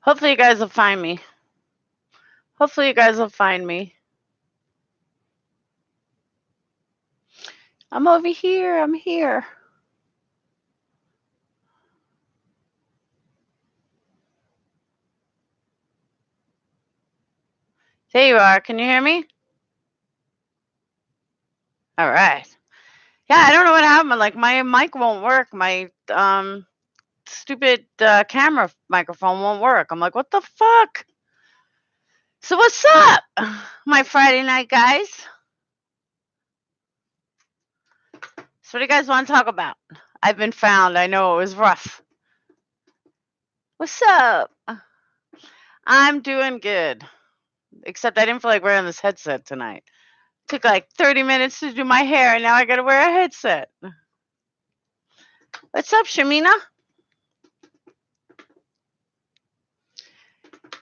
Hopefully you guys will find me. Hopefully you guys will find me. I'm over here. I'm here. There you are. Can you hear me? All right. Yeah, I don't know what happened. Like my mic won't work. My stupid camera microphone won't work. I'm like, what the fuck? So what's up, my Friday night guys? So what do you guys want to talk about? I've been found. I know it was rough. What's up? I'm doing good. Except I didn't feel like wearing this headset tonight. Took like 30 minutes to do my hair, and now I gotta wear a headset. What's up, Shamina?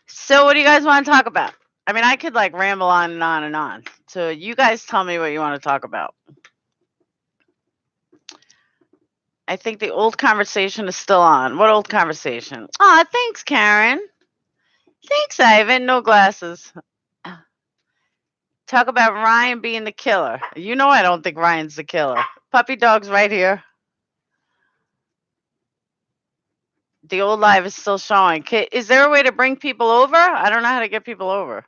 So what do you guys want to talk about? I mean, I could like ramble on and on and on. So you guys tell me what you want to talk about. I think the old conversation is still on. What old conversation? Aw, thanks, Karen. Thanks, Ivan. No glasses. Talk about Ryan being the killer. You know I don't think Ryan's the killer. Puppy dog's right here. The old live is still showing. Is there a way to bring people over? I don't know how to get people over.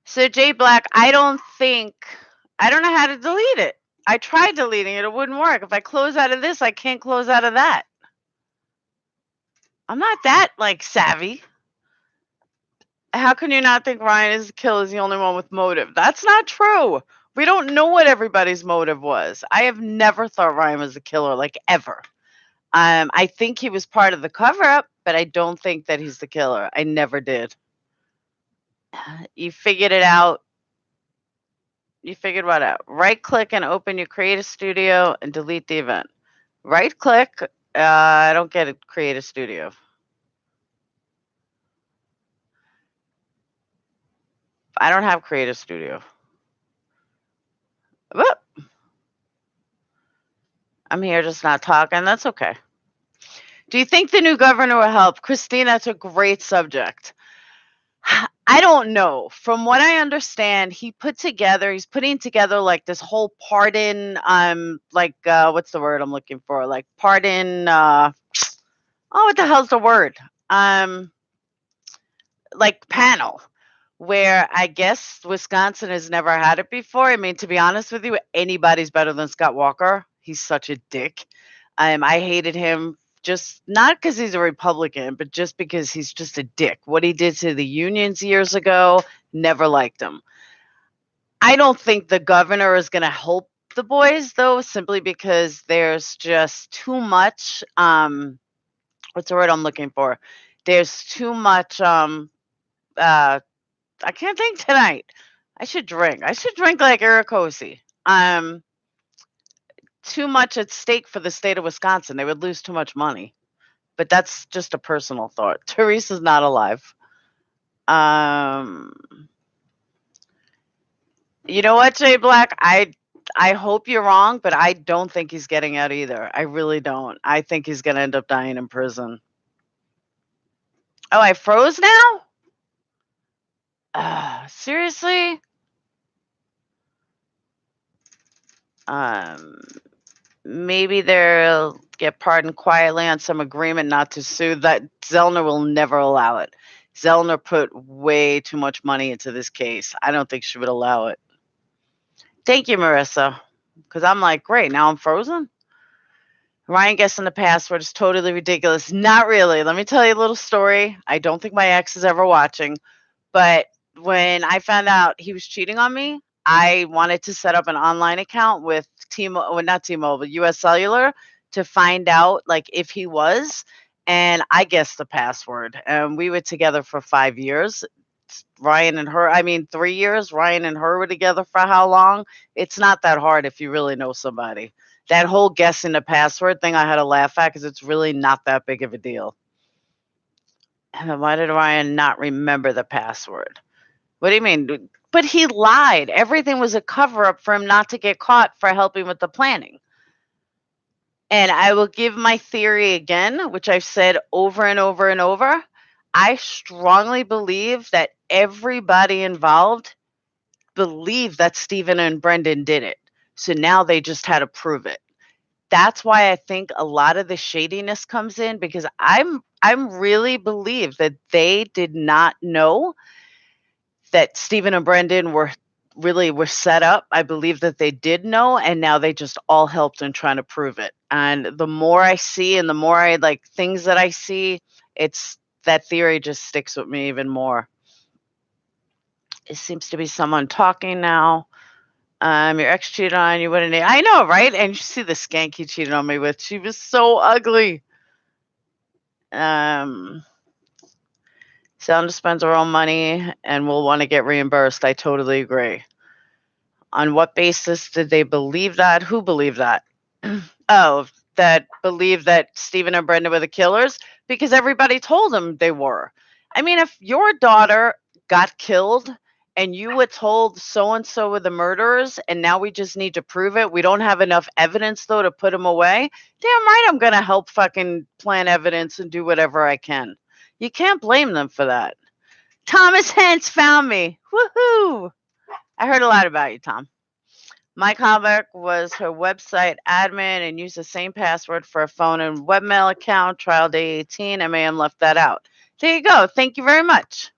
So Jay Black, I don't know how to delete it. I tried deleting it. It wouldn't work. If I close out of this, I can't close out of that. I'm not that like savvy. How can you not think Ryan is the killer is the only one with motive? That's not true. We don't know what everybody's motive was. I have never thought Ryan was the killer, like ever. I think he was part of the cover up, but I don't think that he's the killer. I never did. You figured it out. You figured what out? Right click and open your Creative Studio and delete the event. Right click. I don't get it. Creative Studio. I don't have Creative Studio. Whoop. I'm here just not talking. That's okay. Do you think the new governor will help? Christine, that's a great subject. I don't know. From what I understand, he's putting together like this whole pardon, what's the word I'm looking for? Like pardon, what the hell's the word? Like panel, where I guess Wisconsin has never had it before. I mean, to be honest with you, anybody's better than Scott Walker. He's such a dick. I hated him just not because he's a Republican, but just because he's just a dick. What he did to the unions years ago, never liked him. I don't think the governor is going to help the boys, though, simply because there's just too much. What's the word I'm looking for? There's too much. I can't think tonight. I should drink. I should drink like Irakosi. Too much at stake for the state of Wisconsin. They would lose too much money. But that's just a personal thought. Teresa's not alive. You know what, Jay Black? I hope you're wrong, but I don't think he's getting out either. I really don't. I think he's going to end up dying in prison. Oh, I froze now? Seriously? Maybe they'll get pardoned quietly on some agreement not to sue. That Zellner will never allow it. Zellner put way too much money into this case. I don't think she would allow it. Thank you, Marissa. Because I'm like, great, now I'm frozen? Ryan guessing the password is totally ridiculous. Not really. Let me tell you a little story. I don't think my ex is ever watching. But when I found out he was cheating on me, I wanted to set up an online account with not T-Mobile, US Cellular to find out like if he was. And I guessed the password. And we were together for 5 years. 3 years. Ryan and her were together for how long? It's not that hard if you really know somebody. That whole guessing the password thing I had to laugh at because it's really not that big of a deal. And why did Ryan not remember the password? What do you mean? But he lied. Everything was a cover-up for him not to get caught for helping with the planning. And I will give my theory again, which I've said over and over and over. I strongly believe that everybody involved believed that Stephen and Brendan did it. So now they just had to prove it. That's why I think a lot of the shadiness comes in, because I'm really believe that they did not know that Stephen and Brendan were set up. I believe that they did know, and now they just all helped in trying to prove it. And the more I see and the more I like things that I see, it's that theory just sticks with me even more. It seems to be someone talking now. Your ex cheated on you. What an I know, right? And you see the skank he cheated on me with. She was so ugly. Sound spends her own money and will want to get reimbursed. I totally agree. On what basis did they believe that? Who believed that? Oh, that believed that Stephen and Brenda were the killers? Because everybody told them they were. I mean, if your daughter got killed and you were told so-and-so were the murderers and now we just need to prove it, we don't have enough evidence, though, to put them away, damn right I'm going to help fucking plan evidence and do whatever I can. You can't blame them for that. Thomas Hens found me. Woohoo! I heard a lot about you, Tom. Mike Halbeck was her website admin and used the same password for a phone and webmail account. Trial day 18. MAM left that out. There you go. Thank you very much.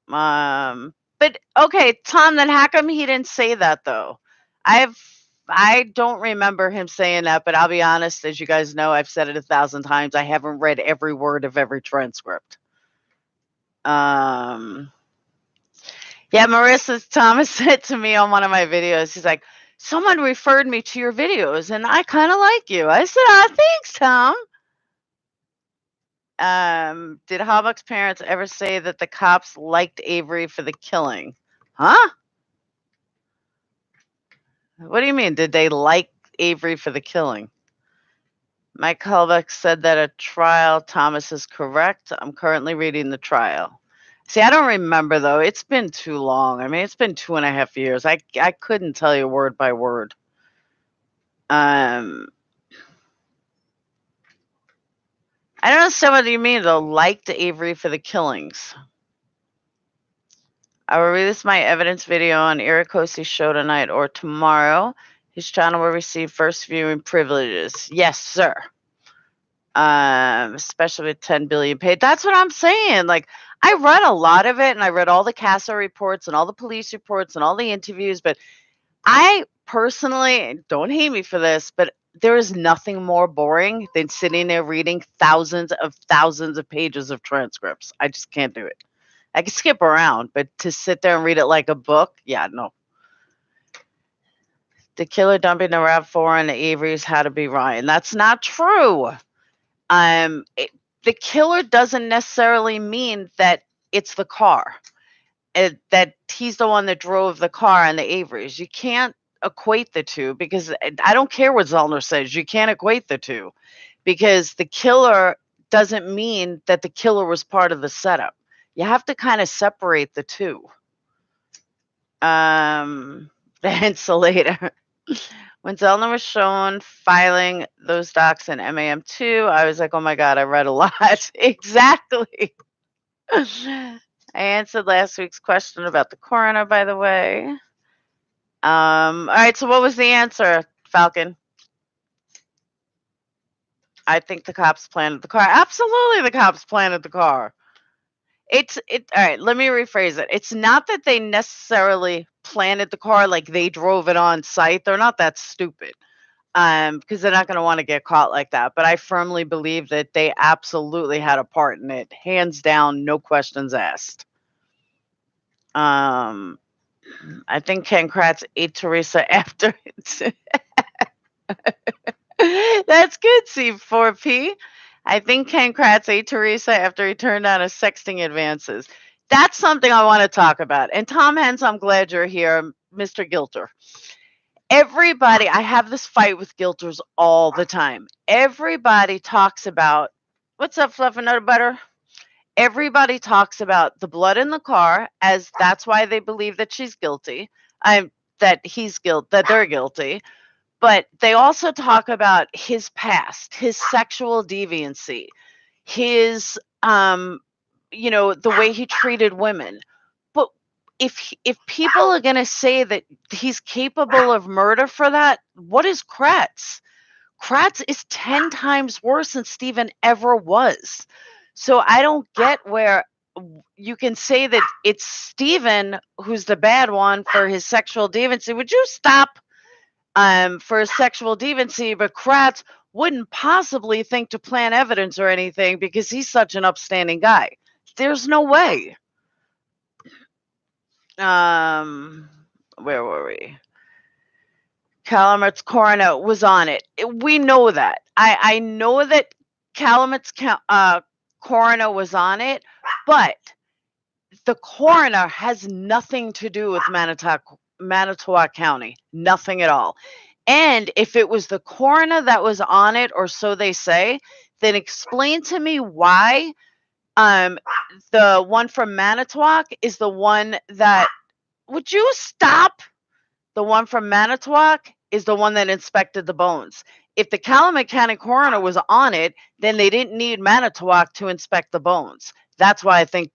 But okay, Tom, then how come he didn't say that though? I don't remember him saying that, but I'll be honest, as you guys know, I've said it 1,000 times. I haven't read every word of every transcript. Yeah, Marissa Thomas said to me on one of my videos, he's like, someone referred me to your videos and I kind of like you. I said, thanks, Tom. Did Halbach's parents ever say that the cops liked Avery for the killing? Huh? What do you mean? Did they like Avery for the killing? Mike Halbach said that at trial, Thomas is correct. I'm currently reading the trial. See, I don't remember, though. It's been too long. I mean, it's been 2.5 years. I couldn't tell you word by word. I don't understand what you mean, though. Liked Avery for the killings. I will release my evidence video on Irikosi's show tonight or tomorrow. His channel will receive first viewing privileges. Yes, sir. Especially with 10 billion paid. That's what I'm saying. Like, I read a lot of it, and I read all the CASA reports and all the police reports and all the interviews, but I personally, don't hate me for this, but there is nothing more boring than sitting there reading thousands of pages of transcripts. I just can't do it. I can skip around, but to sit there and read it like a book, yeah, no. The killer dumping the RAV4 and the Averys had to be Ryan. That's not true. The killer doesn't necessarily mean that it's the car, that he's the one that drove the car and the Averys. You can't equate the two, because I don't care what Zollner says. You can't equate the two, because the killer doesn't mean that the killer was part of the setup. You have to kind of separate the two. The insulator. When Zollner was shown filing those docs in MAM2, I was like, oh my God, I read a lot. Exactly. I answered last week's question about the coroner, by the way. All right, so what was the answer, Falcon? I think the cops planted the car. Absolutely, the cops planted the car. All right, let me rephrase it. It's not that they necessarily planted the car, like they drove it on site. They're not that stupid, because they're not going to want to get caught like that. But I firmly believe that they absolutely had a part in it. Hands down, no questions asked. I think Ken Kratz ate Teresa after. That's good, C4P. I think Ken Kratz ate Teresa after he turned down his sexting advances. That's something I want to talk about. And Tom Hens, I'm glad you're here, Mr. Gilter. Everybody, I have this fight with Gilters all the time. Everybody talks about, what's up, Fluff and Nutter Butter? everybody talks about the blood in the car as that's why they believe that she's guilty. That they're guilty. But they also talk about his past, his sexual deviancy, his the way he treated women. But if people are going to say that he's capable of murder for that, what is Kratz? Kratz is 10 times worse than Stephen ever was. So I don't get where you can say that it's Stephen who's the bad one for his sexual deviancy. Would you stop for his sexual deviancy? But Kratz wouldn't possibly think to plant evidence or anything because he's such an upstanding guy. There's no way. Where were we? Calamit's coroner was on it. We know that. I know that Calamit's coroner was on it, but the coroner has nothing to do with Manitowoc County. Nothing at all. And if it was the coroner that was on it, or so they say, then explain to me why the one from Manitowoc is the one that... Would you stop? The one from Manitowoc is the one that inspected the bones. If the Calumet County coroner was on it, then they didn't need Manitowoc to inspect the bones. That's why I think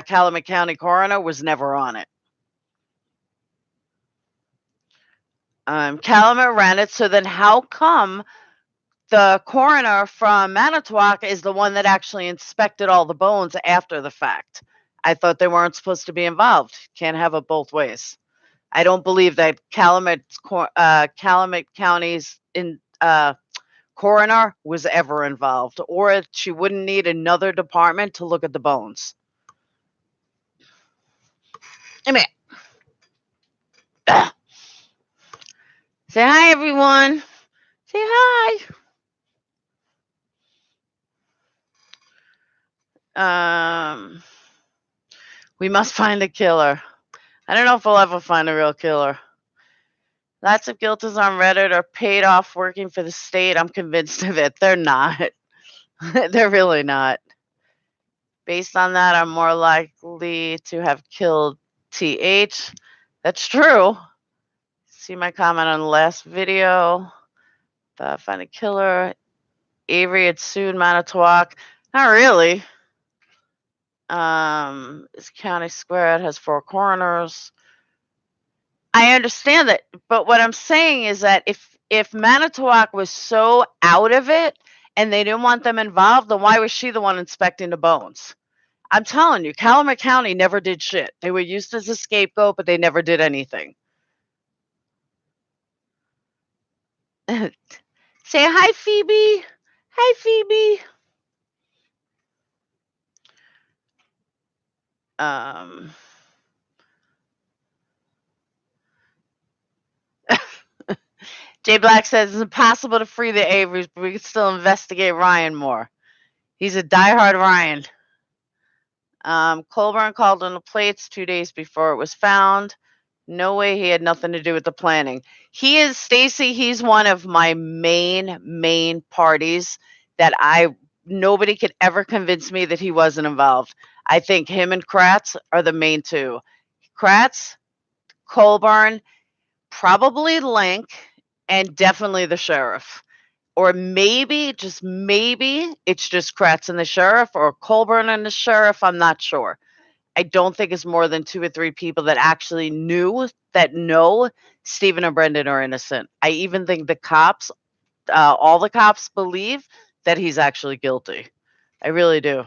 Calumet County coroner was never on it. Calumet ran it, so then how come the coroner from Manitowoc is the one that actually inspected all the bones after the fact? I thought they weren't supposed to be involved. Can't have it both ways. I don't believe that Calumet County's coroner was ever involved, or she wouldn't need another department to look at the bones. I mean, say hi, everyone. Say hi. We must find a killer. I don't know if we'll ever find a real killer. Lots of guilters on Reddit are paid off working for the state. I'm convinced of it. They're not. They're really not. Based on that, I'm more likely to have killed TH. That's true. See my comment on the last video. Find a killer. Avery had sued Manitowoc. Not really. It's county square. It has 4 coroners. I understand that, but what I'm saying is that if Manitowoc was so out of it and they didn't want them involved, then why was she the one inspecting the bones? I'm telling you, Calumet County never did shit. They were used as a scapegoat, but they never did anything. Say hi, Phoebe. Hi, Phoebe. Jay Black says it's impossible to free the Averys, but we can still investigate Ryan more. He's a diehard Ryan. Colburn called on the plates 2 days before it was found. No way he had nothing to do with the planning. He is, Stacy, he's one of my main parties that nobody could ever convince me that he wasn't involved. I think him and Kratz are the main two. Kratz, Colburn, probably Link, and definitely the sheriff. Or maybe, just maybe, it's just Kratz and the sheriff, or Colburn and the sheriff. I'm not sure. I don't think it's more than 2 or 3 people that actually know Stephen and Brendan are innocent. I even think the cops, all the cops believe that he's actually guilty. I really do.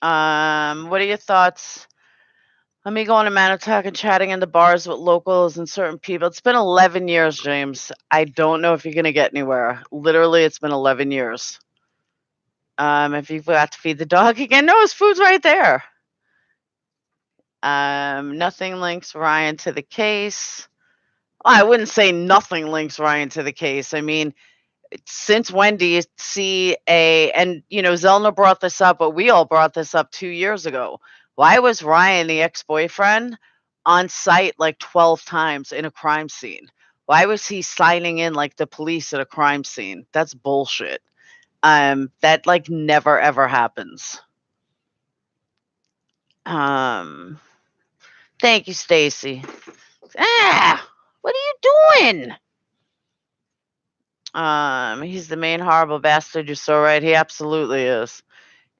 What are your thoughts? Let me go to Manitowoc and chatting in the bars with locals and certain people. It's been 11 years, James. I don't know if you're going to get anywhere. Literally, it's been 11 years. If you forgot to feed the dog again, no, his food's right there. Nothing links Ryan to the case. Well, I wouldn't say nothing links Ryan to the case. I mean, since when do you see and Zelna brought this up, but we all brought this up 2 years ago. Why was Ryan, the ex-boyfriend, on site like 12 times in a crime scene? Why was he signing in like the police at a crime scene? That's bullshit. That like never ever happens. Thank you, Stacy. What are you doing? He's the main horrible bastard. You're so right. He absolutely is.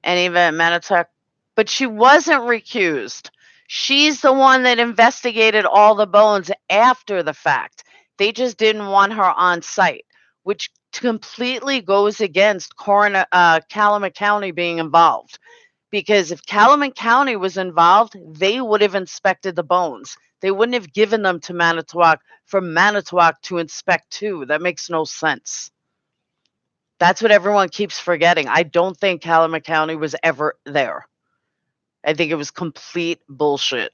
And even Manitowoc, but she wasn't recused. She's the one that investigated all the bones after the fact. They just didn't want her on site, which completely goes against Coroner Calumet County being involved. Because if Calumet County was involved, they would have inspected the bones. They wouldn't have given them to Manitowoc for Manitowoc to inspect too. That makes no sense. That's what everyone keeps forgetting. I don't think Calumet County was ever there. I think it was complete bullshit.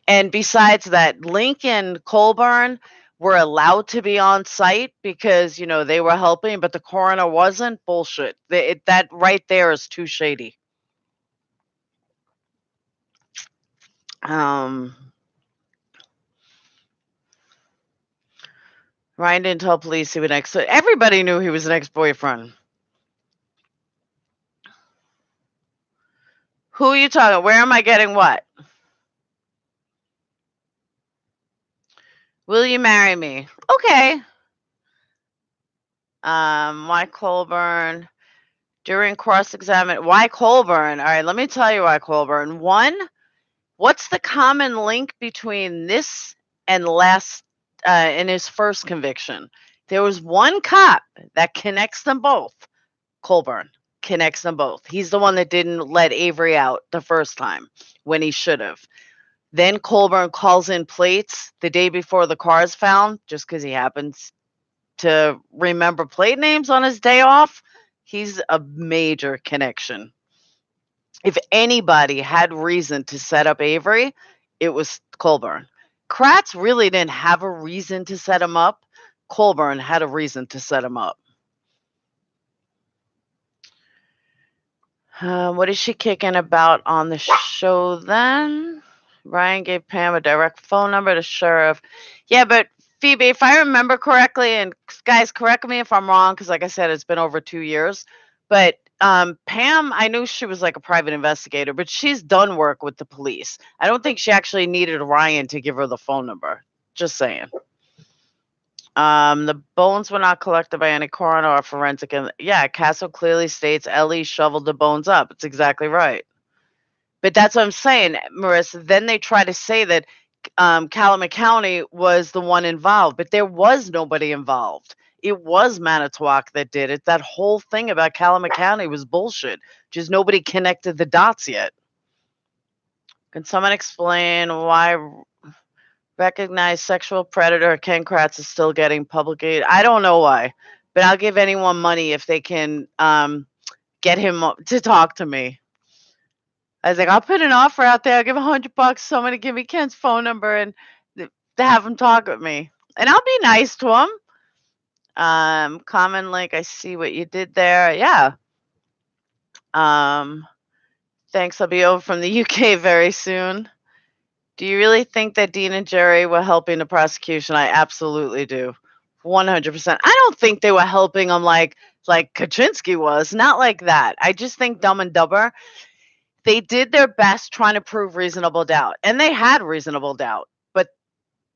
And besides that, Link and Colburn were allowed to be on site because, you know, they were helping, but the coroner wasn't. Bullshit. That right there is too shady. Ryan didn't tell police he was an ex. Everybody knew he was an ex-boyfriend. Who are you talking? Where am I getting what? Will you marry me? Okay. Why Colburn? During cross-examination, why Colburn? All right, let me tell you why Colburn. One, what's the common link between this and last in his first conviction? There was one cop that connects them both. Colburn connects them both. He's the one that didn't let Avery out the first time when he should have. Then Colburn calls in plates the day before the car is found, just because he happens to remember plate names on his day off. He's a major connection. If anybody had reason to set up Avery, it was Colburn. Kratz really didn't have a reason to set him up. Colburn had a reason to set him up. What is she kicking about on the show then? Ryan gave Pam a direct phone number to sheriff. Yeah, but Phoebe, if I remember correctly, and guys, correct me if I'm wrong, because like I said, it's been over 2 years. But Pam, I knew she was like a private investigator, but she's done work with the police. I don't think she actually needed Ryan to give her the phone number. Just saying. The bones were not collected by any coroner or forensic. Yeah, Castle clearly states Ellie shoveled the bones up. It's exactly right. But that's what I'm saying, Marissa. Then they try to say that Calumet County was the one involved, but there was nobody involved. It was Manitowoc that did it. That whole thing about Calumet County was bullshit. Just nobody connected the dots yet. Can someone explain why recognized sexual predator Ken Kratz is still getting public aid? I don't know why, but I'll give anyone money if they can get him to talk to me. I was like, I'll put an offer out there. I'll give $100. Someone to give me Ken's phone number and to have him talk with me. And I'll be nice to him. Common link. I see what you did there. Yeah. Thanks. I'll be over from the UK very soon. Do you really think that Dean and Jerry were helping the prosecution? I absolutely do. 100%. I don't think they were helping them like Kaczynski was. Not like that. I just think Dumb and Dumber, they did their best trying to prove reasonable doubt. And they had reasonable doubt. But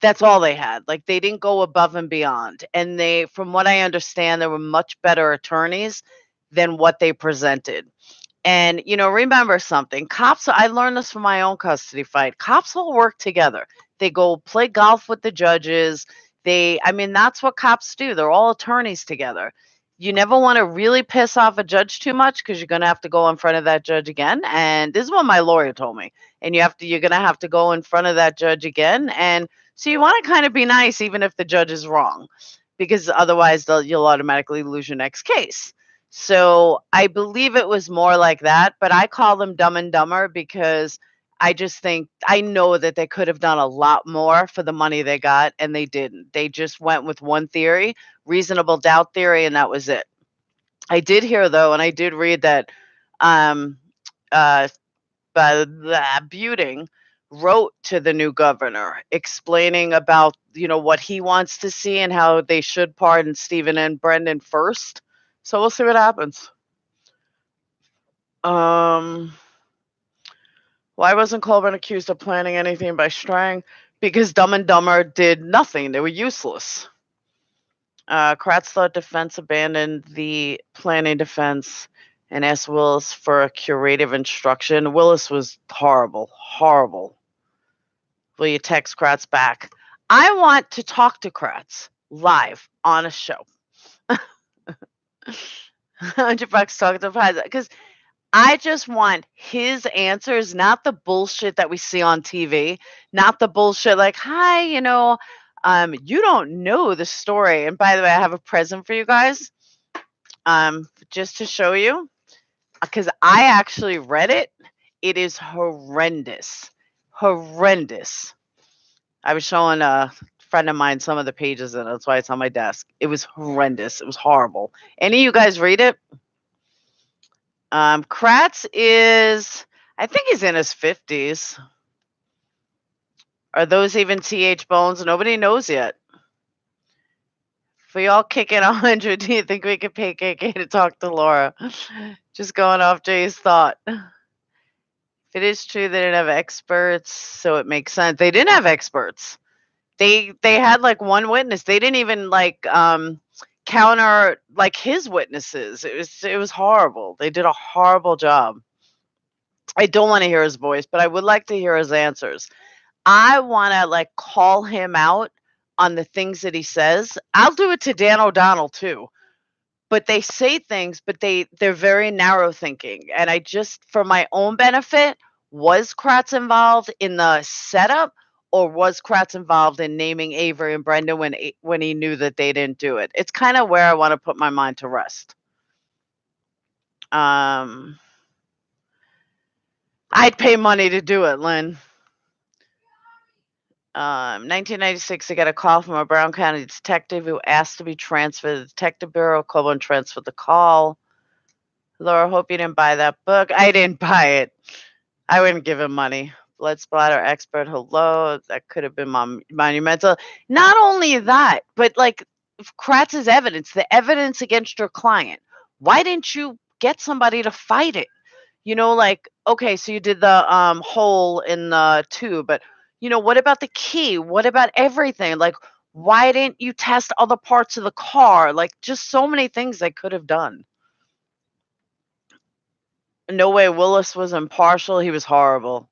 that's all they had. Like, they didn't go above and beyond. And they, from what I understand, they were much better attorneys than what they presented. And, you know, remember something. Cops, I learned this from my own custody fight. Cops will work together. They go play golf with the judges. That's what cops do. They're all attorneys together. You never want to really piss off a judge too much because you're going to have to go in front of that judge again. And this is what my lawyer told me. And you're going to have to go in front of that judge again. And so you want to kind of be nice even if the judge is wrong, because otherwise you'll automatically lose your next case. So I believe it was more like that, but I call them Dumb and Dumber because I just think, I know that they could have done a lot more for the money they got, and they didn't. They just went with one theory, reasonable doubt theory, and that was it. I did hear, though, and I did read that Buting wrote to the new governor explaining about, what he wants to see and how they should pardon Stephen and Brendan first. So we'll see what happens. Why wasn't Colburn accused of planning anything by Strang? Because Dumb and Dumber did nothing. They were useless. Kratz thought defense abandoned the planning defense and asked Willis for a curative instruction. Willis was horrible, horrible. Will you text Kratz back? I want to talk to Kratz live on a show. $100 talking to Pfizer, because I just want his answers, not the bullshit that we see on TV, not the bullshit like, hi, you don't know the story. And by the way, I have a present for you guys, just to show you, because I actually read it. It is horrendous, horrendous. I was showing a friend of mine some of the pages, and that's why it's on my desk. It was horrendous. It was horrible. Any of you guys read it? Kratz is, I think he's in his 50s. Are those even TH bones? Nobody knows yet. If we all kick in 100, do you think we could pay KK to talk to Laura? Just going off Jay's thought. If it is true they didn't have experts, so it makes sense. They didn't have experts. They had like one witness. They didn't even like counter like his witnesses. It was horrible. They did a horrible job. I don't want to hear his voice, but I would like to hear his answers. I want to like call him out on the things that he says. I'll do it to Dan O'Donnell too. But they say things, but they're very narrow thinking. And I just, for my own benefit, was Kratz involved in the setup, or was Kratz involved in naming Avery and Brenda when he knew that they didn't do it? It's kind of where I want to put my mind to rest. I'd pay money to do it, Lynn. 1996, they got a call from a Brown County detective who asked to be transferred to the Detective Bureau. Colburn transferred the call. Laura, hope you didn't buy that book. I didn't buy it. I wouldn't give him money. Blood splatter expert, hello. That could have been monumental. Not only that, but like Kratz's evidence, the evidence against your client. Why didn't you get somebody to fight it? Like, okay, so you did the hole in the tube, but what about the key? What about everything? Like, why didn't you test other parts of the car? Like, just so many things they could have done. No way Willis was impartial. He was horrible.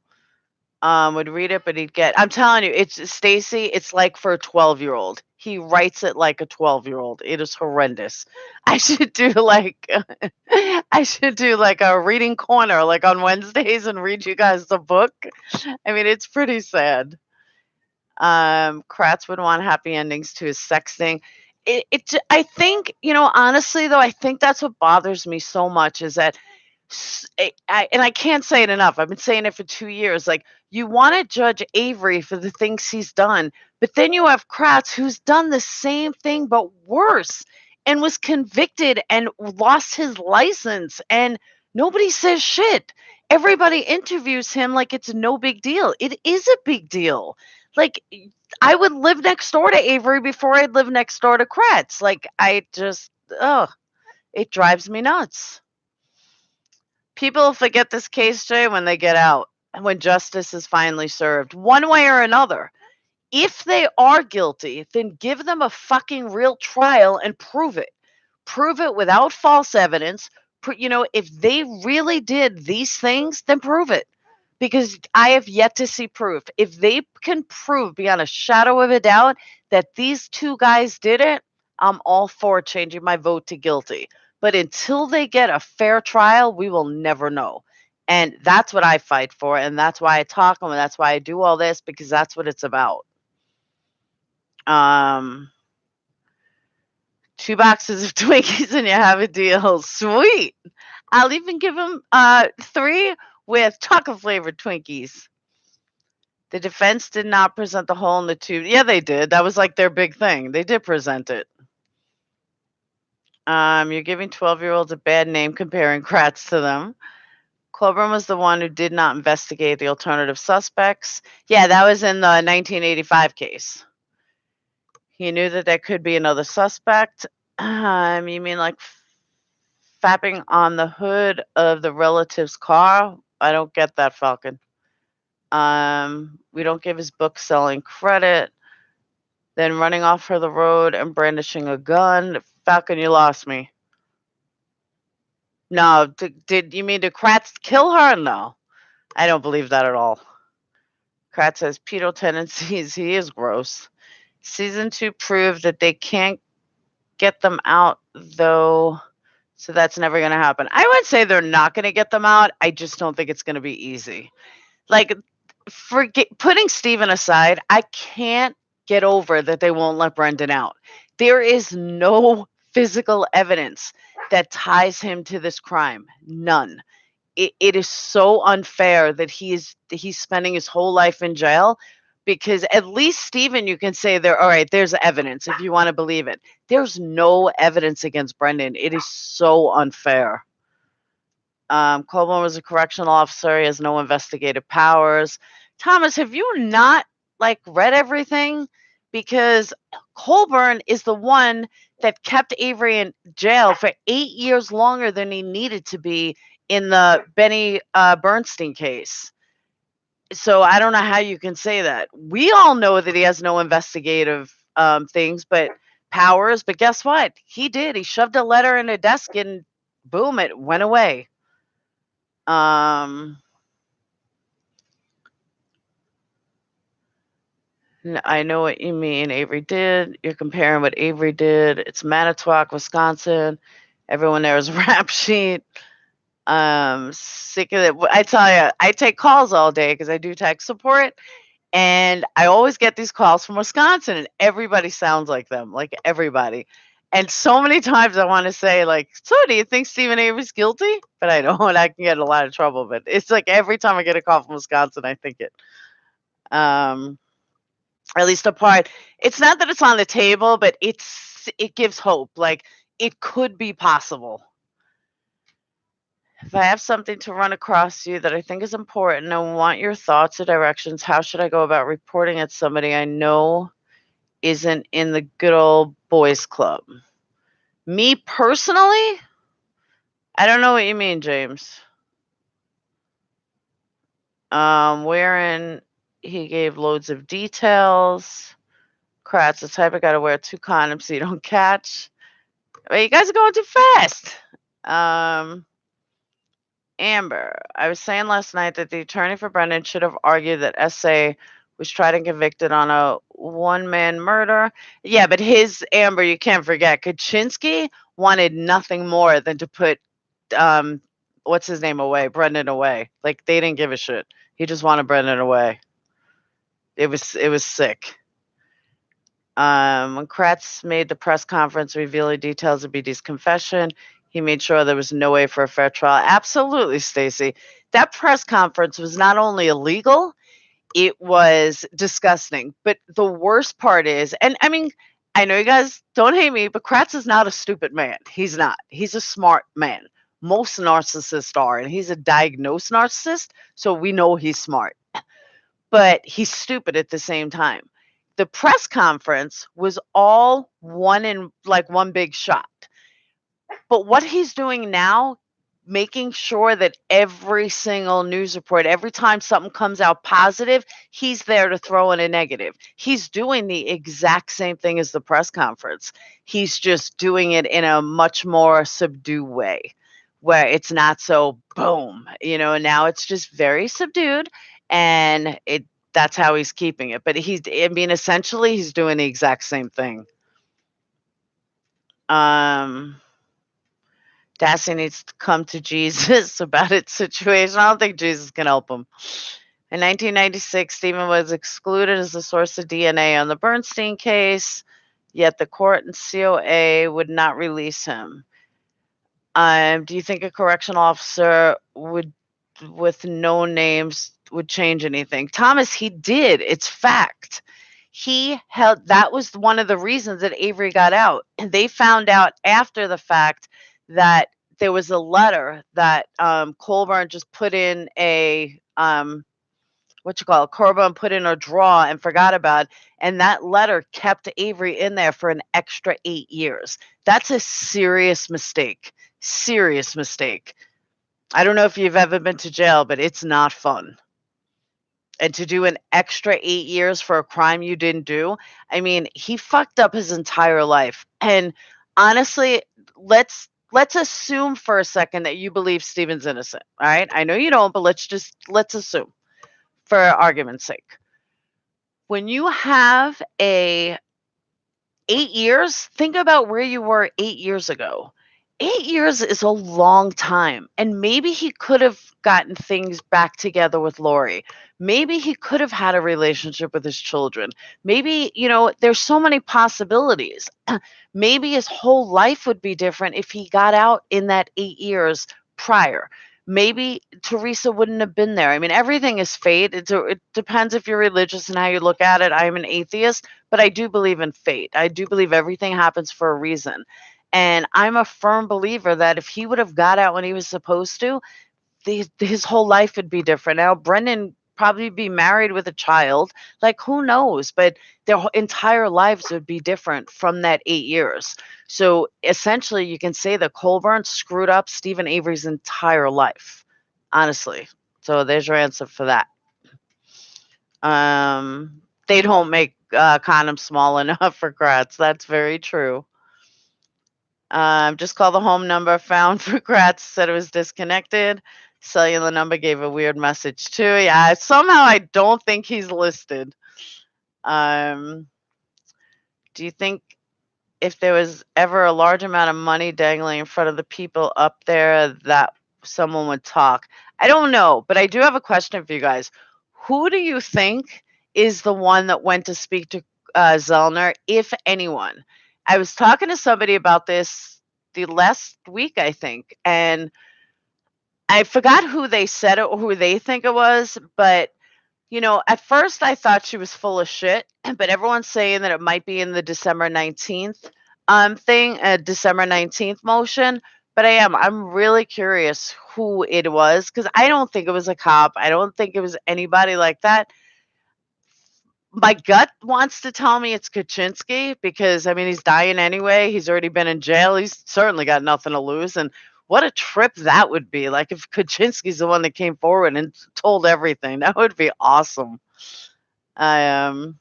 Would read it, but he'd get, I'm telling you, it's Stacy, it's like for a 12-year-old. He writes it like a 12-year-old. It is horrendous. I should do like a reading corner like on Wednesdays and read you guys the book. I mean, it's pretty sad. Kratz would want happy endings to his sex thing. I think, honestly though, I think that's what bothers me so much is that I can't say it enough. I've been saying it for 2 years. Like, you want to judge Avery for the things he's done, but then you have Kratz who's done the same thing but worse and was convicted and lost his license, and nobody says shit. Everybody interviews him like it's no big deal. It is a big deal. Like, I would live next door to Avery before I'd live next door to Kratz. Like, it drives me nuts. People forget this case, Jay, when they get out, when justice is finally served, one way or another. If they are guilty, then give them a fucking real trial and prove it. Prove it without false evidence. If they really did these things, then prove it. Because I have yet to see proof. If they can prove beyond a shadow of a doubt that these two guys did it, I'm all for changing my vote to guilty. But until they get a fair trial, we will never know. And that's what I fight for. And that's why I talk and that's why I do all this, because that's what it's about. 2 boxes of Twinkies and you have a deal. Sweet. I'll even give them 3 with chocolate flavored Twinkies. The defense did not present the hole in the tube. Yeah, they did. That was like their big thing. They did present it. You're giving 12-year-olds a bad name comparing Kratz to them. Colburn was the one who did not investigate the alternative suspects. Yeah, that was in the 1985 case. He knew that there could be another suspect. You mean like fapping on the hood of the relative's car? I don't get that, Falcon. We don't give his book selling credit. Then running off for the road and brandishing a gun. Falcon, you lost me. No, did you mean did Kratz kill her? No, I don't believe that at all. Kratz has pedo tendencies. He is gross. Season 2 proved that they can't get them out, though, so that's never going to happen. I would say they're not going to get them out. I just don't think it's going to be easy. Like, putting Steven aside, I can't get over that they won't let Brendan out. There is no physical evidence that ties him to this crime. None. It is so unfair that he's spending his whole life in jail, because at least Steven, you can say there, all right, there's evidence if you want to believe it. There's no evidence against Brendan. It is so unfair. Colburn was a correctional officer. He has no investigative powers. Thomas, have you not read everything? Because Colburn is the one that kept Avery in jail for 8 years longer than he needed to be in the Benny Bernstein case. So I don't know how you can say that. We all know that he has no investigative things, but powers. But guess what? He did. He shoved a letter in a desk and boom, it went away. I know what you mean. Avery did. You're comparing what Avery did. It's Manitowoc, Wisconsin. Everyone there is a rap sheet. Sick of it. I tell you, I take calls all day because I do tech support, and I always get these calls from Wisconsin, and everybody sounds like them, like everybody. And so many times I want to say, so do you think Stephen Avery's guilty? But I don't. I can get in a lot of trouble. But it's like every time I get a call from Wisconsin, I think it. At least a part. It's not that it's on the table, but it gives hope. Like, it could be possible. If I have something to run across you that I think is important and want your thoughts or directions, how should I go about reporting it to somebody I know isn't in the good old boys club? Me personally? I don't know what you mean, James. Wherein he gave loads of details. Kratz, the type of guy to wear 2 condoms so you don't catch. Well, you guys are going too fast. Amber, I was saying last night that the attorney for Brendan should have argued that SA was tried and convicted on a one-man murder. Yeah, but Amber, you can't forget, Kaczynski wanted nothing more than to put, what's his name away, Brendan away. Like, they didn't give a shit. He just wanted Brendan away. It was sick. When Kratz made the press conference revealing details of BD's confession, he made sure there was no way for a fair trial. Absolutely, Stacey. That press conference was not only illegal, it was disgusting. But the worst part is, and I mean, I know you guys don't hate me, but Kratz is not a stupid man. He's not. He's a smart man. Most narcissists are, and he's a diagnosed narcissist, so we know he's smart. But he's stupid at the same time. The press conference was all one big shot. But what he's doing now, making sure that every single news report, every time something comes out positive, he's there to throw in a negative. He's doing the exact same thing as the press conference. He's just doing it in a much more subdued way, where it's not so boom, now it's just very subdued, and that's how he's keeping it. But essentially he's doing the exact same thing. Dassey needs to come to Jesus about its situation. I don't think Jesus can help him. In 1996, Stephen was excluded as a source of DNA on the Bernstein case, yet the court and COA would not release him. Do you think a correctional officer with no names would change anything? Thomas, he did. It's fact. That was one of the reasons that Avery got out. And they found out after the fact that there was a letter that Colburn just put in a Colburn put in a drawer and forgot about, and that letter kept Avery in there for an extra 8 years. That's a serious mistake. Serious mistake. I don't know if you've ever been to jail, but it's not fun. And to do an extra 8 years for a crime you didn't do, I mean, he fucked up his entire life. And honestly, let's assume for a second that you believe Steven's innocent, all right? I know you don't, but let's assume for argument's sake. When you have a 8 years, think about where you were 8 years ago. 8 years is a long time, and maybe he could have gotten things back together with Lori. Maybe he could have had a relationship with his children. Maybe, there's so many possibilities. Maybe his whole life would be different if he got out in that 8 years prior. Maybe Teresa wouldn't have been there. I mean, everything is fate. It depends if you're religious and how you look at it. I'm an atheist, but I do believe in fate. I do believe everything happens for a reason. And I'm a firm believer that if he would have got out when he was supposed to, his whole life would be different. Now, Brendan probably be married with a child. Like, who knows? But their entire lives would be different from that 8 years. So essentially, you can say that Colburn screwed up Stephen Avery's entire life, honestly. So there's your answer for that. They don't make condoms small enough for Kratz. That's very true. Just call the home number found for Kratz, said it was disconnected. Cellular number gave a weird message too. Yeah, somehow I don't think he's listed. Do you think if there was ever a large amount of money dangling in front of the people up there that someone would talk? I don't know, but I do have a question for you guys. Who do you think is the one that went to speak to Zellner, if anyone? I was talking to somebody about this the last week, I think, and I forgot who they said it or who they think it was, but at first I thought she was full of shit, but everyone's saying that it might be in the December 19th thing, December 19th motion. But I'm really curious who it was, because I don't think it was a cop. I don't think it was anybody like that. My gut wants to tell me it's Kaczynski because, I mean, he's dying anyway. He's already been in jail. He's certainly got nothing to lose. And what a trip that would be. Like, if Kaczynski's the one that came forward and told everything, that would be awesome. Do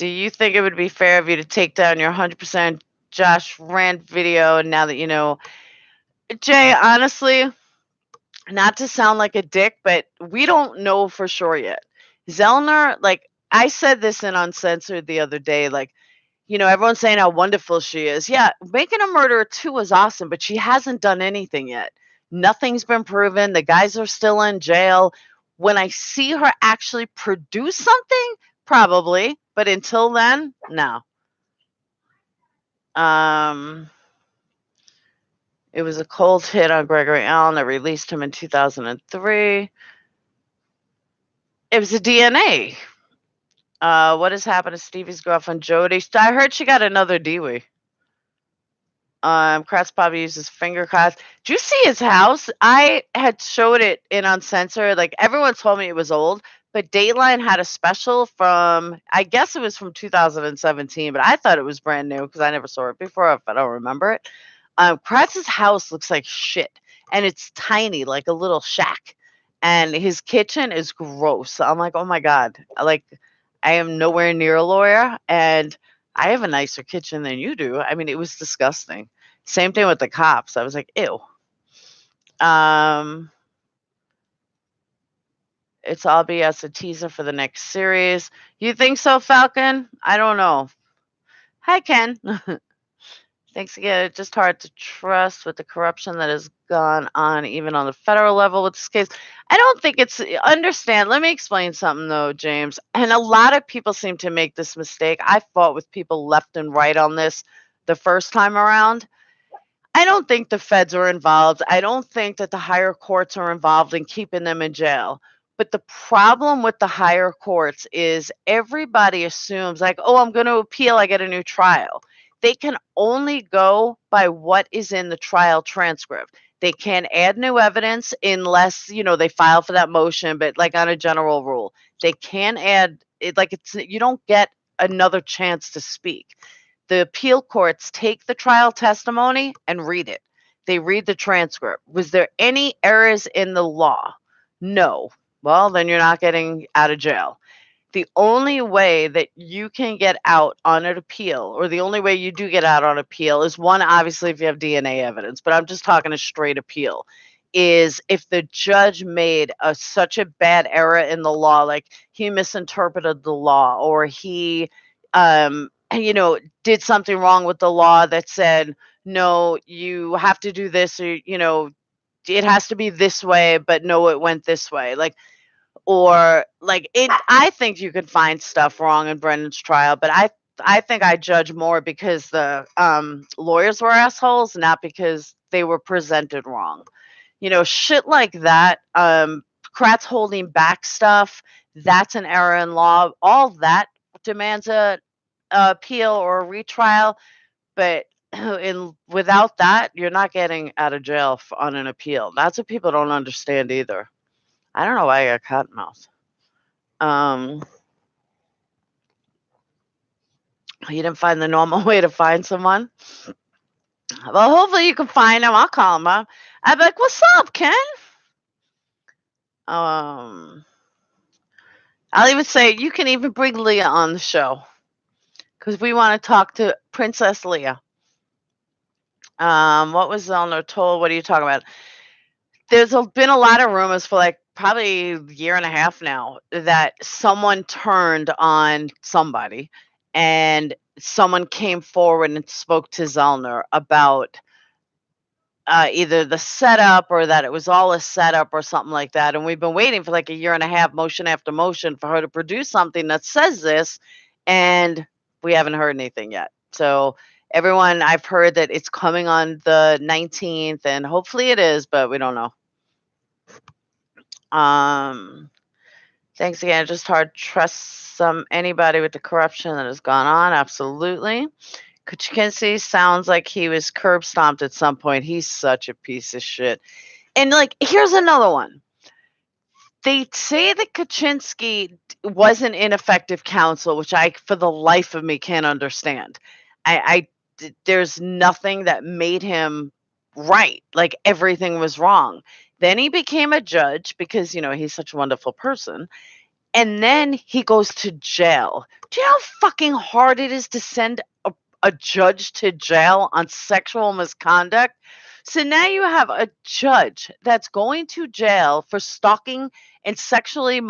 you think it would be fair of you to take down your 100% Josh rant video now that you know? Jay, honestly, not to sound like a dick, but we don't know for sure yet. Zellner, like, I said this in Uncensored the other day, like, everyone's saying how wonderful she is. Yeah, Making a Murderer 2 was awesome, but she hasn't done anything yet. Nothing's been proven. The guys are still in jail. When I see her actually produce something, probably, but until then, no. It was a cold hit on Gregory Allen that released him in 2003. It was a DNA. What has happened to Stevie's girlfriend, Jody? I heard she got another DWI. Kratz probably uses finger cuts. Did you see his house? I had showed it in Uncensored. Like, everyone told me it was old, but Dateline had a special from, I guess it was from 2017, but I thought it was brand new because I never saw it before, if I don't remember it. Kratz's house looks like shit, and it's tiny, like a little shack, and his kitchen is gross. I'm like, oh my God. Like, I am nowhere near a lawyer, and I have a nicer kitchen than you do. I mean, it was disgusting. Same thing with the cops. I was like, ew. It's all BS, a teaser for the next series. You think so, Falcon? I don't know. Hi, Ken. Thanks again. It's just hard to trust with the corruption that has gone on, even on the federal level with this case. I don't think it's, understand. Let me explain something, though, James. And a lot of people seem to make this mistake. I fought with people left and right on this the first time around. I don't think the feds are involved. I don't think that the higher courts are involved in keeping them in jail. But the problem with the higher courts is everybody assumes, like, oh, I'm going to appeal, I get a new trial. they can only go by what is in the trial transcript. They can't add new evidence unless, they file for that motion, but like on a general rule, they can add it, like you don't get another chance to speak. The appeal courts take the trial testimony and read it. They read the transcript. Was there any errors in the law? No. Well, then you're not getting out of jail. The only way that you can get out on an appeal, or the only way you do get out on appeal, is one, obviously, if you have DNA evidence, but I'm just talking a straight appeal, is if the judge made such a bad error in the law, like he misinterpreted the law, or he, did something wrong with the law that said, no, you have to do this, or, it has to be this way, but no, it went this way. Or I think you could find stuff wrong in Brendan's trial, but I think I judge more because the lawyers were assholes, not because they were presented wrong. Shit like that. Kratz holding back stuff, that's an error in law. All that demands a appeal or a retrial, but without that, you're not getting out of jail on an appeal. That's what people don't understand either. I don't know why I got cottonmouth. You didn't find the normal way to find someone? Well, hopefully you can find him. I'll call him up. I'd be like, what's up, Ken? I'll even say, you can even bring Leah on the show, because we want to talk to Princess Leah. What was Zellner told? What are you talking about? There's been a lot of rumors for probably a year and a half now that someone turned on somebody, and someone came forward and spoke to Zellner about either the setup, or that it was all a setup or something like that. And we've been waiting for a year and a half, motion after motion, for her to produce something that says this, and we haven't heard anything yet. So everyone, I've heard that it's coming on the 19th, and hopefully it is, but we don't know. Thanks again. Just hard to trust anybody with the corruption that has gone on. Absolutely. Kaczynski sounds like he was curb stomped at some point. He's such a piece of shit. And here's another one. They say that Kaczynski wasn't ineffective counsel, which I, for the life of me, can't understand. There's nothing that made him right. Everything was wrong. Then he became a judge because, he's such a wonderful person. And then he goes to jail. Do you know how fucking hard it is to send a judge to jail on sexual misconduct? So now you have a judge that's going to jail for stalking and sexually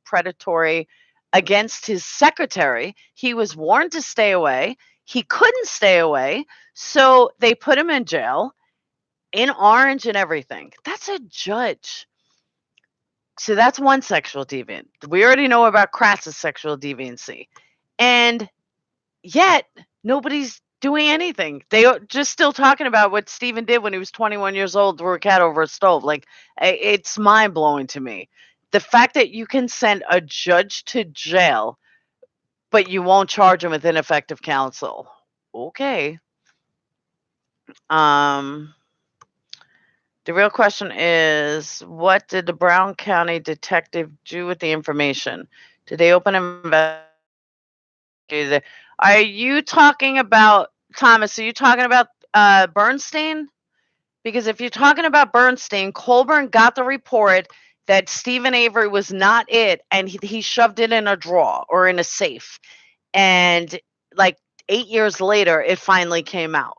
predatory against his secretary. He was warned to stay away. He couldn't stay away, so they put him in jail in orange and everything. That's a judge. So that's one sexual deviant. We already know about Kratz's sexual deviancy. And yet, nobody's doing anything. They are just still talking about what Stephen did when he was 21 years old, threw a cat over a stove. It's mind-blowing to me. The fact that you can send a judge to jail, but you won't charge him with ineffective counsel. Okay. The real question is, what did the Brown County detective do with the information? Did they open an investigation? Are you talking about, Thomas, are you talking about Bernstein? Because if you're talking about Bernstein, Colburn got the report that Stephen Avery was not it, and he shoved it in a drawer or in a safe. And 8 years later, it finally came out.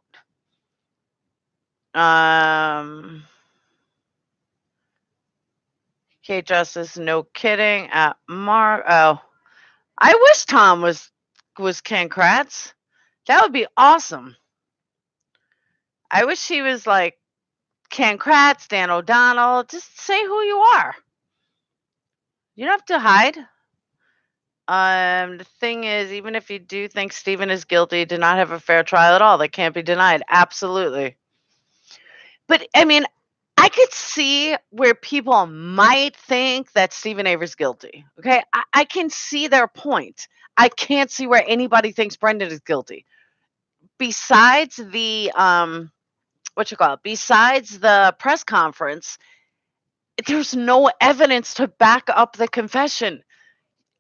Okay, Justice, no kidding. Oh, I wish Tom was Ken Kratz. That would be awesome. I wish he was like Ken Kratz, Dan O'Donnell. Just say who you are. You don't have to hide. The thing is, even if you do think Stephen is guilty, he did not have a fair trial at all. That can't be denied. Absolutely. But I mean, I I could see where people might think that Stephen Avery's guilty. Okay. I can see their point. I can't see where anybody thinks Brendan is guilty. Besides the besides the press conference, there's no evidence to back up the confession.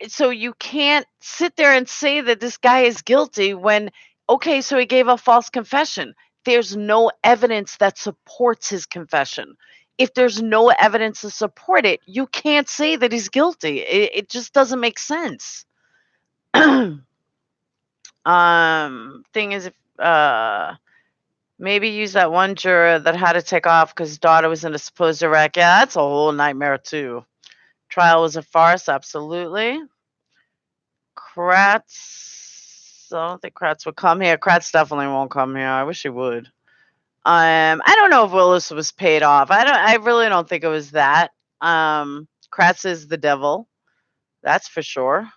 So you can't sit there and say that this guy is guilty when, okay, so he gave a false confession. There's no evidence that supports his confession. If there's no evidence to support it, you can't say that he's guilty. It just doesn't make sense. Thing is, maybe use that one juror that had to take off because his daughter was in a supposed wreck. Yeah, that's a whole nightmare too. Trial was a farce, absolutely. Kratz, I don't think Kratz would come here. Kratz definitely won't come here. I wish he would. I don't know if Willis was paid off. I really don't think it was that. Kratz is the devil. That's for sure.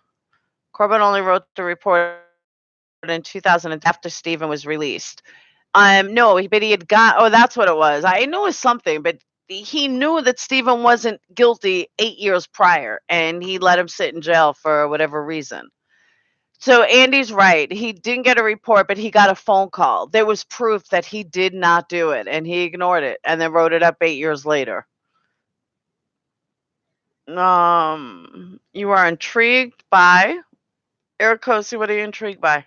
Corbin only wrote the report in 2000 after Stephen was released. No, but he had got, oh, that's what it was. I knew it was something, but he knew that Stephen wasn't guilty 8 years prior, and he let him sit in jail for whatever reason. So Andy's right. He didn't get a report, but he got a phone call. There was proof that he did not do it, and he ignored it and then wrote it up 8 years later. You are intrigued by Eric Cosi. What are you intrigued by?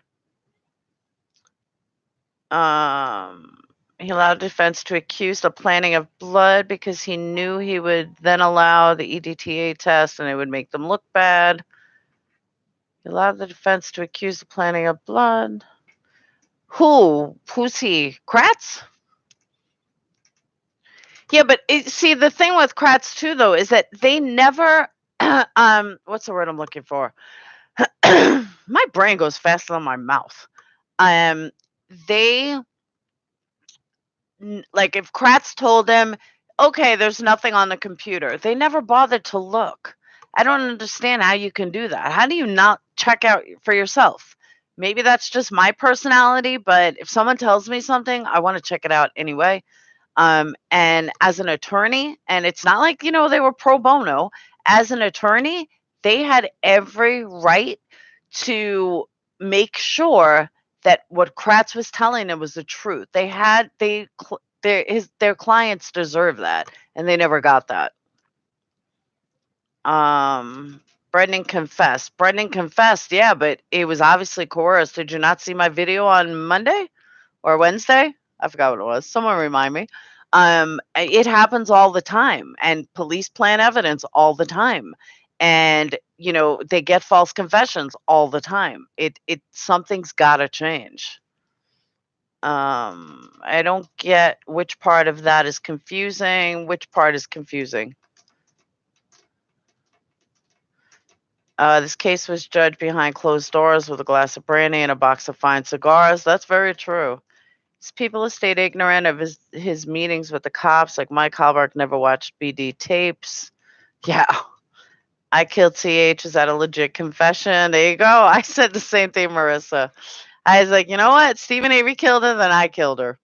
He allowed defense to accuse the planning of blood because he knew he would then allow the EDTA test and it would make them look bad. He allowed the defense to accuse the planning of blood. Who's he? Kratz? Yeah, but see, the thing with Kratz too, though, is that they never, what's the word I'm looking for? My brain goes faster than my mouth. Like if Kratz told him, okay, there's nothing on the computer, they never bothered to look. I don't understand how you can do that. How do you not check out for yourself? Maybe that's just my personality, but if someone tells me something, I want to check it out anyway. And as an attorney, and it's not like, they were pro bono. As an attorney, they had every right to make sure that what Kratz was telling them was the truth. Their clients deserve that, and they never got that. Brendan confessed, yeah, but it was obviously coerced. Did you not see my video on Monday or Wednesday? I forgot what it was. Someone remind me. It happens all the time, and police plant evidence all the time, and they get false confessions all the time. Something's got to change. I don't get which part of that is confusing. Which part is confusing? This case was judged behind closed doors with a glass of brandy and a box of fine cigars. That's very true. These people have stayed ignorant of his meetings with the cops. Like Mike Hallberg never watched BD tapes. Yeah. I killed TH. Is that a legit confession? There you go. I said the same thing, Marissa. I was like, you know what? Stephen Avery killed her, then I killed her.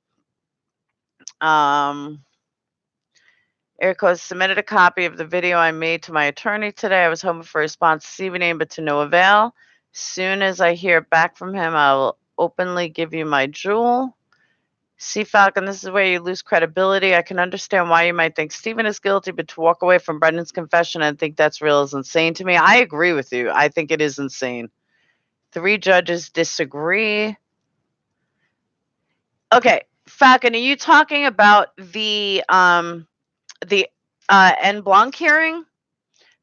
Eric has submitted a copy of the video I made to my attorney today. I was hoping for a response this evening, but to no avail. As soon as I hear back from him, I will openly give you my jewel. See, Falcon, this is where you lose credibility. I can understand why you might think Stephen is guilty, but to walk away from Brendan's confession and think that's real is insane to me. I agree with you. I think it is insane. 3 judges disagree. Okay, Falcon, are you talking about the en blanc hearing?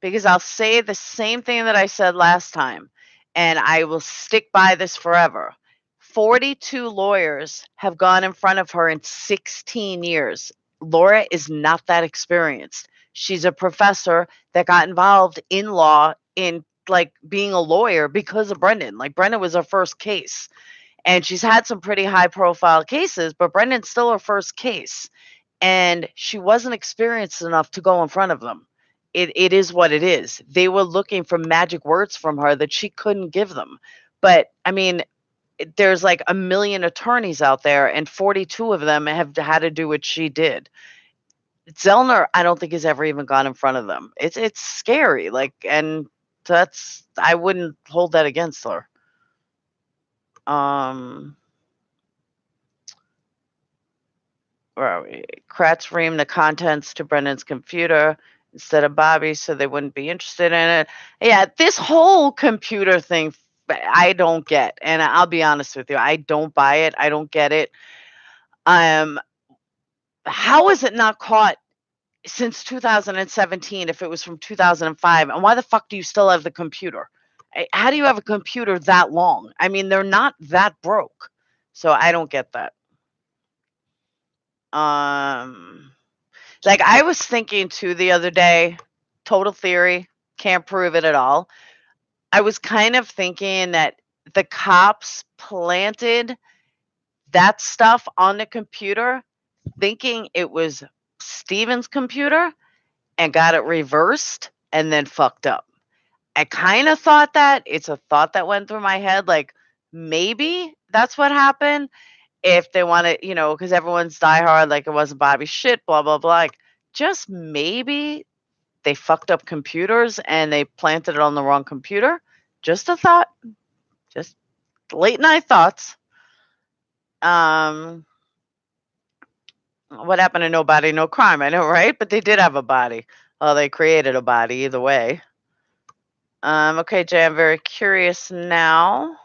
Because I'll say the same thing that I said last time, and I will stick by this forever. 42 lawyers have gone in front of her in 16 years. Laura is not that experienced. She's a professor that got involved in law, in like being a lawyer because of Brendan. Like Brendan was her first case. And she's had some pretty high profile cases, but Brendan's still her first case. And she wasn't experienced enough to go in front of them. It is what it is. They were looking for magic words from her that she couldn't give them. But I mean, there's like a million attorneys out there, and 42 of them have had to do what she did. Zellner, I don't think has ever even gone in front of them. It's scary, like, and I wouldn't hold that against her. Where are we? Kratz reamed the contents to Brendan's computer instead of Bobby, so they wouldn't be interested in it. Yeah, this whole computer thing, I don't get, and I'll be honest with you, I don't buy it. I don't get it. How is it not caught since 2017 if it was from 2005? And why the fuck do you still have the computer? How do you have a computer that long? I mean, they're not that broke. So I don't get that. Like I was thinking too the other day, total theory, can't prove it at all. I was kind of thinking that the cops planted that stuff on the computer thinking it was Steven's computer and got it reversed and then fucked up. I kind of thought that. It's a thought that went through my head. Like, maybe that's what happened. If they want to, because everyone's diehard, like it wasn't Bobby shit, blah, blah, blah. Like, just maybe they fucked up computers and they planted it on the wrong computer. Just a thought. Just late night thoughts. What happened to No Body, No Crime? I know, right? But they did have a body. Well, they created a body either way. Okay, Jay, I'm very curious now.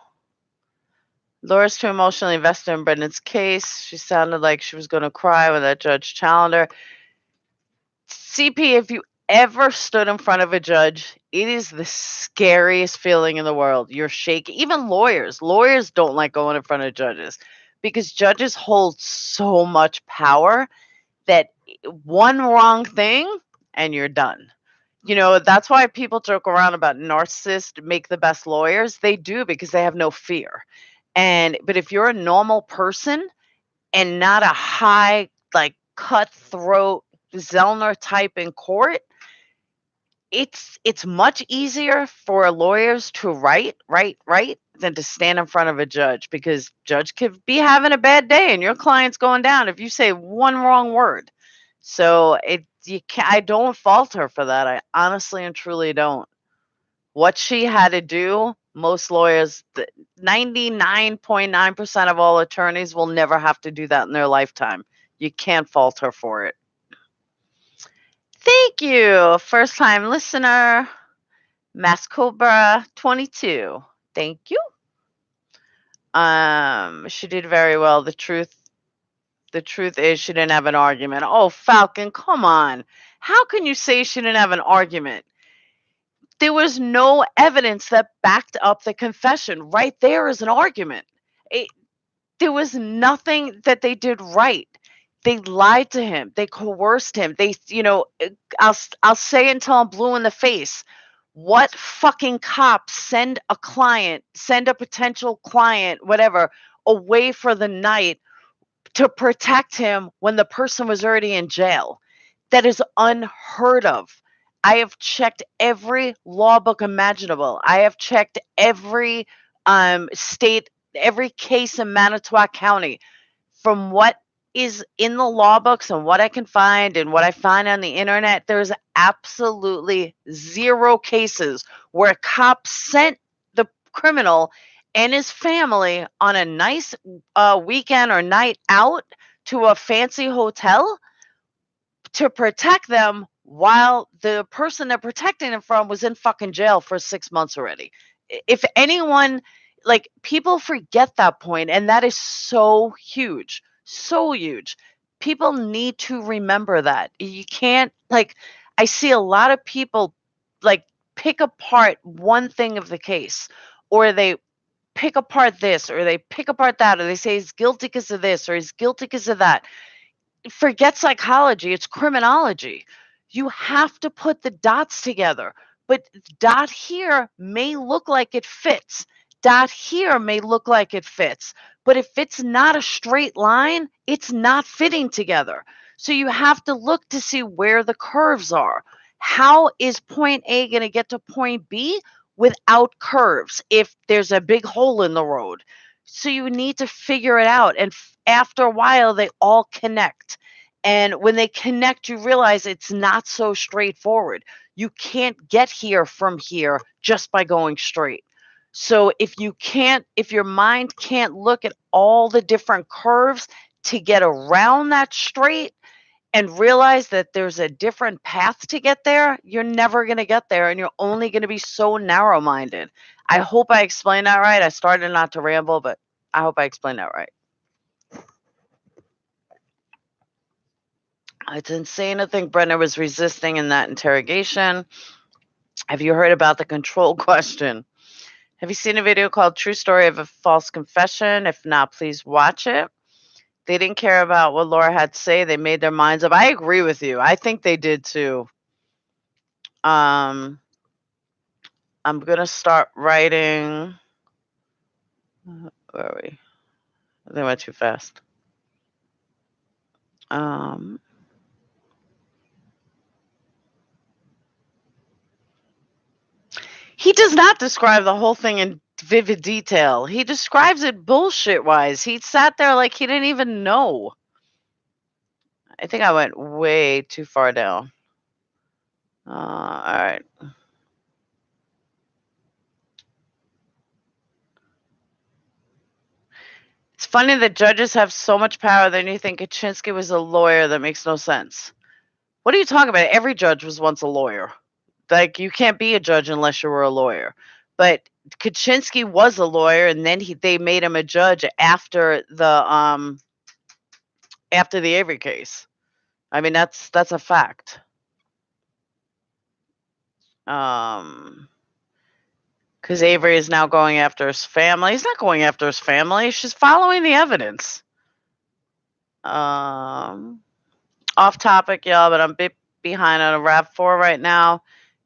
Laura's too emotionally invested in Brendan's case. She sounded like she was going to cry when that judge challenged her. CP, if you ever stood in front of a judge, it is the scariest feeling in the world. You're shaking. Even lawyers don't like going in front of judges because judges hold so much power that one wrong thing and you're done. That's why people joke around about narcissists make the best lawyers. They do, because they have no fear. But if you're a normal person and not a high, like, cutthroat Zellner type in court, it's much easier for lawyers to write than to stand in front of a judge, because judge could be having a bad day and your client's going down if you say one wrong word. So I don't fault her for that. I honestly and truly don't. What she had to do, most lawyers, 99.9% of all attorneys will never have to do that in their lifetime. You can't fault her for it. Thank you. First time listener, Mass Cobra 22. Thank you. She did very well. The truth is she didn't have an argument. Oh, Falcon, come on. How can you say she didn't have an argument? There was no evidence that backed up the confession. Right there is an argument. There was nothing that they did right. They lied to him. They coerced him. I'll say it until I'm blue in the face. What fucking cop send a potential client, whatever, away for the night to protect him when the person was already in jail? That is unheard of. I have checked every law book imaginable. I have checked every state, every case in Manitowoc County. From what is in the law books and what I can find and what I find on the internet, there's absolutely zero cases where a cop sent the criminal and his family on a nice weekend or night out to a fancy hotel to protect them while the person they're protecting them from was in fucking jail for 6 months already. If anyone, like, people forget that point, and that is so huge. So huge. People need to remember that. You can't, like, I see a lot of people, like, pick apart one thing of the case, or they pick apart this, or they pick apart that, or they say he's guilty because of this, or he's guilty because of that. Forget psychology, it's criminology. You have to put the dots together. But dot here may look like it fits. Dot here may look like it fits. But if it's not a straight line, it's not fitting together. So you have to look to see where the curves are. How is point A going to get to point B without curves if there's a big hole in the road? So you need to figure it out. And after a while, they all connect. And when they connect, you realize it's not so straightforward. You can't get here from here just by going straight. So if your mind can't look at all the different curves to get around that straight and realize that there's a different path to get there, you're never going to get there and you're only going to be so narrow minded. I hope I explained that right. I started not to ramble, but I hope I explained that right. It's insane to think Brenner was resisting in that interrogation. Have you heard about the control question? Have you seen a video called True Story of a False Confession? If not, please watch it. They didn't care about what Laura had to say. They made their minds up. I agree with you. I think they did too. I'm going to start writing. Where are we? I think I went too fast. He does not describe the whole thing in vivid detail. He describes it bullshit-wise. He sat there like he didn't even know. I think I went way too far down. All right. It's funny that judges have so much power that you think Kaczynski was a lawyer. That makes no sense. What are you talking about? Every judge was once a lawyer. Like, you can't be a judge unless you were a lawyer. But Kaczynski was a lawyer, and then they made him a judge after the Avery case. I mean, that's a fact. Because Avery is now going after his family. He's not going after his family. She's following the evidence. Off topic, y'all, but I'm a bit behind on a RAV4 right now.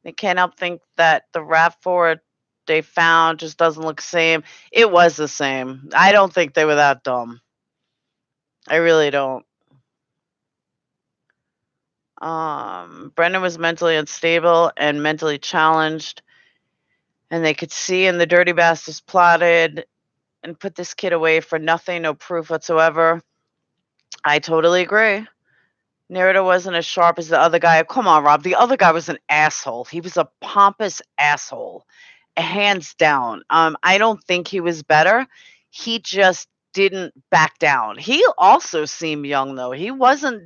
I can't help think that the RAV4 they found just doesn't look the same. It was the same. I don't think they were that dumb. I really don't. Brendan was mentally unstable and mentally challenged, and they could see in the dirty bastards plotted and put this kid away for nothing, no proof whatsoever. I totally agree. Narrator wasn't as sharp as the other guy. Come on, Rob. The other guy was an asshole. He was a pompous asshole, hands down. I don't think he was better. He just didn't back down. He also seemed young, though. He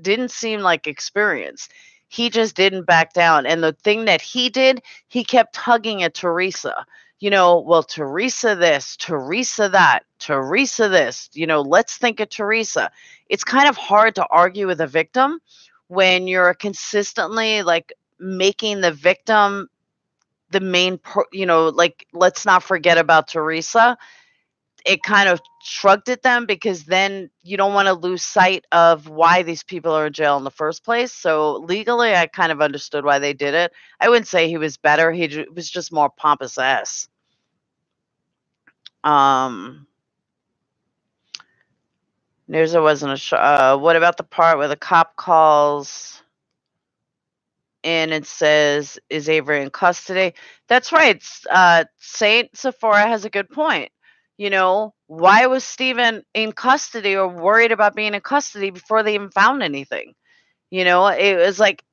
didn't seem like experienced. He just didn't back down. And the thing that he did, he kept tugging at Teresa. Well, Teresa this, Teresa that, Teresa this, let's think of Teresa. It's kind of hard to argue with a victim when you're consistently like making the victim the main, let's not forget about Teresa. It kind of shrugged at them because then you don't want to lose sight of why these people are in jail in the first place. So legally, I kind of understood why they did it. I wouldn't say he was better. He was just more pompous ass. Nirza wasn't what about the part where the cop calls in and says, is Avery in custody? That's right. Saint Sephora has a good point. Why was Stephen in custody or worried about being in custody before they even found anything? It was like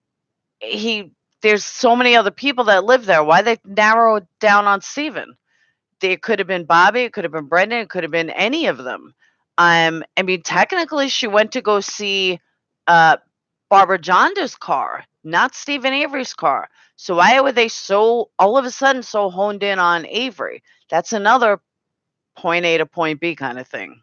there's so many other people that live there. Why they narrow it down on Stephen? It could have been Bobby, it could have been Brendan, it could have been any of them. I mean, technically she went to go see Barbara Jonda's car, not Stephen Avery's car. So why were they all of a sudden so honed in on Avery? That's another point A to point B kind of thing.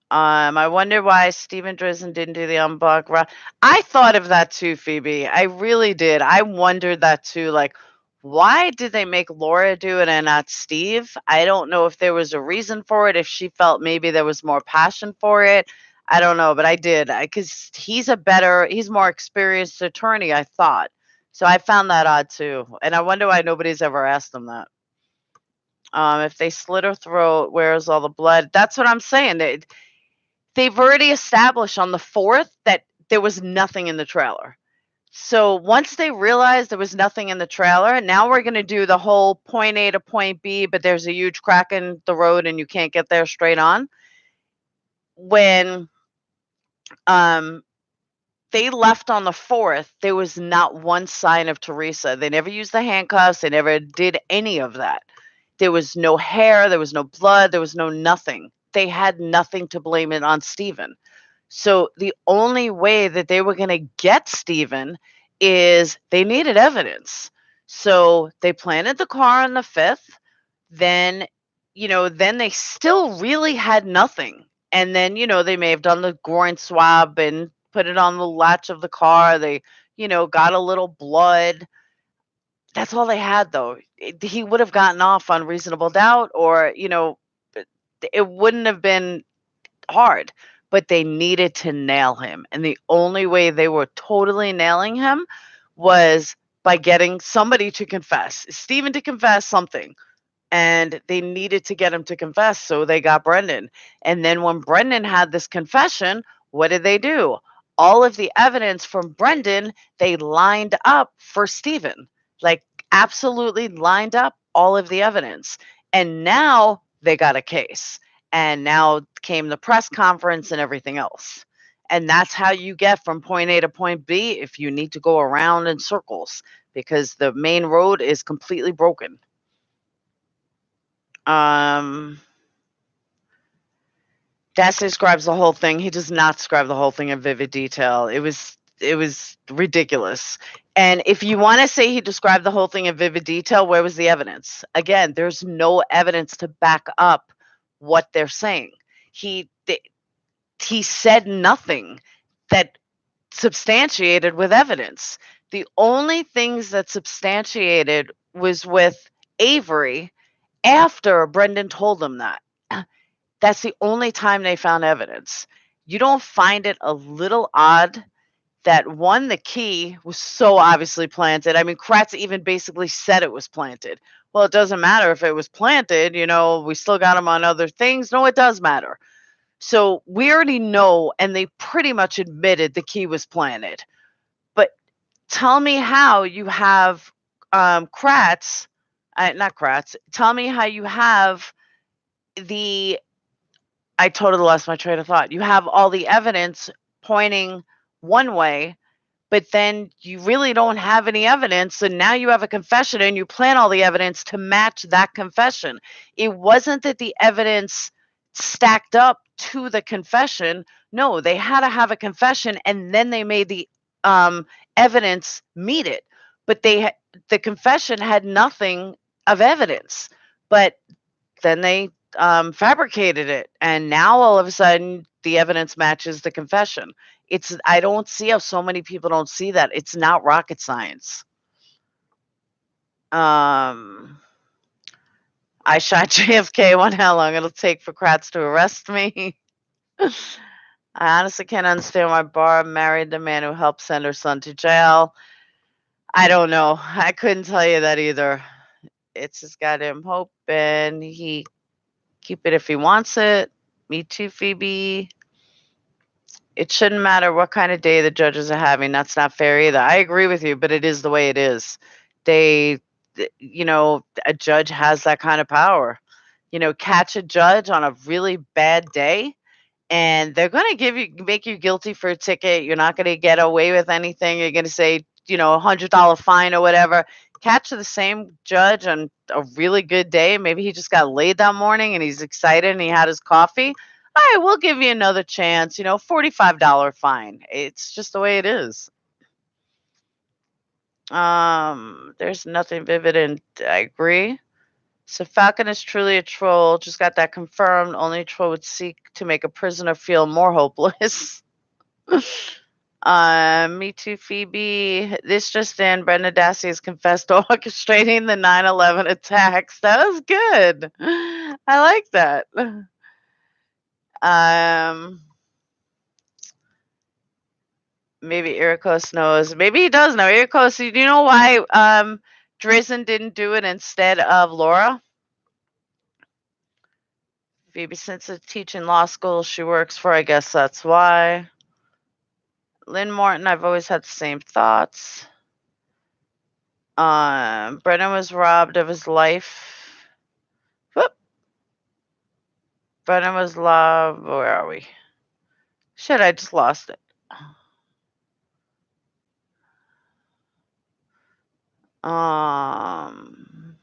I wonder why Stephen Drizzen didn't do the unbuck. I thought of that too, Phoebe. I really did. I wondered that too. Like, why did they make Laura do it and not Steve? I don't know if there was a reason for it, if she felt maybe there was more passion for it. I don't know, but I did, because he's more experienced attorney, I thought. So I found that odd too. And I wonder why nobody's ever asked him that. If they slit her throat, where's all the blood? That's what I'm saying. They've already established on the 4th that there was nothing in the trailer. So once they realized there was nothing in the trailer, now we're going to do the whole point A to point B, but there's a huge crack in the road and you can't get there straight on. When they left on the 4th, there was not one sign of Teresa. They never used the handcuffs. They never did any of that. There was no hair. There was no blood. There was no nothing. They had nothing to blame it on Stephen. So the only way that they were going to get Stephen is they needed evidence. So they planted the car on the 5th. Then, then they still really had nothing. And then, they may have done the groin swab and put it on the latch of the car. They, got a little blood. That's all they had, though. He would have gotten off on reasonable doubt, or, it wouldn't have been hard, but they needed to nail him. And the only way they were totally nailing him was by getting somebody to confess, Stephen to confess something. And they needed to get him to confess, so they got Brendan. And then when Brendan had this confession, what did they do? All of the evidence from Brendan, they lined up for Stephen. Like, absolutely lined up all of the evidence. And now they got a case. And now came the press conference and everything else. And that's how you get from point A to point B if you need to go around in circles, because the main road is completely broken. Das describes the whole thing. He does not describe the whole thing in vivid detail. It was ridiculous. And if you want to say he described the whole thing in vivid detail, where was the evidence? Again, there's no evidence to back up what they're saying. He said nothing that substantiated with evidence. The only things that substantiated was with Avery after Brendan told them that. That's the only time they found evidence. You don't find it a little odd that, one, the key was so obviously planted? I mean, Kratz even basically said it was planted. Well, it doesn't matter if it was planted, we still got him on other things. No, it does matter. So we already know, and they pretty much admitted the key was planted. But tell me how you have Kratz, not Kratz, tell me how you have I totally lost my train of thought. You have all the evidence pointing one way, but then you really don't have any evidence. And now you have a confession and you plan all the evidence to match that confession. It wasn't that the evidence stacked up to the confession. No, they had to have a confession and then they made the evidence meet it. But the confession had nothing of evidence. But then they fabricated it, and now all of a sudden the evidence matches the confession. I don't see how so many people don't see that. It's not rocket science. I shot JFK. Wonder how long it'll take for Kratz to arrest me. I honestly can't understand why Barb married the man who helped send her son to jail. I don't know. I couldn't tell you that either. It's just got him hoping he keep it if he wants it. Me too, Phoebe. It shouldn't matter what kind of day the judges are having. That's not fair either. I agree with you, but it is the way it is. A judge has that kind of power. Catch a judge on a really bad day, and they're going to make you guilty for a ticket. You're not going to get away with anything. You're going to say, $100 fine or whatever. Catch the same judge on a really good day. Maybe he just got laid that morning and he's excited and he had his coffee. All right, we'll give you another chance, $45 fine. It's just the way it is. There's nothing vivid, and I agree. So Falcon is truly a troll. Just got that confirmed. Only a troll would seek to make a prisoner feel more hopeless. Me too, Phoebe. This just in, Brenda Dassey has confessed to orchestrating the 9/11 attacks. That was good. I like that. Maybe Irikos knows. Maybe he does know. Irikos, do you know why Drizzen didn't do it instead of Laura? Phoebe, since it's teaching law school she works for, I guess that's why. Lynn Morton, I've always had the same thoughts. Brennan was robbed of his life. Whoop. Brennan was robbed. Where are we? Shit, I just lost it. The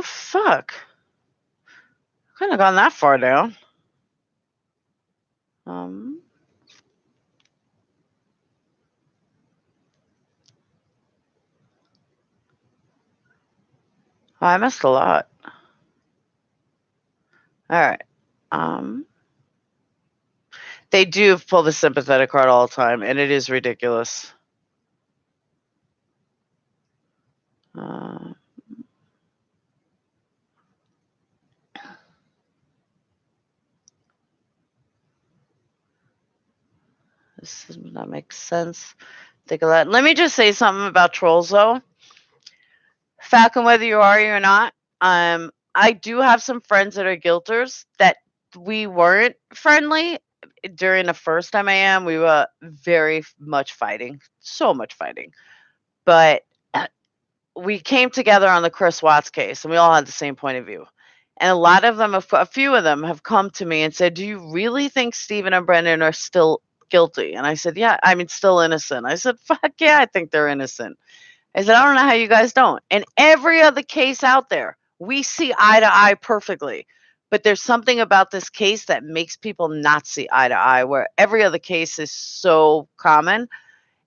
fuck? Couldn't have gone that far down. I missed a lot. All right. They do pull the sympathetic card all the time, and it is ridiculous. This does not make sense. Think of that. Let me just say something about trolls, though. Falcon, whether you are or not, I do have some friends that are guilters that we weren't friendly during the first MAM. We were very much fighting, so much fighting. But we came together on the Chris Watts case, and we all had the same point of view. And a lot of them, a few of them, have come to me and said, "Do you really think Stephen and Brendan are still guilty?" And I said, "Yeah, I mean, still innocent." I said, "Fuck yeah, I think they're innocent." I said, "I don't know how you guys don't." And every other case out there, we see eye to eye perfectly. But there's something about this case that makes people not see eye to eye, where every other case is so common.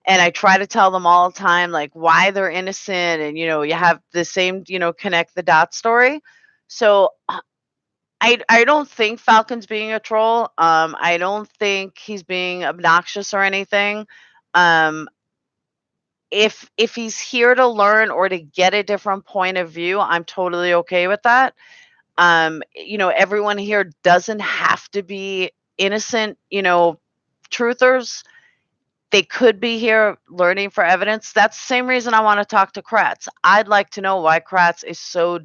And I try to tell them all the time, like, why they're innocent. And, you have the same, connect the dot story. So I don't think Falcon's being a troll. I don't think he's being obnoxious or anything. If he's here to learn or to get a different point of view, I'm totally okay with that. Everyone here doesn't have to be innocent, truthers. They could be here learning for evidence. That's the same reason I want to talk to Kratz. I'd like to know why Kratz is so,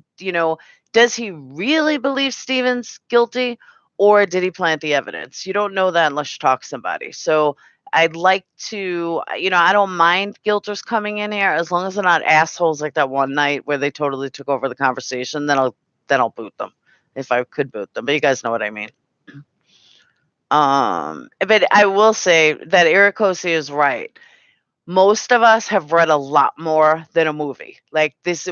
does he really believe Stephen's guilty, or did he plant the evidence? You don't know that unless you talk to somebody. So I'd like to, I don't mind guilters coming in here as long as they're not assholes like that one night where they totally took over the conversation. Then I'll boot them if I could boot them. But you guys know what I mean. But I will say that Irakosi is right. Most of us have read a lot more than a movie. Like this,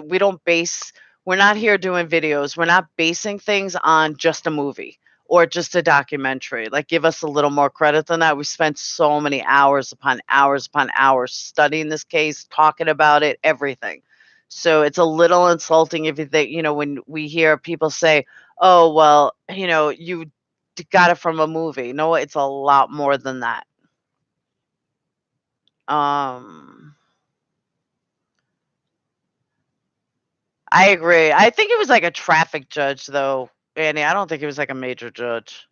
we're not here doing videos. We're not basing things on just a movie or just a documentary. Like, give us a little more credit than that. We spent so many hours upon hours upon hours studying this case, talking about it, everything. So it's a little insulting if you think, when we hear people say, "Oh, well, you got it from a movie." No, it's a lot more than that. I agree. I think it was like a traffic judge, though, Annie. I don't think it was like a major judge.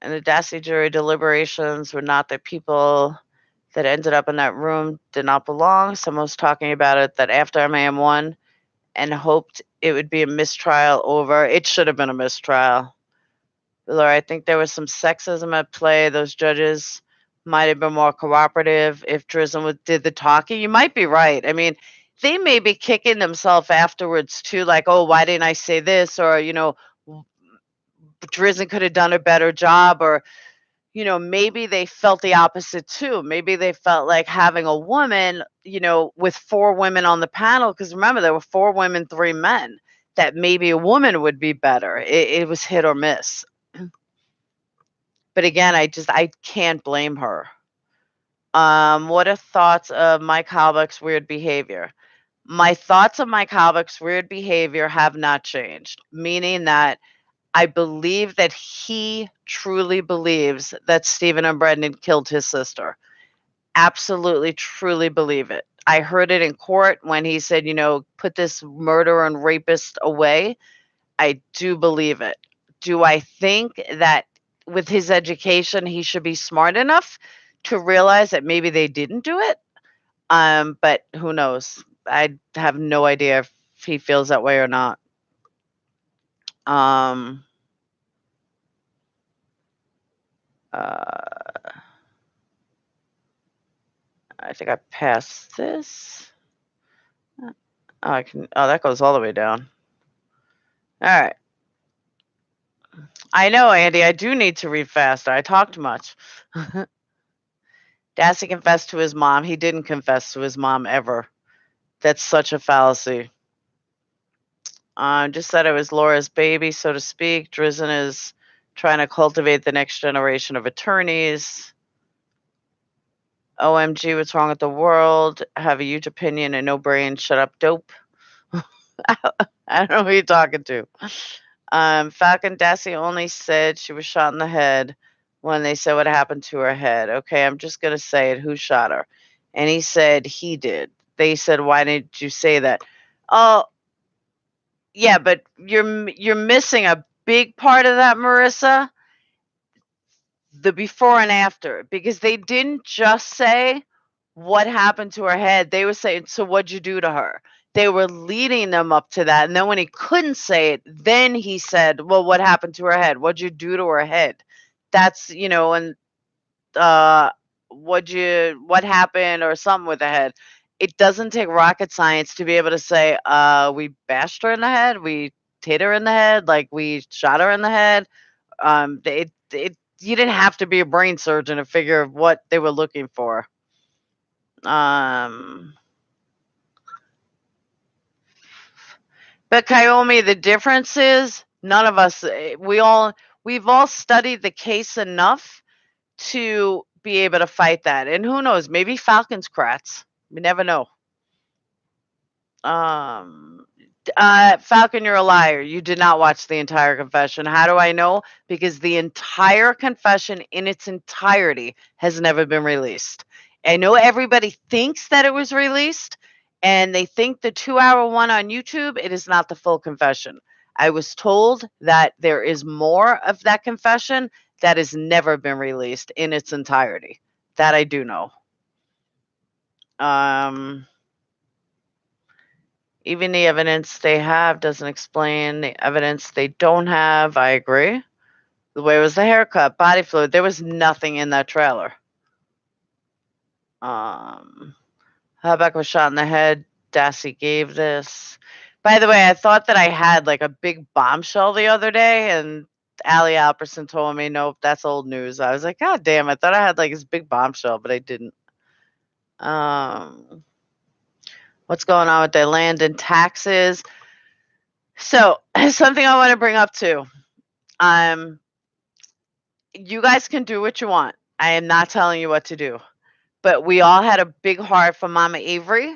And the Dassey jury deliberations were not the people that ended up in that room did not belong. Someone was talking about it that after MAM won and hoped it would be a mistrial over. It should have been a mistrial. Laura, I think there was some sexism at play. Those judges might have been more cooperative if Drism did the talking. You might be right. I mean, they may be kicking themselves afterwards too, like, "Oh, why didn't I say this?" Or, Drizzen could have done a better job. Or, maybe they felt the opposite too. Maybe they felt like having a woman, with 4 women on the panel, because remember, there were 4 women, 3 men, that maybe a woman would be better. It was hit or miss. But again, I can't blame her. What are thoughts of Mike Halbach's weird behavior? My thoughts of Mike Halbach's weird behavior have not changed, meaning that I believe that he truly believes that Stephen and Brendan killed his sister. Absolutely, truly believe it. I heard it in court when he said, "Put this murderer and rapist away." I do believe it. Do I think that with his education, he should be smart enough to realize that maybe they didn't do it? But who knows? I have no idea if he feels that way or not. I think I passed this. Oh, that goes all the way down. All right. I know, Andy, I do need to read faster. I talk too much. Dassey confessed to his mom. He didn't confess to his mom ever. That's such a fallacy. Just said it was Laura's baby, so to speak. Drizzen is trying to cultivate the next generation of attorneys. OMG, what's wrong with the world? Have a huge opinion and no brain. Shut up, dope. I don't know who you're talking to. Falcon Dassey only said she was shot in the head when they said what happened to her head. Okay, I'm just going to say it. Who shot her? And he said he did. They said, why didn't you say that? Oh, yeah, but you're missing a big part of that, Marissa. The before and after, because they didn't just say what happened to her head. They were saying, so what'd you do to her? They were leading them up to that. And then when he couldn't say it, then he said, well, what happened to her head? What'd you do to her head? That's, and what happened or something with the head. It doesn't take rocket science to be able to say, we bashed her in the head, we hit her in the head, like we shot her in the head. You didn't have to be a brain surgeon to figure what they were looking for. But Kaomi, the difference is none of us, we've all studied the case enough to be able to fight that. And who knows, maybe Falcon's Kratz. We never know. Falcon, you're a liar. You did not watch the entire confession. How do I know? Because the entire confession in its entirety has never been released. I know everybody thinks that it was released, and they think the 2-hour one on YouTube, it is not the full confession. I was told that there is more of that confession that has never been released in its entirety. That I do know. Even the evidence they have doesn't explain the evidence they don't have. I agree. The way it was the haircut, body fluid, there was nothing in that trailer. Habeck was shot in the head. Dassey gave this. By the way, I thought that I had like a big bombshell the other day, and Allie Alperson told me, nope, that's old news. I was like, God damn, I thought I had like this big bombshell, but I didn't. What's going on with their land and taxes? So, something I want to bring up too. You guys can do what you want. I am not telling you what to do. But we all had a big heart for Mama Avery.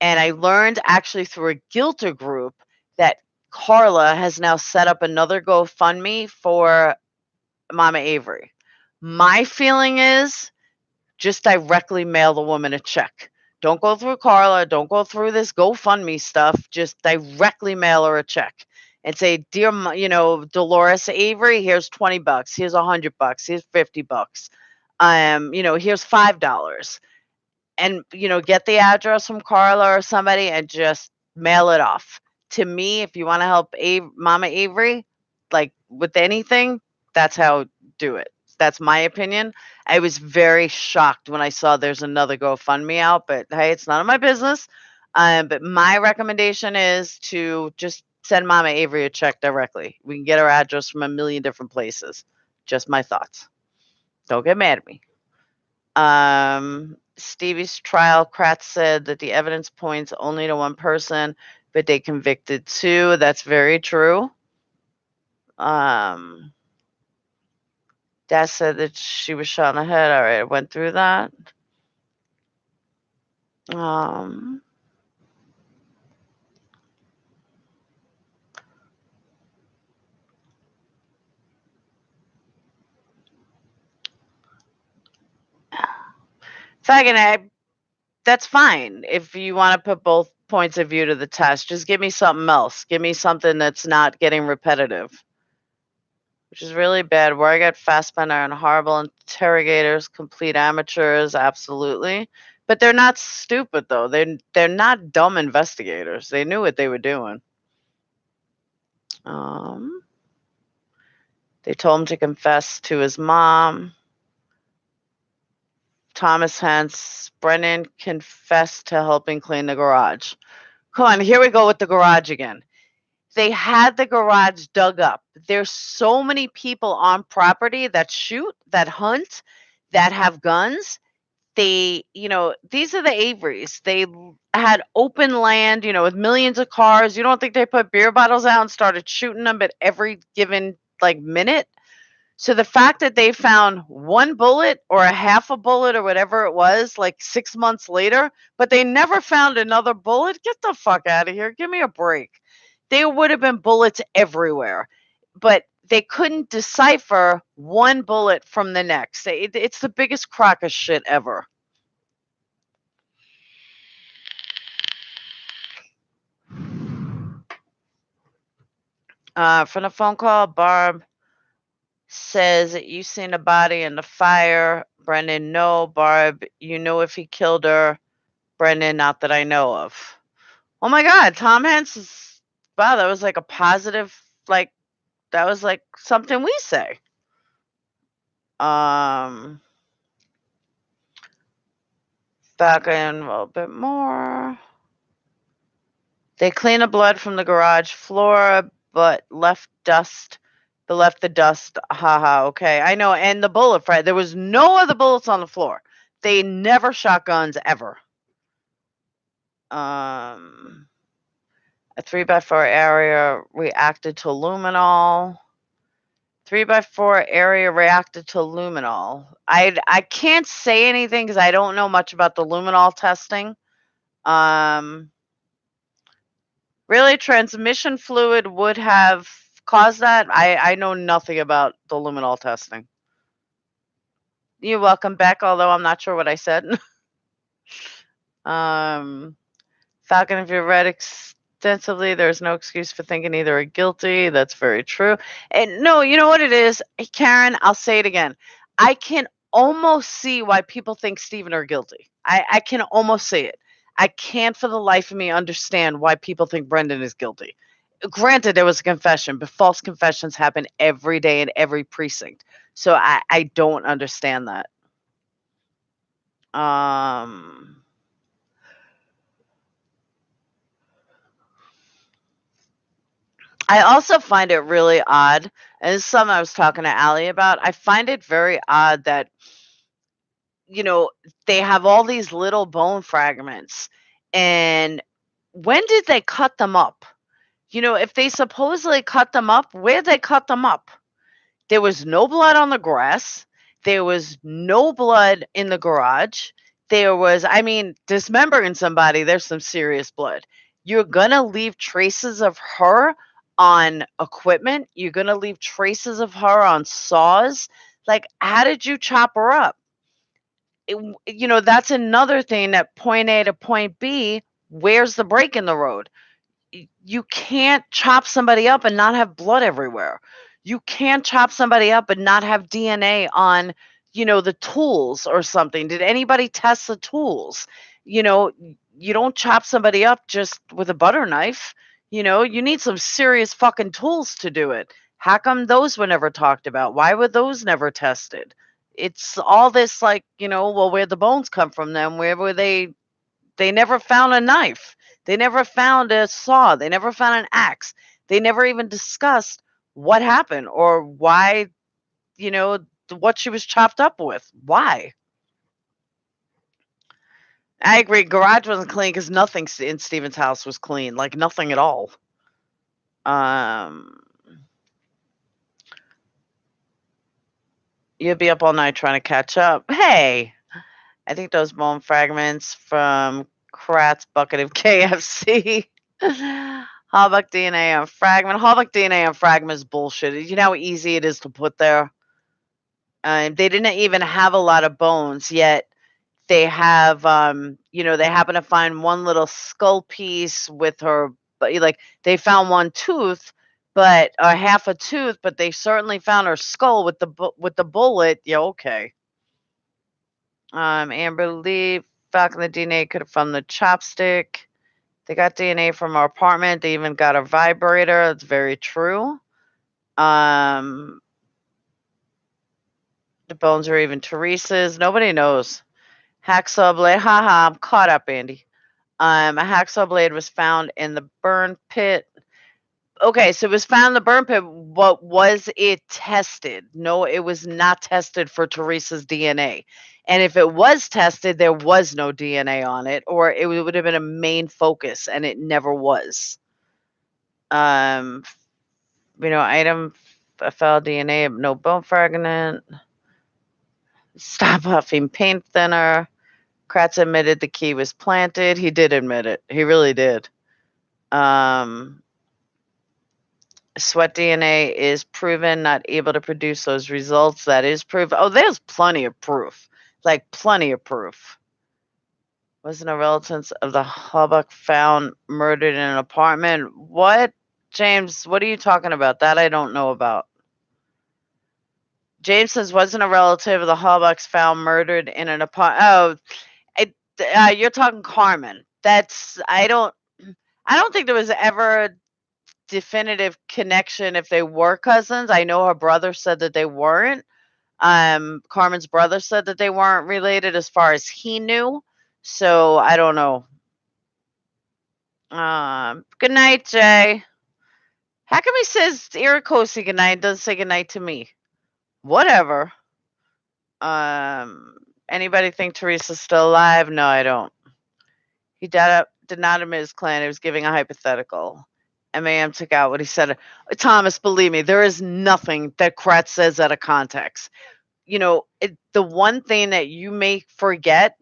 And I learned actually through a Gilter group that Carla has now set up another GoFundMe for Mama Avery. My feeling is just directly mail the woman a check. Don't go through Carla. Don't go through this GoFundMe stuff. Just directly mail her a check and say, dear, Dolores Avery, here's $20. Here's $100. Here's $50. Here's $5. And, get the address from Carla or somebody and just mail it off. To me, if you want to help Mama Avery, like with anything, that's how do it. That's my opinion. I was very shocked when I saw there's another GoFundMe out, but hey, it's none of my business. But my recommendation is to just send Mama Avery a check directly. We can get her address from a million different places. Just my thoughts. Don't get mad at me. Stevie's trial, Kratz said that the evidence points only to one person, but they convicted two. That's very true. Dad said that she was shot in the head. All right, I went through that. Faggot, that's fine. If you want to put both points of view to the test, just give me something else. Give me something that's not getting repetitive. Which is really bad. Where I got Fassbender and horrible interrogators, complete amateurs, absolutely. But they're not stupid though. They're not dumb investigators. They knew what they were doing. They told him to confess to his mom. Thomas Hance, Brennan confessed to helping clean the garage. Come on, here we go with the garage again. They had the garage dug up. There's so many people on property that shoot, that hunt, that have guns. They, these are the Averys. They had open land, with millions of cars. You don't think they put beer bottles out and started shooting them at every given minute? So the fact that they found one bullet or a half a bullet or whatever it was, 6 months later, but they never found another bullet, get the fuck out of here. Give me a break. There would have been bullets everywhere, but they couldn't decipher one bullet from the next. It's the biggest crock of shit ever. From the phone call, Barb says, you seen a body in the fire. Brendan, no. Barb, you know if he killed her. Brendan, not that I know of. Oh my God, Tom Hanks is, wow, that was a positive, that was something we say. Back in a little bit more. They cleaned the blood from the garage floor, but left the dust. Haha, okay. I know. And the bullet, right? There was no other bullets on the floor. They never shot guns ever. A 3x4 area reacted to luminol. 3x4 area reacted to luminol. I can't say anything because I don't know much about the luminol testing. Really, transmission fluid would have caused that? I know nothing about the luminol testing. You're welcome back, although I'm not sure what I said. Falcon, if you read extensively, there's no excuse for thinking either are guilty. That's very true. And no, you know what it is, Karen? I'll say it again. I can almost see why people think Stephen are guilty. I can almost see it. I can't for the life of me understand why people think Brendan is guilty. Granted, there was a confession, but false confessions happen every day in every precinct. So I don't understand that. I also find it really odd, and this is something I was talking to Allie about. I find it very odd that, they have all these little bone fragments, and when did they cut them up? If they supposedly cut them up, where'd they cut them up? There was no blood on the grass. There was no blood in the garage. Dismembering somebody, there's some serious blood. You're going to leave traces of her on equipment. You're going to leave traces of her on saws. How did you chop her up? That's another thing, that point A to point B, where's the break in the road? You can't chop somebody up and not have blood everywhere. You can't chop somebody up and not have DNA on, the tools or something. Did anybody test the tools? You don't chop somebody up just with a butter knife. You need some serious fucking tools to do it. How come those were never talked about? Why were those never tested? It's all this well, where'd the bones come from then? Where were they? They never found a knife. They never found a saw. They never found an axe. They never even discussed what happened or why, what she was chopped up with. Why? I agree. Garage wasn't clean because nothing in Stephen's house was clean. Nothing at all. You'll be up all night trying to catch up. Hey, I think those bone fragments from Kratz bucket of KFC. Hallbuck DNA on fragment. Hallbuck DNA on fragment is bullshit. You know how easy it is to put there? They didn't even have a lot of bones, yet they have, they happen to find one little skull piece with her, but they found one tooth, but half a tooth, but they certainly found her skull with the bullet. Yeah, okay. Amber Lee, Falcon, the DNA could have found the chopstick. They got DNA from our apartment. They even got a vibrator. That's very true. The bones are even Teresa's. Nobody knows. Hacksaw blade. Haha, I'm caught up, Andy. A hacksaw blade was found in the burn pit. Okay, so it was found in the burn pit, but was it tested? No, it was not tested for Teresa's DNA. And if it was tested, there was no DNA on it, or it would have been a main focus, and it never was. Item found DNA, no bone fragment. Stop huffing paint thinner. Kratz admitted the key was planted. He did admit it. He really did. Sweat DNA is proven, not able to produce those results. That is proof. Oh, there's plenty of proof. Like, plenty of proof. Wasn't a relative of the Hubbuck found murdered in an apartment? What? James, what are you talking about? That I don't know about. James says, wasn't a relative of the Hubbucks found murdered in an apartment? Oh, you're talking Carmen. I don't think there was ever a definitive connection if they were cousins. I know her brother said that they weren't. Carmen's brother said that they weren't related as far as he knew. So I don't know. Good night, Jay. How come he says Irakosi good night and doesn't say good night to me? Whatever. Anybody think Teresa's still alive? No, I don't. He did not admit his clan. He was giving a hypothetical. MAM took out what he said. Thomas, believe me, there is nothing that Kratz says out of context. The one thing that you may forget,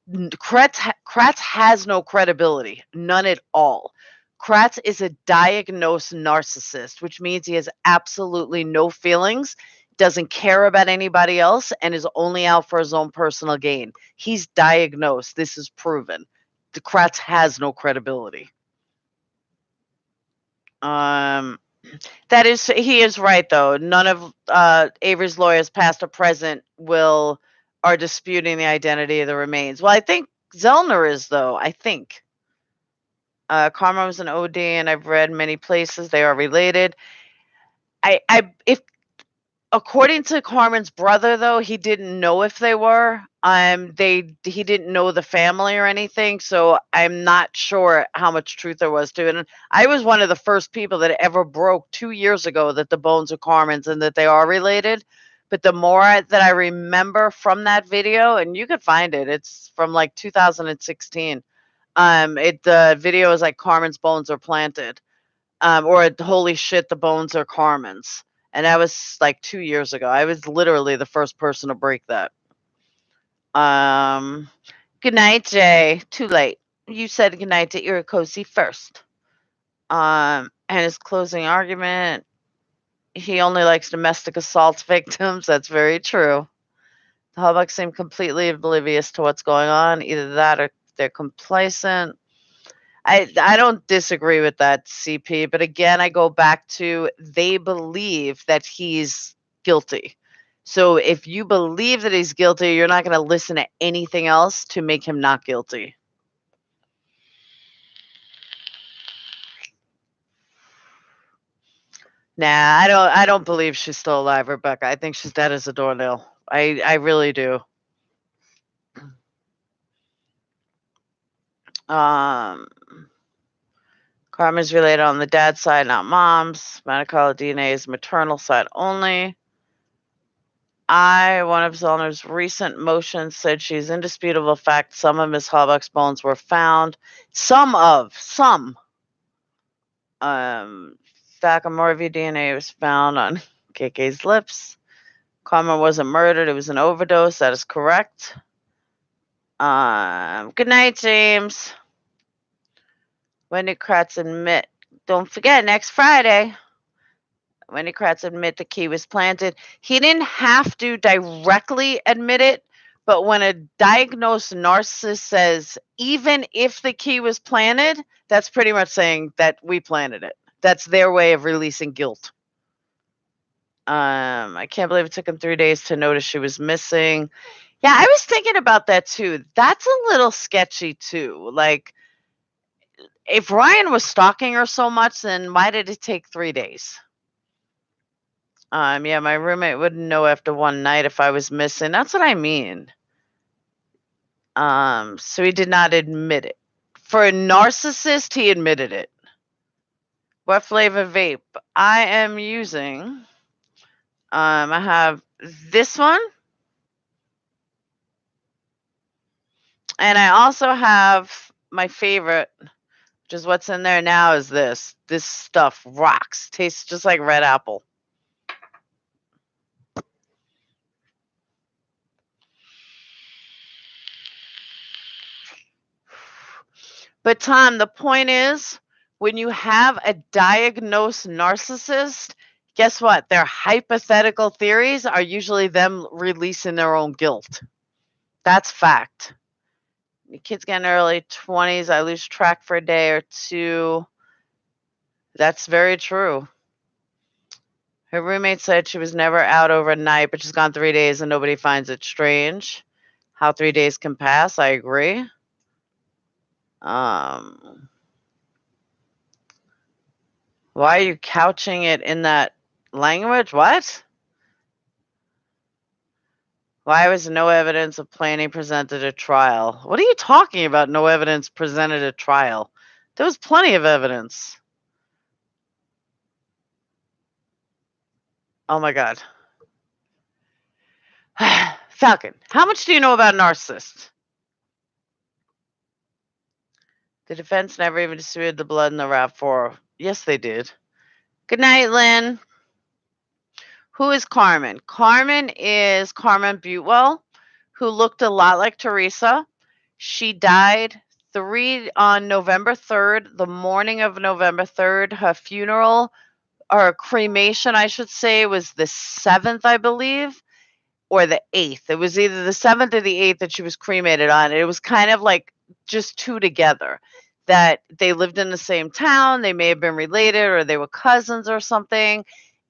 Kratz has no credibility, none at all. Kratz is a diagnosed narcissist, which means he has absolutely no feelings, doesn't care about anybody else, and is only out for his own personal gain. He's diagnosed. This is proven. The Kratz has no credibility. He is right though. None of Avery's lawyers, past or present, are disputing the identity of the remains. Well, I think Zellner is though. I think Karma was an OD, and I've read many places they are related. If according to Carmen's brother, though, he didn't know if they were. He didn't know the family or anything, so I'm not sure how much truth there was to it. And I was one of the first people that ever broke 2 years ago that the bones are Carmen's and that they are related. But the more that I remember from that video, and you could find it, it's from like 2016. The video is like Carmen's bones are planted, or holy shit, the bones are Carmen's. And that was like 2 years ago. I was literally the first person to break that. Good night, Jay. Too late. You said good night to Irakosi first. And his closing argument, he only likes domestic assault victims. That's very true. The Hubbucks seem completely oblivious to what's going on. Either that or they're complacent. I don't disagree with that, CP, but again, I go back to they believe that he's guilty. So if you believe that he's guilty, you're not going to listen to anything else to make him not guilty. Nah, I don't believe she's still alive, Rebecca. I think she's dead as a doornail. I really do. Carmen's related on the dad's side, not mom's. Medical DNA is maternal side only. One of Zellner's recent motions said she's indisputable fact some of Miss Hallbuck's bones were found. Some. Thakamorvia DNA was found on KK's lips. Carmen wasn't murdered. It was an overdose. That is correct. Good night, James. When did Kratz admit? Don't forget, next Friday. When did Kratz admit the key was planted? He didn't have to directly admit it, but when a diagnosed narcissist says, even if the key was planted, that's pretty much saying that we planted it. That's their way of releasing guilt. I can't believe it took him 3 days to notice she was missing. Yeah, I was thinking about that too. That's a little sketchy too. Like, if Ryan was stalking her so much, then why did it take 3 days? Yeah, my roommate wouldn't know after one night if I was missing. That's what I mean. So he did not admit it. For a narcissist, he admitted it. What flavor vape? I am using, I have this one. And I also have my favorite, which is what's in there now, is this. This stuff rocks. Tastes just like red apple. But Tom, the point is, when you have a diagnosed narcissist, guess what? Their hypothetical theories are usually them releasing their own guilt. That's fact. The kids get in their early 20s, I lose track for a day or two. That's very true. Her roommate said she was never out overnight, but she's gone 3 days and nobody finds it strange. How 3 days can pass, I agree. Why are you couching it in that language? What? Why was no evidence of planning presented at trial? What are you talking about, no evidence presented at trial? There was plenty of evidence. Oh my God. Falcon, how much do you know about narcissists? The defense never even disputed the blood in the RAV4. Yes, they did. Good night, Lynn. Who is Carmen? Carmen is Carmen Butewell, who looked a lot like Teresa. She died on November 3rd, the morning of November 3rd. Her funeral, or cremation, I should say, was the 7th, I believe, or the 8th. It was either the 7th or the 8th that she was cremated on. It was kind of like just two together, that they lived in the same town. They may have been related, or they were cousins or something.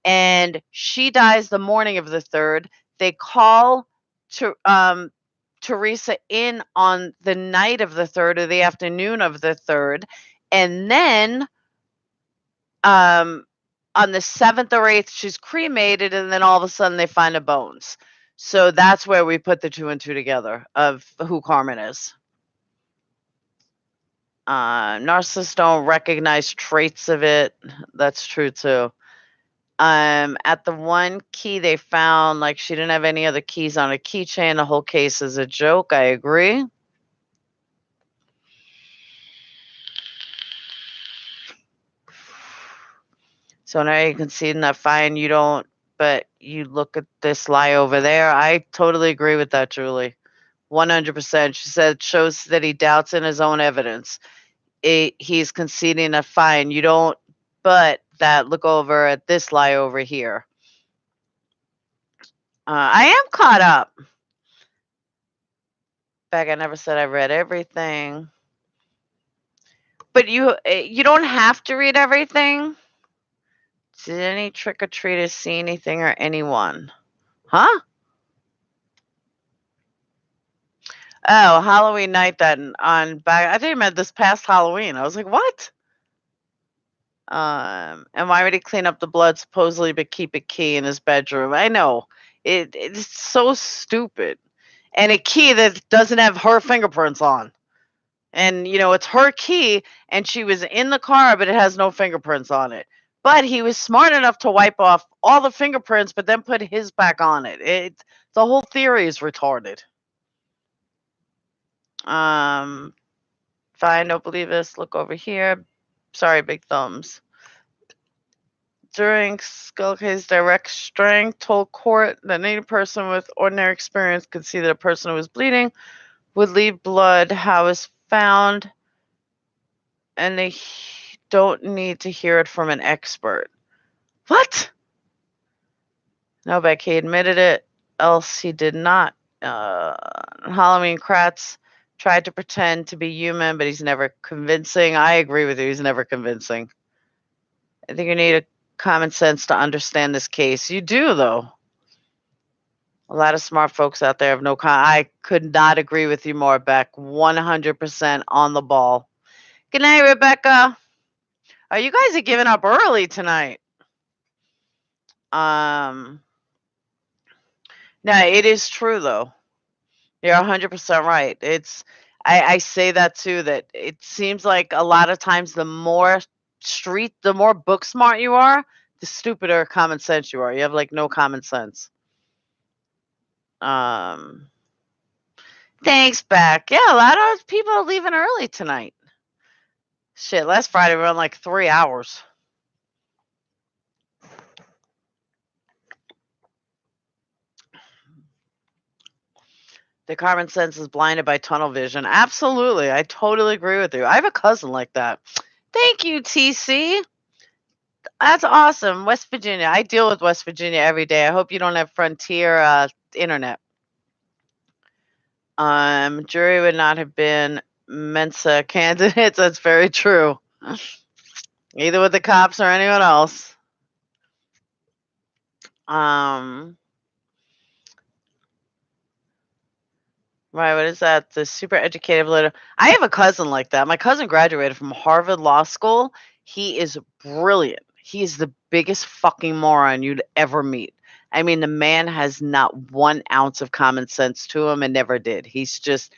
And she dies the morning of the 3rd. They call Teresa in on the night of the 3rd or the afternoon of the 3rd. And then on the 7th or 8th, she's cremated, and then all of a sudden they find the bones. So that's where we put the 2 and 2 together of who Carmen is. Narcissists don't recognize traits of it. That's true too. At the one key they found, like, she didn't have any other keys on a keychain. The whole case is a joke. I agree. So now you can see in that fine, you don't, but you look at this lie over there. I totally agree with that, Julie. 100%. She said it shows that he doubts in his own evidence. He's conceding a fine. You don't, but that, look over at this lie over here. I am caught up. Back, I never said I read everything. But you don't have to read everything. Did any trick-or-treaters see anything or anyone? Huh? Oh, Halloween night then on back. I think you meant this past Halloween. I was like, what? And why would he clean up the blood supposedly but keep a key in his bedroom? I know. It's so stupid. And a key that doesn't have her fingerprints on. And, it's her key, and she was in the car, but it has no fingerprints on it. But he was smart enough to wipe off all the fingerprints, but then put his back on it. The whole theory is retarded. Fine, don't believe this. Look over here. Sorry, big thumbs. During Skulke's direct strength, told court that any person with ordinary experience could see that a person who was bleeding would leave blood. How is found, and they don't need to hear it from an expert. What? No, Becky admitted it, else he did not. Halloween Kratz tried to pretend to be human, but he's never convincing. I agree with you. He's never convincing. I think you need a common sense to understand this case. You do, though. A lot of smart folks out there have no I could not agree with you more, Beck. 100% on the ball. Good night, Rebecca. Oh, you guys are giving up early tonight. No, it is true, though. You're 100% right. I say that too, that it seems like a lot of times the more the more book smart you are, the stupider common sense you are. You have like no common sense. Thanks, Beck. Yeah, a lot of people are leaving early tonight. Shit, last Friday we were on like 3 hours. The common sense is blinded by tunnel vision. Absolutely. I totally agree with you. I have a cousin like that. Thank you, TC. That's awesome. West Virginia. I deal with West Virginia every day. I hope you don't have frontier internet. Jury would not have been Mensa candidates. That's very true. Either with the cops or anyone else. Right, what is that? The super educated little. I have a cousin like that. My cousin graduated from Harvard Law School. He is brilliant. He is the biggest fucking moron you'd ever meet. I mean, the man has not 1 ounce of common sense to him and never did. He's just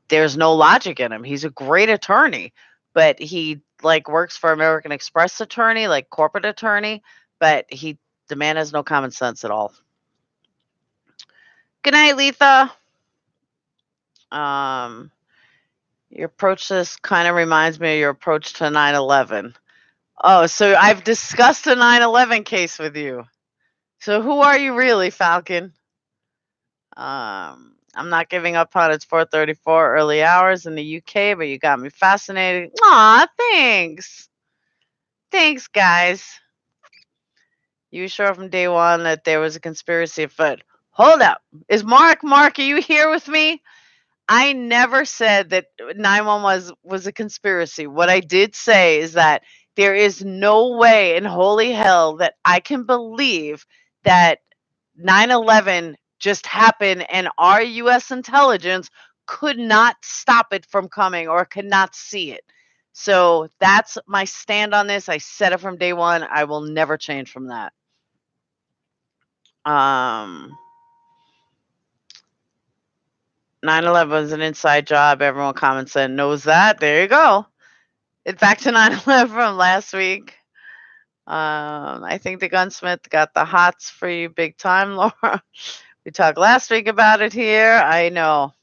there's no logic in him. He's a great attorney, but he like works for American Express attorney, like corporate attorney, but the man has no common sense at all. Good night, Letha. Your approach to this kind of reminds me of your approach to 9/11. Oh, so I've discussed a 9/11 case with you. So who are you really, Falcon? I'm not giving up on it's 4:34 early hours in the UK, but you got me fascinated. Aw, thanks. Thanks, guys. You were sure from day one that there was a conspiracy afoot. Hold up. Is Mark, are you here with me? I never said that 9/11 was a conspiracy. What I did say is that there is no way in holy hell that I can believe that 9/11 just happened and our US intelligence could not stop it from coming or could not see it. So that's my stand on this. I said it from day one. I will never change from that. 9/11 was an inside job. Everyone common sense knows that. There you go. It's back to 9/11 from last week. I think the gunsmith got the hots for you big time, Laura. We talked last week about it here. I know.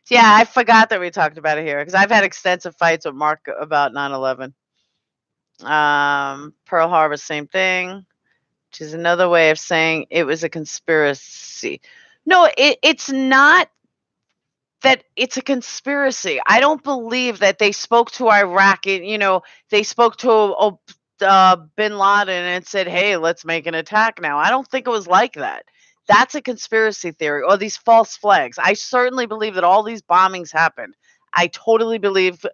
Yeah, I forgot that we talked about it here because I've had extensive fights with Mark about 9/11. Pearl Harbor, same thing, which is another way of saying it was a conspiracy. No, it's not that it's a conspiracy. I don't believe that they spoke to Iraq and, they spoke to bin Laden and said, hey, let's make an attack now. I don't think it was like that. That's a conspiracy theory or these false flags. I certainly believe that all these bombings happened. I totally believe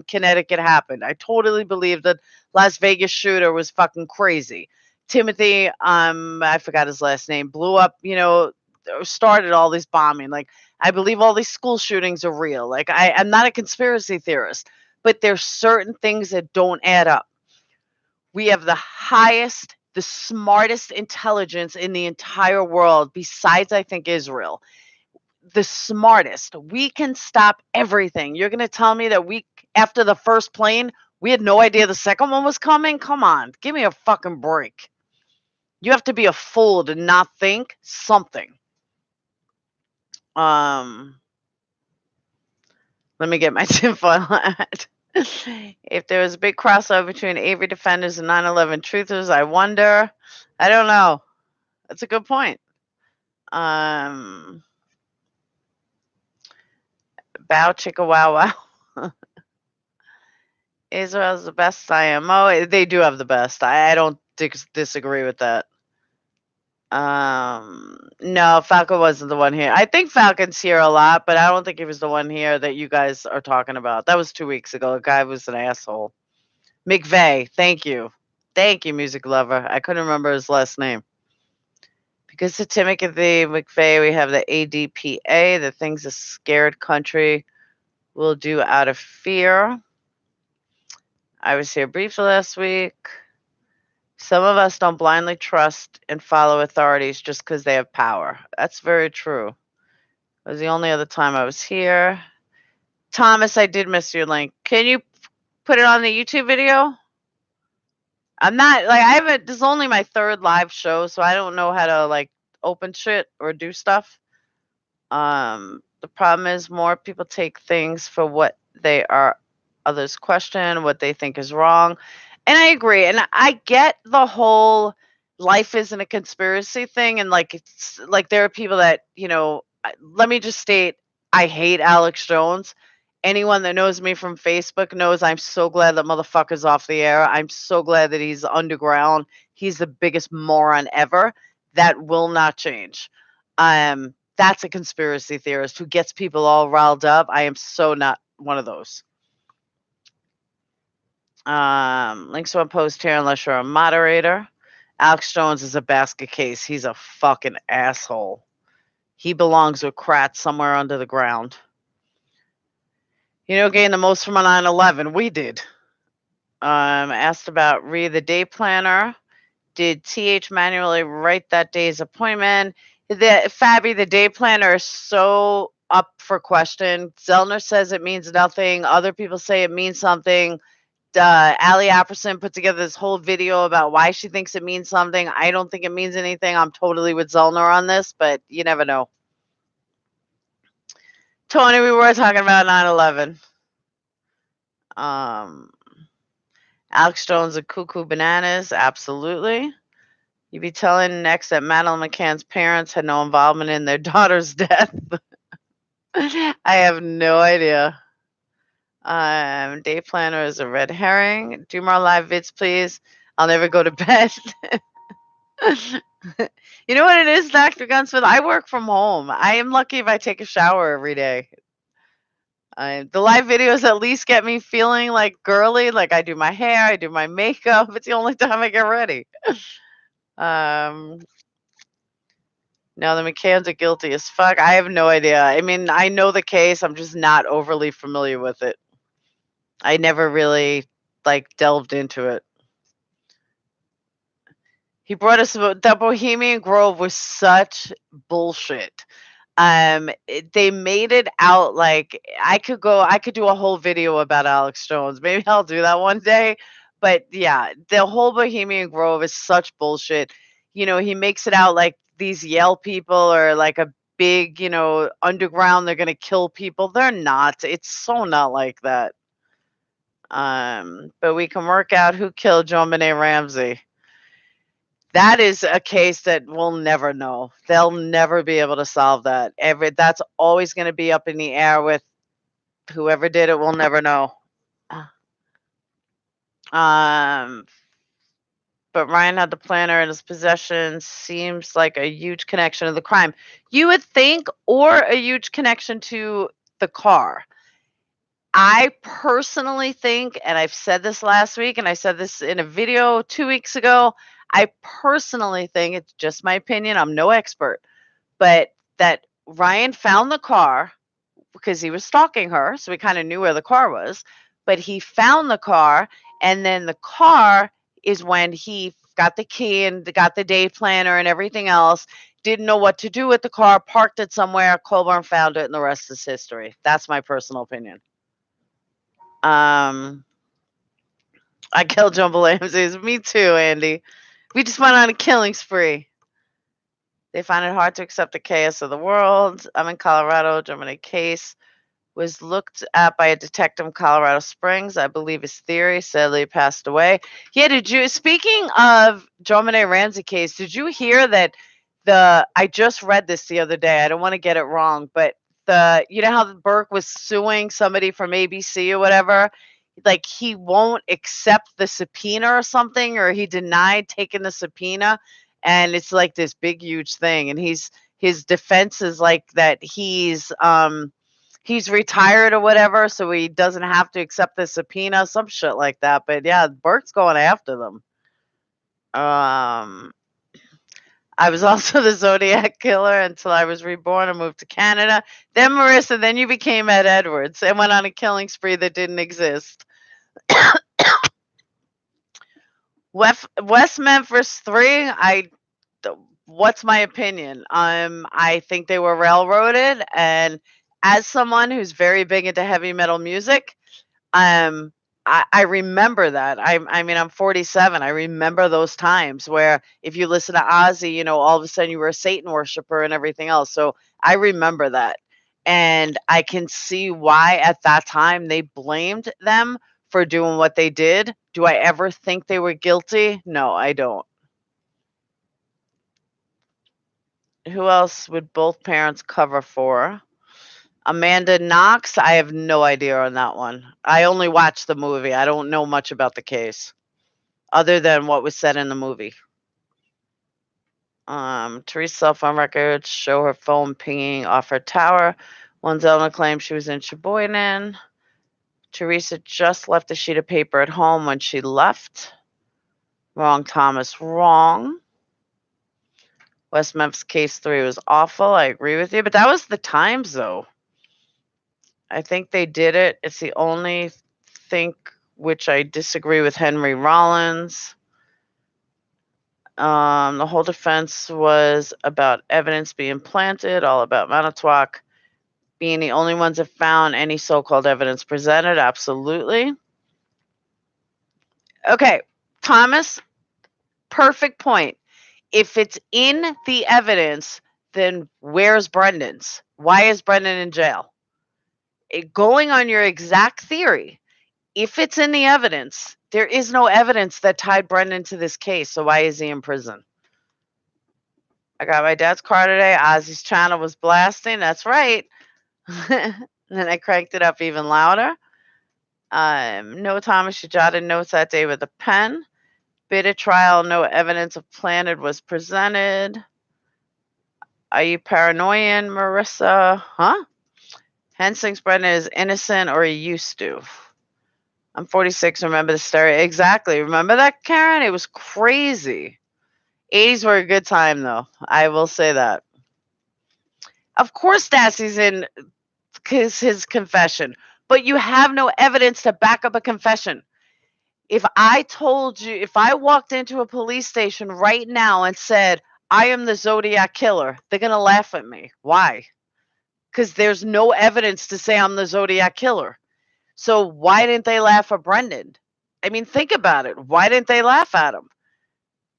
Connecticut happened. I totally believe that Las Vegas shooter was fucking crazy. Timothy, I forgot his last name, blew up, started all this bombing. Like, I believe all these school shootings are real. Like, I'm not a conspiracy theorist, but there's certain things that don't add up. We have the highest, the smartest intelligence in the entire world, besides, I think, Israel. The smartest. We can stop everything. You're going to tell me that after the first plane, we had no idea the second one was coming? Come on, give me a fucking break. You have to be a fool to not think something. Let me get my tinfoil hat. If there was a big crossover between Avery defenders and 9/11 truthers, I wonder. I don't know. That's a good point. Bow chicka wow wow. Israel's the best IMO. They do have the best. I don't disagree with that. No, Falcon wasn't the one here. I think Falcon's here a lot, but I don't think he was the one here that you guys are talking about. That was 2 weeks ago. The guy was an asshole. McVeigh, thank you. Thank you, music lover. I couldn't remember his last name. Because to Timothy McVeigh, we have the ADPA, the things a scared country will do out of fear. I was here briefly last week. Some of us don't blindly trust and follow authorities just because they have power. That's very true. It was the only other time I was here. Thomas, I did miss your link. Can you put it on the YouTube video? I'm not like I haven't. This is only my third live show, so I don't know how to like open shit or do stuff. The problem is more people take things for what they are. Others question what they think is wrong, and I agree. And I get the whole life isn't a conspiracy thing, and like it's like there are people that let me just state, I hate Alex Jones. Anyone that knows me from Facebook knows I'm so glad that motherfucker's off the air. I'm so glad that he's underground. He's the biggest moron ever. That will not change. That's a conspiracy theorist who gets people all riled up. I am so not one of those. Links to a post here unless you're a moderator. Alex Jones is a basket case. He's a fucking asshole. He belongs with Kratz somewhere under the ground. Gained the most from a 9/11. We did. Asked about read the day planner. Did TH manually write that day's appointment? Fabi, the day planner is so up for question. Zellner says it means nothing. Other people say it means something. Ali Apperson put together this whole video about why she thinks it means something. I don't think it means anything. I'm totally with Zellner on this, but you never know. Tony, we were talking about 9/11. Alex Jones of Cuckoo Bananas, absolutely. You be telling next that Madeline McCann's parents had no involvement in their daughter's death. I have no idea. Day planner is a red herring. Do more live vids, please. I'll never go to bed. You know what it is, Dr. Gunsmith? I work from home. I am lucky if I take a shower every day. The live videos at least get me feeling like girly, like I do my hair, I do my makeup. It's the only time I get ready. No, the McCanns are guilty as fuck. I have no idea. I mean, I know the case. I'm just not overly familiar with it. I never really delved into it. He brought us the Bohemian Grove was such bullshit. They made it out like I could do a whole video about Alex Jones. Maybe I'll do that one day. But yeah, the whole Bohemian Grove is such bullshit. He makes it out like these Yale people are like a big, underground, they're gonna kill people. They're not. It's so not like that. But we can work out who killed JonBenet Ramsey. That is a case that we'll never know. They'll never be able to solve that. That's always going to be up in the air with whoever did it. We'll never know. But Ryan had the planner in his possession. Seems like a huge connection to the crime. You would think, or a huge connection to the car. I personally think, and I've said this last week, and I said this in a video 2 weeks ago, I personally think, it's just my opinion, I'm no expert, but that Ryan found the car because he was stalking her, so he kind of knew where the car was, but he found the car, and then the car is when he got the key and got the day planner and everything else, didn't know what to do with the car, parked it somewhere, Colburn found it, and the rest is history. That's my personal opinion. I killed John Belamses. Me too, Andy. We just went on a killing spree. They find it hard to accept the chaos of the world. I'm in Colorado. German case was looked at by a detective in Colorado Springs. I believe his theory sadly passed away. Yeah, speaking of JonBenet Ramsey case, did you hear that I just read this the other day. I don't want to get it wrong, but how Burke was suing somebody from ABC or whatever, like he won't accept the subpoena or something, or he denied taking the subpoena, and it's like this big huge thing, and his defense is like that he's retired or whatever, so he doesn't have to accept the subpoena, some shit like that. But yeah, Burke's going after them. I was also the Zodiac killer until I was reborn and moved to Canada. Then, Marissa, then you became Ed Edwards and went on a killing spree that didn't exist. West Memphis 3, what's my opinion? I think they were railroaded, and as someone who's very big into heavy metal music, I remember that. I mean, I'm 47. I remember those times where if you listen to Ozzy, you know, all of a sudden you were a Satan worshiper and everything else. So I remember that. And I can see why at that time they blamed them for doing what they did. Do I ever think they were guilty? No, I don't. Who else would both parents cover for? Amanda Knox, I have no idea on that one. I only watched the movie. I don't know much about the case other than what was said in the movie. Teresa's cell phone records show her phone pinging off her tower. One Zelda claims she was in Sheboygan. Teresa just left a sheet of paper at home when she left. Wrong, Thomas, wrong. West Memphis case 3 was awful. I agree with you, but that was the times, though. I think they did it. It's the only thing which I disagree with Henry Rollins. The whole defense was about evidence being planted, all about Manitowoc being the only ones that found any so-called evidence presented. Absolutely. Okay, Thomas, perfect point. If it's in the evidence, then where's Brendan's? Why is Brendan in jail? Going on your exact theory, if it's in the evidence, there is no evidence that tied Brendan to this case, so why is he in prison? I got my dad's car today. Ozzy's channel was blasting. That's right. And then I cranked it up even louder. No, Thomas, you jotted notes that day with a pen. Bid at trial, no evidence of planted was presented. Are you paranoid, Marissa? Huh? Hens thinks Brendan is innocent or he used to. I'm 46. Remember the story? Exactly. Remember that, Karen? It was crazy. 80s were a good time, though. I will say that. Of course, Dassey's in his confession, but you have no evidence to back up a confession. If I told you, if I walked into a police station right now and said, I am the Zodiac killer, they're going to laugh at me. Why? Because there's no evidence to say I'm the Zodiac killer. So why didn't they laugh at Brendan? I mean, think about it. Why didn't they laugh at him?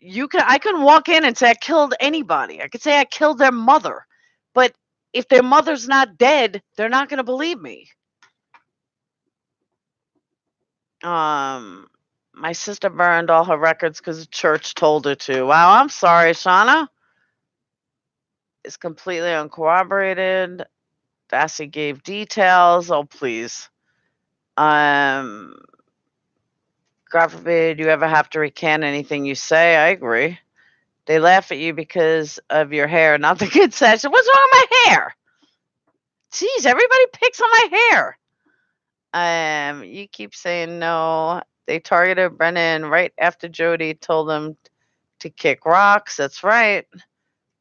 I can walk in and say I killed anybody. I could say I killed their mother. But if their mother's not dead, they're not going to believe me. My sister burned all her records because the church told her to. Wow, I'm sorry, Shauna. It's completely uncorroborated. Dassey gave details. Oh, please. God forbid you ever have to recant anything you say. I agree. They laugh at you because of your hair, not the good session. What's wrong with my hair? Jeez, everybody picks on my hair. You keep saying no. They targeted Brennan right after Jody told them to kick rocks. That's right.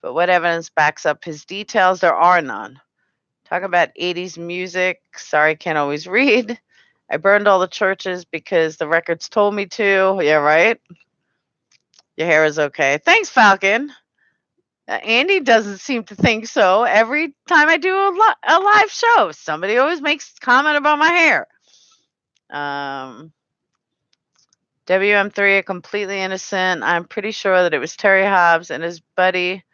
But what evidence backs up his details? There are none. Talk about 80s music. Sorry, can't always read. I burned all the churches because the records told me to. Yeah, right? Your hair is okay. Thanks, Falcon. Andy doesn't seem to think so. Every time I do a live show, somebody always makes comment about my hair. WM3, completely innocent. I'm pretty sure that it was Terry Hobbs and his buddy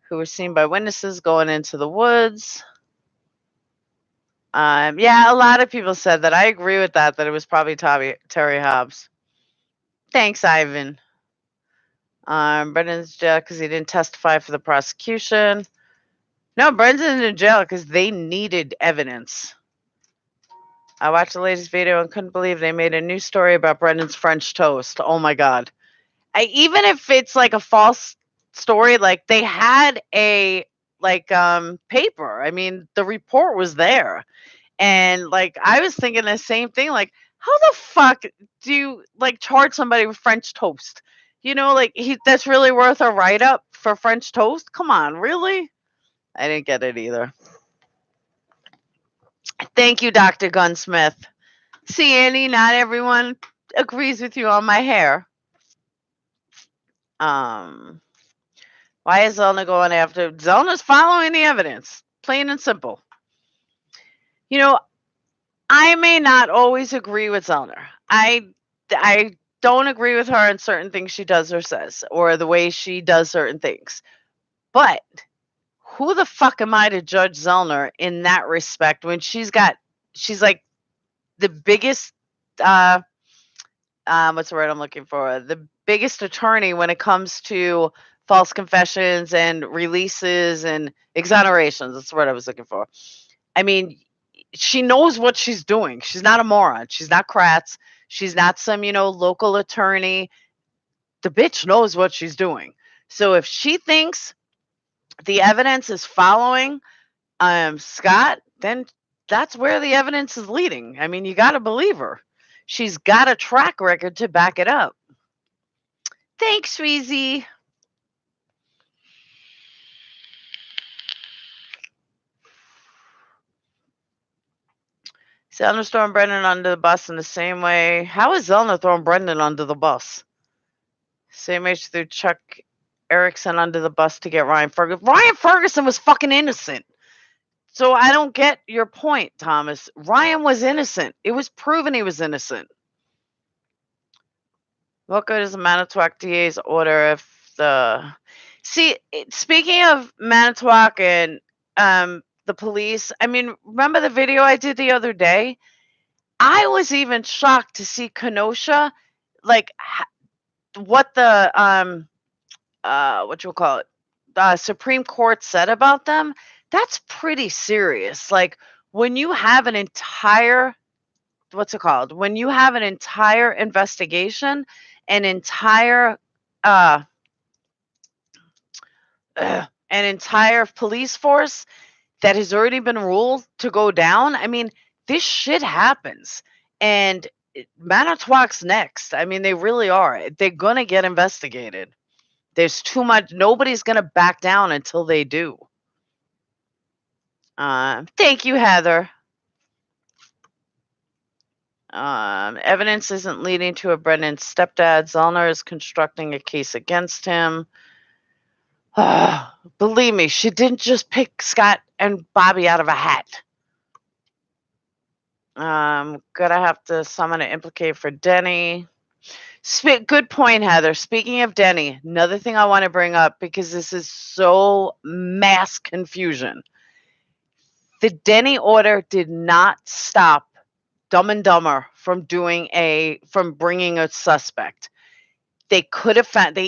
who were seen by witnesses going into the woods. Yeah, a lot of people said that. I agree with that it was probably Terry Hobbs. Thanks, Ivan. Brendan's in jail because he didn't testify for the prosecution. No, Brendan's in jail because they needed evidence. I watched the latest video and couldn't believe they made a new story about Brendan's French toast. Oh my God. Even if it's like a false story, like they had a paper. I mean, the report was there. And like I was thinking the same thing, like, how the fuck do you like charge somebody with French toast? You know, like that's really worth a write-up for French toast? Come on, really? I didn't get it either. Thank you, Dr. Gunsmith. See, Annie, not everyone agrees with you on my hair. Why is Zelna going after? Zelna's following the evidence, plain and simple. You know, I may not always agree with Zelna. I don't agree with her on certain things she does or says, or the way she does certain things. But who the fuck am I to judge Zellner in that respect when she's like the biggest what's the word I'm looking for? The biggest attorney when it comes to false confessions and releases and exonerations. That's the word I was looking for. I mean, she knows what she's doing. She's not a moron. She's not Kratz. She's not some, local attorney. The bitch knows what she's doing. So if she thinks the evidence is following Scott, then that's where the evidence is leading. I mean, you got to believe her. She's got a track record to back it up. Thanks, Reezy. Zellner's throwing Brendan under the bus in the same way. How is Zellner throwing Brendan under the bus? Same way she threw Chuck Erickson under the bus to get Ryan Ferguson. Ryan Ferguson was fucking innocent. So I don't get your point, Thomas. Ryan was innocent. It was proven he was innocent. What good is a Manitowoc DA's order if the... See, speaking of Manitowoc and the police, I mean, remember the video I did the other day? I was even shocked to see Kenosha, like, what the, what you call it, the Supreme Court said about them. That's pretty serious. Like, when you have an entire, what's it called? When you have an entire investigation, an entire, an entire police force that has already been ruled to go down. I mean, this shit happens. And Manitowoc's next. I mean, they really are. They're going to get investigated. There's too much. Nobody's going to back down until they do. Thank you, Heather. Evidence isn't leading to a Brendan stepdad. Zellner is constructing a case against him. Believe me, she didn't just pick Scott and Bobby out of a hat. Gonna have to summon an implicate for Denny. Good point, Heather. Speaking of Denny, another thing I want to bring up because this is so mass confusion. The Denny order did not stop Dumb and Dumber from bringing a suspect. They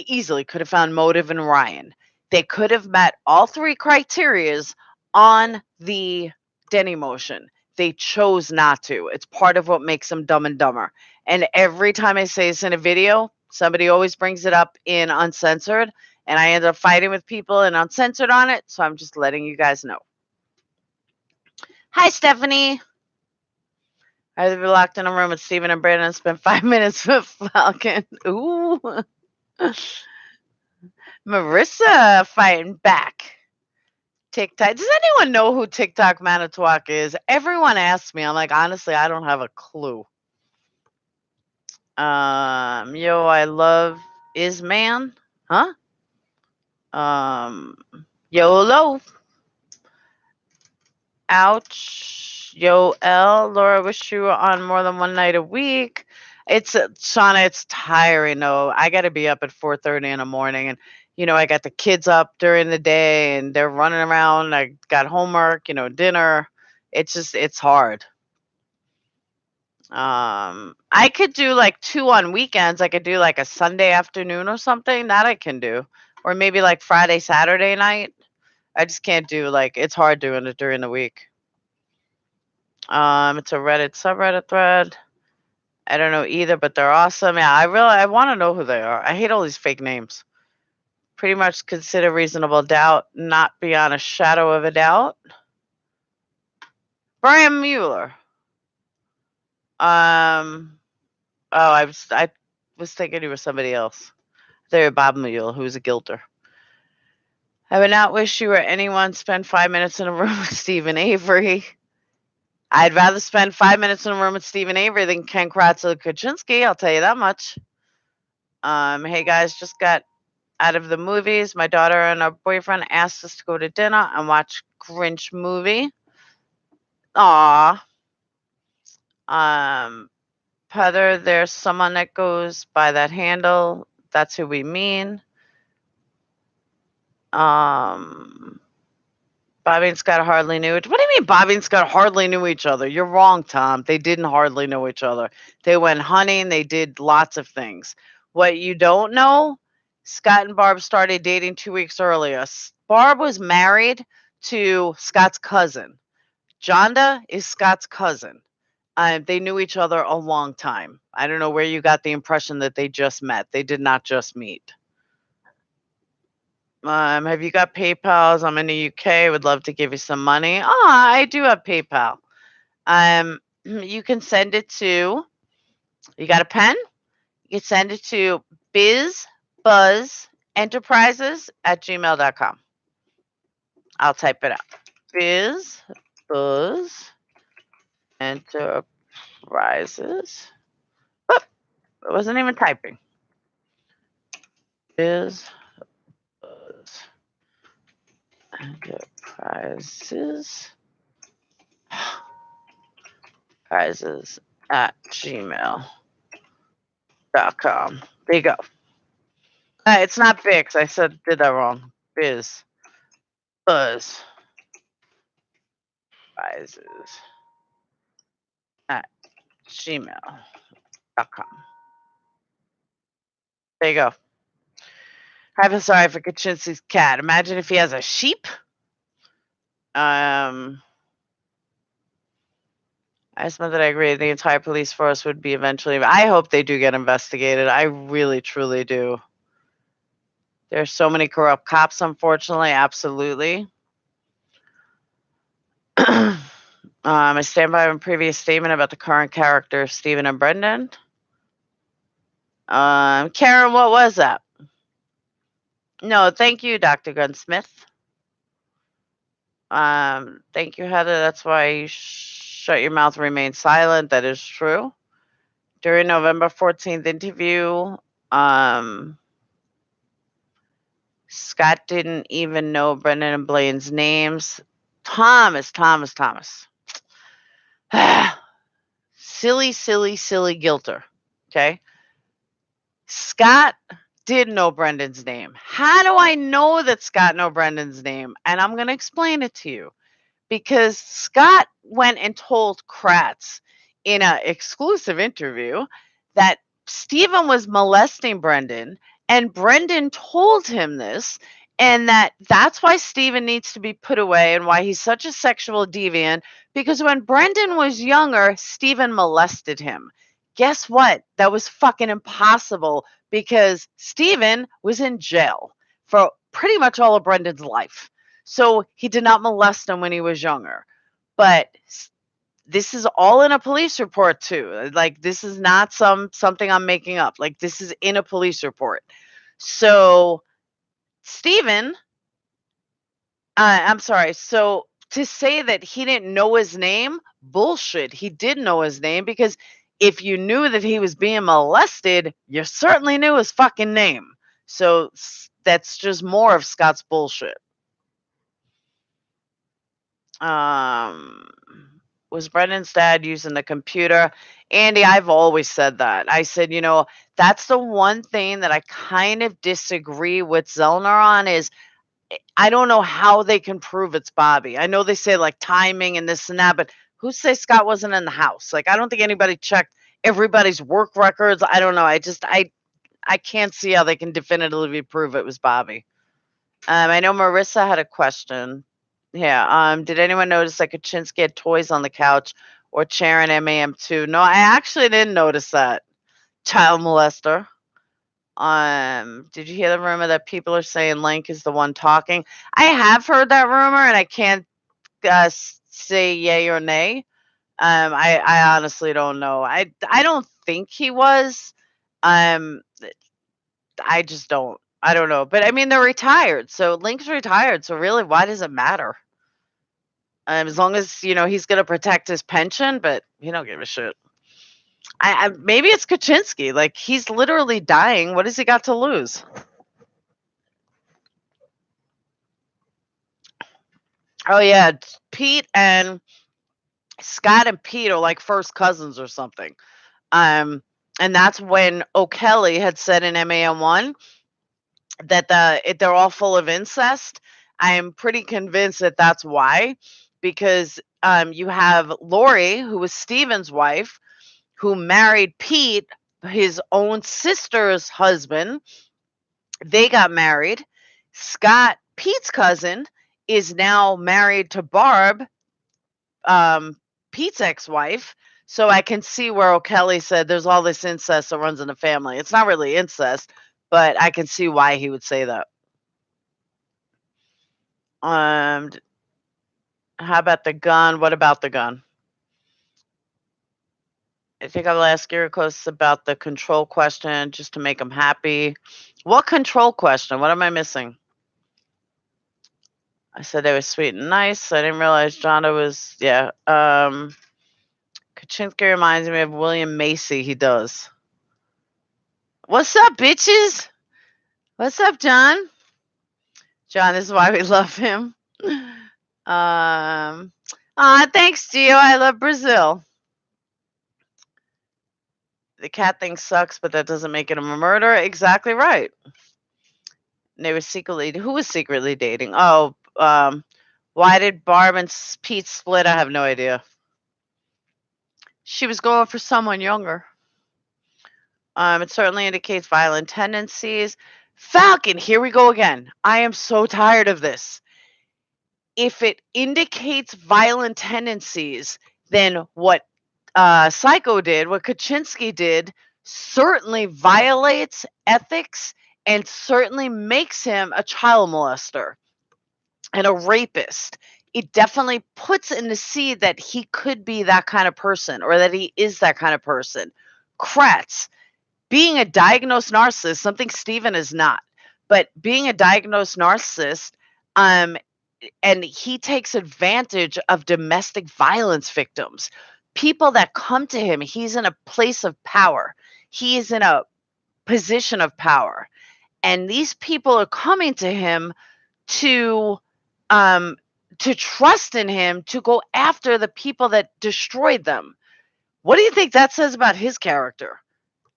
easily could have found motive in Ryan. They could have met all three criterias on the Denny motion. They chose not to. It's part of what makes them Dumb and Dumber. And every time I say this in a video, somebody always brings it up in Uncensored, and I end up fighting with people in Uncensored on it, so I'm just letting you guys know. Hi, Stephanie. I've been locked in a room with Steven and Brandon and spent 5 minutes with Falcon. Ooh. Marissa fighting back. TikTok. Does anyone know who TikTok Manitowoc is? Everyone asks me. I'm like, honestly, I don't have a clue. I love Isman. Huh? YOLO. Ouch. L. Laura, wish you were on more than one night a week. It's Shauna, it's tiring though. I gotta be up at 4:30 in the morning, and I got the kids up during the day and they're running around. I got homework, dinner. It's hard. I could do like 2 on weekends. I could do like a Sunday afternoon or something. That I can do. Or maybe like Friday, Saturday night. I just can't do it's hard doing it during the week. It's a Reddit subreddit thread. I don't know either, but they're awesome. Yeah, I want to know who they are. I hate all these fake names. Pretty much consider reasonable doubt, not beyond a shadow of a doubt. Brian Mueller. I was thinking he was somebody else. There, Bob Mueller, who's a guilter. I would not wish you or anyone spend 5 minutes in a room with Stephen Avery. I'd rather spend 5 minutes in a room with Stephen Avery than Ken Kratz or Kaczynski, I'll tell you that much. Hey guys, just got out of the movies. My daughter and her boyfriend asked us to go to dinner and watch Grinch movie. Aw. Heather, there's someone that goes by that handle. That's who we mean. Bobby and Scott hardly knew it. What do you mean Bobby and Scott hardly knew each other? You're wrong, Tom. They didn't hardly know each other. They went hunting. They did lots of things. What you don't know, Scott and Barb started dating 2 weeks earlier. Barb was married to Scott's cousin. Jonda is Scott's cousin. They knew each other a long time. I don't know where you got the impression that they just met. They did not just meet. Have you got PayPals? I'm in the UK. Would love to give you some money. Oh, I do have PayPal. You can send it to, you got a pen? You can send it to bizbuzzenterprises@gmail.com. I'll type it out. Bizbuzzenterprises. Oh, it wasn't even typing. Bizbuzzenterprises. Prizes at gmail.com. There you go. It's not Bix. I did that wrong. Biz. Buzz. Prizes at gmail.com. There you go. I feel sorry for Kaczynski's cat. Imagine if he has a sheep. I just meant that I agree. The entire police force would be eventually. I hope they do get investigated. I really, truly do. There's so many corrupt cops, unfortunately. Absolutely. I stand by my previous statement about the current character, Stephen and Brendan. Karen, what was that? No, thank you, Dr. Gunsmith. Thank you, Heather. That's why you shut your mouth and remain silent. That is true. During November 14th interview, Scott didn't even know Brendan and Blaine's names. Thomas. Silly Gilter. Okay. Scott did know Brendan's name. How do I know that Scott know Brendan's name? And I'm going to explain it to you. Because Scott went and told Kratz in an exclusive interview that Stephen was molesting Brendan, and Brendan told him this, and that's why Stephen needs to be put away and why he's such a sexual deviant, because when Brendan was younger, Stephen molested him. Guess what? That was fucking impossible because Stephen was in jail for pretty much all of Brendan's life. So he did not molest him when he was younger. But this is all in a police report too. Like, this is not something I'm making up. Like, this is in a police report. So Stephen, I'm sorry. So to say that he didn't know his name, bullshit. He did know his name because if you knew that he was being molested, you certainly knew his fucking name. So that's just more of Scott's bullshit. Was Brendan's dad using the computer? Andy, I've always said that. I said, that's the one thing that I kind of disagree with Zellner on is I don't know how they can prove it's Bobby. I know they say like timing and this and that, but who say Scott wasn't in the house? Like, I don't think anybody checked everybody's work records. I don't know. I can't see how they can definitively prove it was Bobby. I know Marissa had a question. Yeah. Did anyone notice that Kaczynski had toys on the couch or chair in MAM too? No, I actually didn't notice that. Child molester. Did you hear the rumor that people are saying Link is the one talking? I have heard that rumor, and I can't say yay or nay. I honestly don't know. I don't think he was. I just don't. I don't know. But I mean, they're retired. So Link's retired. So really, why does it matter? As long as, he's going to protect his pension, but he don't give a shit. Maybe it's Kaczynski. Like, he's literally dying. What has he got to lose? Oh, yeah. Pete and Scott and Pete are like first cousins or something. And that's when O'Kelly had said in MAM 1 that they're all full of incest. I am pretty convinced that that's why, because you have Lori, who was Stephen's wife, who married Pete, his own sister's husband. They got married. Scott, Pete's cousin, is now married to Barb, Pete's ex-wife. So I can see where O'Kelly said there's all this incest that runs in the family. It's not really incest, but I can see why he would say that. How about the gun? What about the gun? I think I'll ask Irikos about the control question just to make him happy. What control question? What am I missing? I said they were sweet and nice. I didn't realize Jonda was, yeah. Kaczynski reminds me of William Macy. He does. What's up, bitches? What's up, John? John, this is why we love him. Thanks, Gio. I love Brazil. The cat thing sucks, but that doesn't make it a murder. Exactly right. They were who was secretly dating? Oh, why did Barb and Pete split? I have no idea. She was going for someone younger. It certainly indicates violent tendencies. Falcon, here we go again. I am so tired of this. If it indicates violent tendencies, then what Psycho did, what Kaczynski did, certainly violates ethics and certainly makes him a child molester and a rapist. It definitely puts in the seed that he could be that kind of person or that he is that kind of person. Kratz, being a diagnosed narcissist, something Stephen is not, but being a diagnosed narcissist, and he takes advantage of domestic violence victims, people that come to him. He's in a place of power. He is in a position of power. And these people are coming to him to trust in him to go after the people that destroyed them. What do you think that says about his character?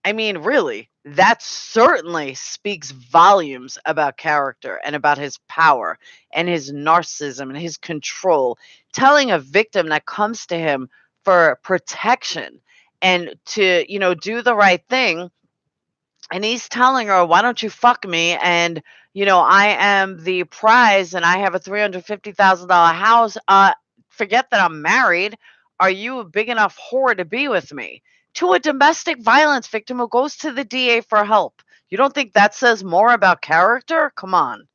I mean, really, that certainly speaks volumes about character and about his power and his narcissism and his control. Telling a victim that comes to him for protection and to, do the right thing. And he's telling her, why don't you fuck me? And, I am the prize and I have a $350,000 house. Forget that I'm married. Are you a big enough whore to be with me? To a domestic violence victim who goes to the DA for help. You don't think that says more about character? Come on.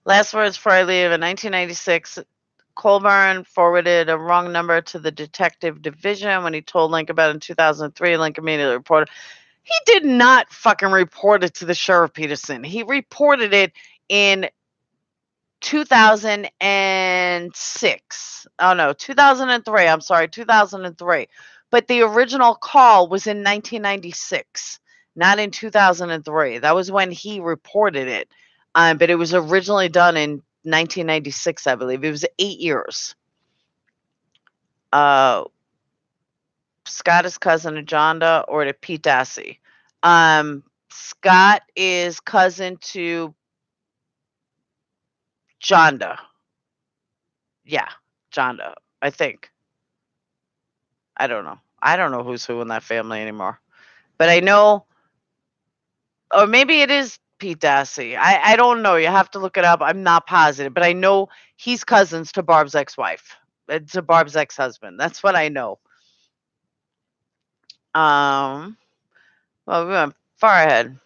Last words before I leave. In 1996, Colburn forwarded a wrong number to the detective division when he told Link about it in 2003. Link immediately reported. He did not fucking report it to the Sheriff Peterson. He reported it in 2006. Oh, no, 2003. I'm sorry, 2003. But the original call was in 1996, not in 2003. That was when he reported it. But it was originally done in 1996, I believe. It was 8 years. Scott is cousin to Jonda or to Pete Dassey. Scott is cousin to Jonda. Yeah, Jonda, I think. I don't know. I don't know who's who in that family anymore. But I know, or maybe it is Pete Dassey. I don't know. You have to look it up. I'm not positive. But I know he's cousins to Barb's ex-wife. To Barb's ex-husband. That's what I know. Well, we went far ahead.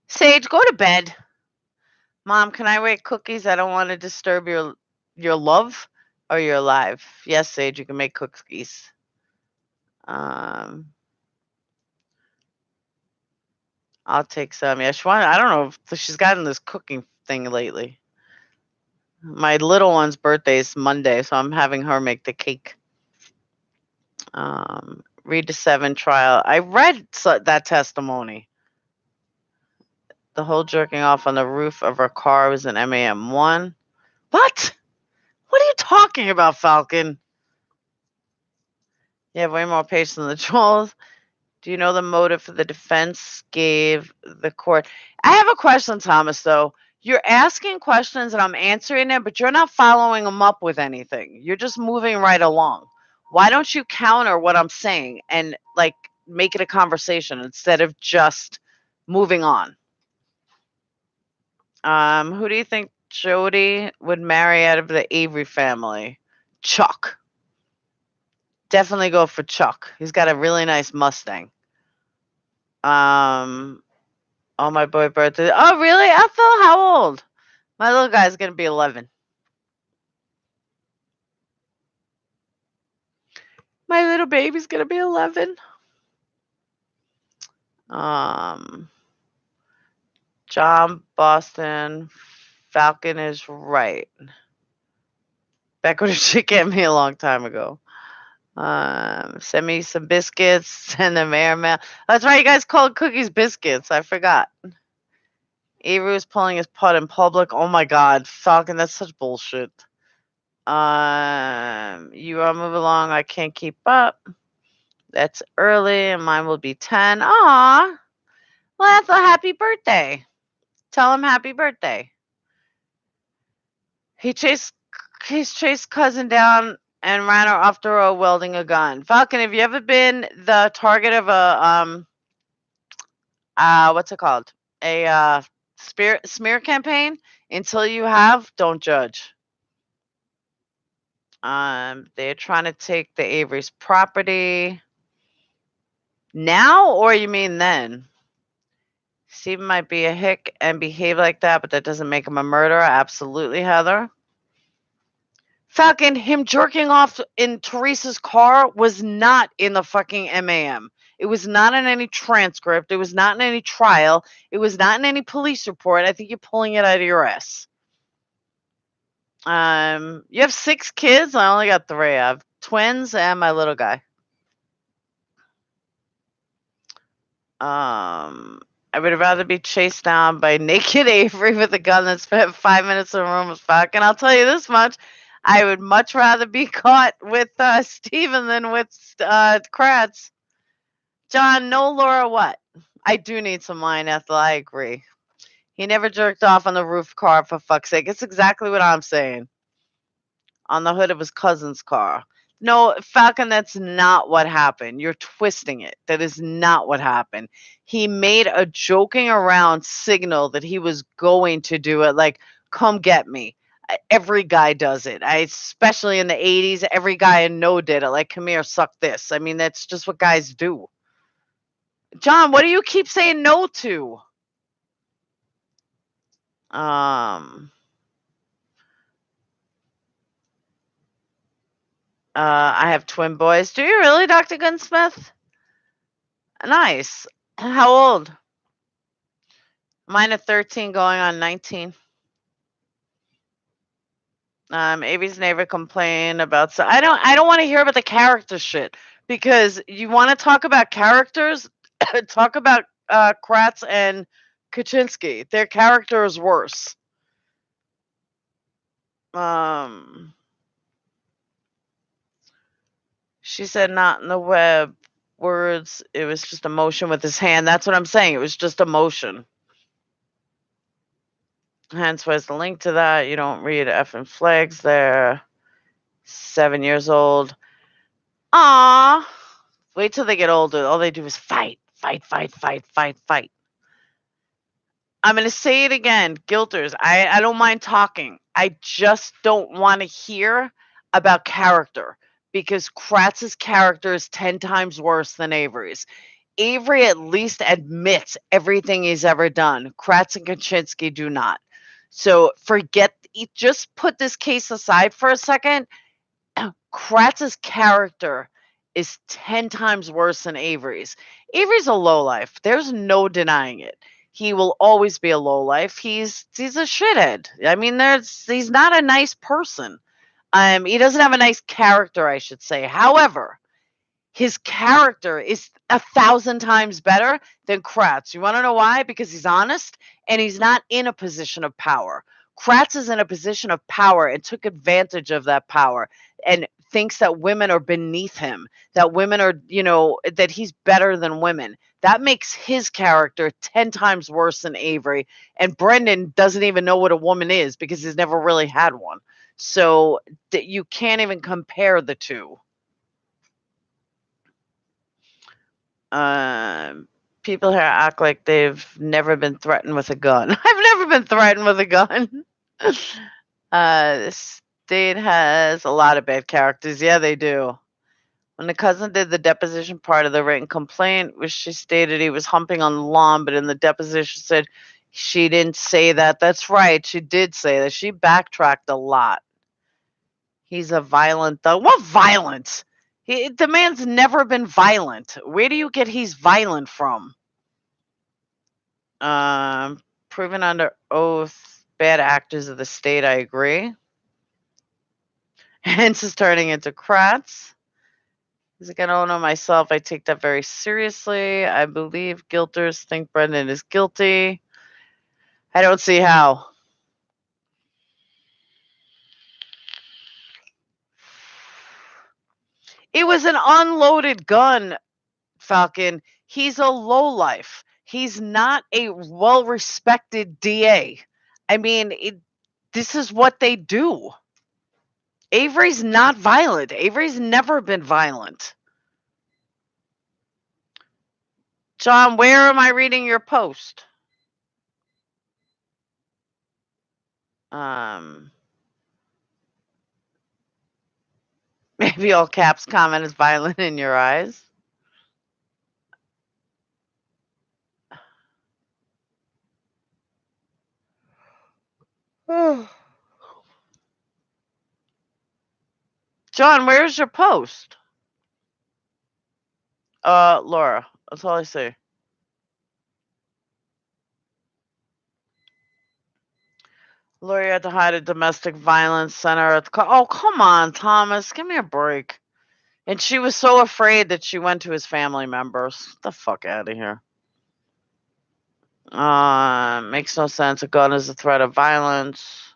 Sage, go to bed. Mom, can I make cookies? I don't want to disturb your love or your life. Yes, Sage, you can make cookies. I'll take some. Yeah, I don't know if she's gotten this cooking thing lately. My little one's birthday is Monday, so I'm having her make the cake. Read the 7 trial. I read that testimony. The whole jerking off on the roof of her car was an MAM 1. What? What are you talking about, Falcon? You have way more patience than the trolls. Do you know the motive for the defense gave the court? I have a question, Thomas, though. You're asking questions and I'm answering them, but you're not following them up with anything. You're just moving right along. Why don't you counter what I'm saying and like make it a conversation instead of just moving on? Who do you think Jody would marry out of the Avery family? Chuck. Definitely go for Chuck. He's got a really nice Mustang. Oh, my boy birthday. Oh, really? Ethel, how old? My little guy's going to be 11. My little baby's going to be 11. John Boston, Falcon is right. Back when she gave me a long time ago. Send me some biscuits. Send them airmail. That's right, you guys called cookies biscuits. I forgot. Avery was pulling his putt in public. Oh my God, Falcon, that's such bullshit. You are moving along. I can't keep up. That's early, and mine will be 10. Aw. Well, that's a happy birthday. Tell him happy birthday. He chased cousin down and ran her off the road wielding a gun. Falcon, have you ever been the target of a what's it called? A smear campaign? Until you have, don't judge. They're trying to take the Avery's property. Now, or you mean then? Stephen might be a hick and behave like that, but that doesn't make him a murderer. Absolutely, Heather. Falcon, him jerking off in Teresa's car was not in the fucking MAM. It was not in any transcript. It was not in any trial. It was not in any police report. I think you're pulling it out of your ass. You have 6 kids? I only got 3. I have twins and my little guy. I would rather be chased down by naked Avery with a gun than spend 5 minutes in a room with Falcon. I'll tell you this much. I would much rather be caught with Steven than with Kratz. John, no Laura what? I do need some wine, Ethel. I agree. He never jerked off on the roof car, for fuck's sake. It's exactly what I'm saying. On the hood of his cousin's car. No, Falcon, that's not what happened. You're twisting it. That is not what happened. He made a joking around signal that he was going to do it, like, come get me. Every guy does it. Especially in the 80s, every guy I know did it. Like, come here, suck this. I mean, that's just what guys do. John, what do you keep saying no to? I have twin boys. Do you really, Dr. Gunsmith? Nice. How old? Mine are 13 going on 19. Avy's neighbor complained about I don't want to hear about the character shit because you want to talk about characters, talk about Kratz and Kaczynski. Their character is worse. She said not in the web words. It was just emotion with his hand. That's what I'm saying. It was just emotion. Hence, where's the link to that? You don't read effing flags there. 7 years old. Aw. Wait till they get older. All they do is fight, fight, fight, fight, fight, fight. I'm going to say it again. Guilters, I don't mind talking. I just don't want to hear about character because Kratz's character is 10 times worse than Avery's. Avery at least admits everything he's ever done. Kratz and Kaczynski do not. So just put this case aside for a second. Kratz's character is 10 times worse than Avery's. Avery's a lowlife. There's no denying it. He will always be a lowlife. He's a shithead. I mean, he's not a nice person. He doesn't have a nice character, I should say. However, his character is 1,000 times better than Kratz. You want to know why? Because he's honest and he's not in a position of power. Kratz is in a position of power and took advantage of that power and thinks that women are beneath him, that women are, that he's better than women. That makes his character 10 times worse than Avery. And Brendan doesn't even know what a woman is because he's never really had one. So you can't even compare the two. People here act like they've never been threatened with a gun. I've never been threatened with a gun. This state has a lot of bad characters. Yeah, they do. When the cousin did the deposition part of the written complaint, which she stated he was humping on the lawn, but in the deposition said she didn't say that. That's right. She did say that. She backtracked a lot. He's a violent though. What violence? The man's never been violent. Where do you get he's violent from? Proven under oath, bad actors of the state. I agree. Hence is turning into Kratz. He's like, I don't know myself. I take that very seriously. I believe guilters think Brendan is guilty. I don't see how. It was an unloaded gun, Falcon. He's a lowlife. He's not a well-respected DA. I mean, this is what they do. Avery's not violent. Avery's never been violent. John, where am I reading your post? Maybe all caps comment is violent in your eyes. John, where's your post? Laura. That's all I see. Laura had to hide a domestic violence center at the oh, come on, Thomas. Give me a break. And she was so afraid that she went to his family members. Get the fuck out of here. Makes no sense. A gun is a threat of violence.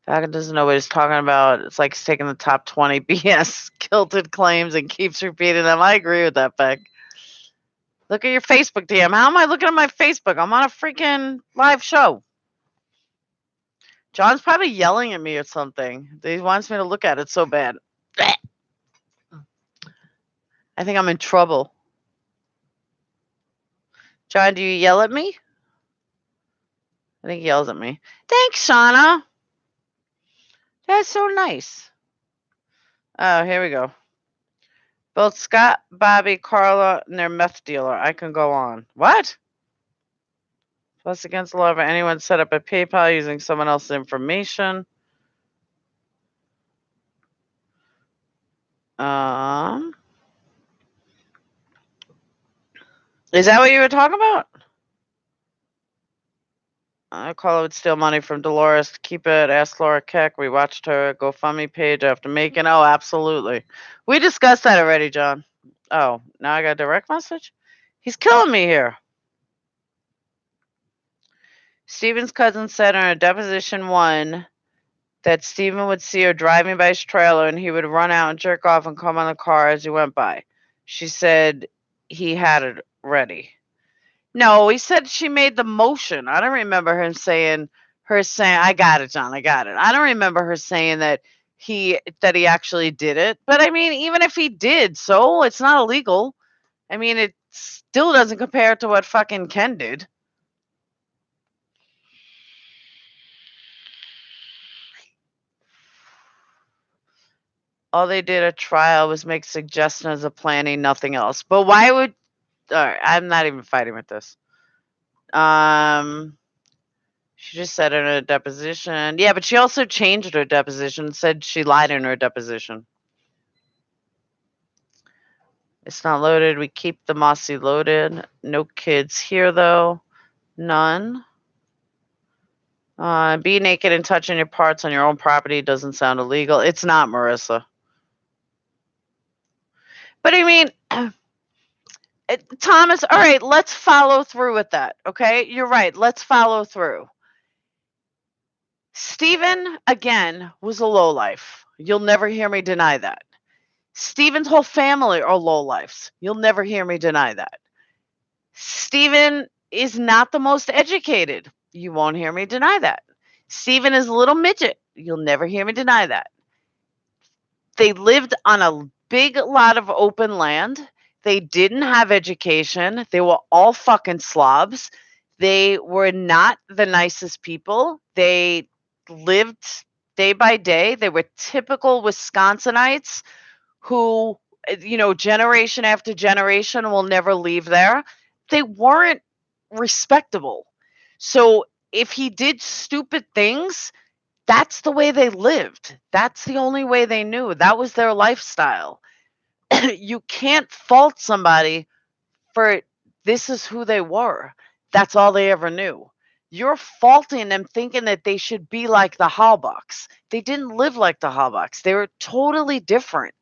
Falcon doesn't know what he's talking about. It's like he's taking the top 20 BS kilted claims and keeps repeating them. I agree with that, Beck. Look at your Facebook DM. How am I looking at my Facebook? I'm on a freaking live show. John's probably yelling at me or something. He wants me to look at it so bad. I think I'm in trouble. John, do you yell at me? I think he yells at me. Thanks, Shauna. That's so nice. Oh, here we go. Both Scott, Bobby, Carla, and their meth dealer. I can go on. What? Plus against the law of anyone set up a PayPal using someone else's information. Is that what you were talking about? Carla would steal money from Dolores to keep it. Ask Laura Keck. We watched her GoFundMe page after making. Oh, absolutely. We discussed that already, John. Oh, now I got a direct message? He's killing me here. Stephen's cousin said in a deposition 1 that Stephen would see her driving by his trailer and he would run out and jerk off and come on the car as he went by. She said he had it ready. No, he said she made the motion. I don't remember her saying, I got it, John, I got it. I don't remember her saying that he actually did it. But I mean, even if he did, so it's not illegal. I mean, it still doesn't compare to what fucking Ken did. All they did at trial was make suggestions of planning, nothing else. But why would... All right, I'm not even fighting with this. She just said in her deposition. Yeah, but she also changed her deposition, said she lied in her deposition. It's not loaded. We keep the Mossy loaded. No kids here, though. None. Be naked and touching your parts on your own property doesn't sound illegal. It's not, Marissa. But I mean, Thomas, all right, let's follow through with that, okay? You're right. Let's follow through. Stephen, again, was a lowlife. You'll never hear me deny that. Stephen's whole family are lowlifes. You'll never hear me deny that. Stephen is not the most educated. You won't hear me deny that. Stephen is a little midget. You'll never hear me deny that. They lived on a big lot of open land. They didn't have education. They were all fucking slobs. They were not the nicest people. They lived day by day. They were typical Wisconsinites who, generation after generation will never leave there. They weren't respectable. So if he did stupid things, that's the way they lived. That's the only way they knew. That was their lifestyle. You can't fault somebody for this is who they were. That's all they ever knew. You're faulting them thinking that they should be like the Halbachs. They didn't live like the Halbachs. They were totally different.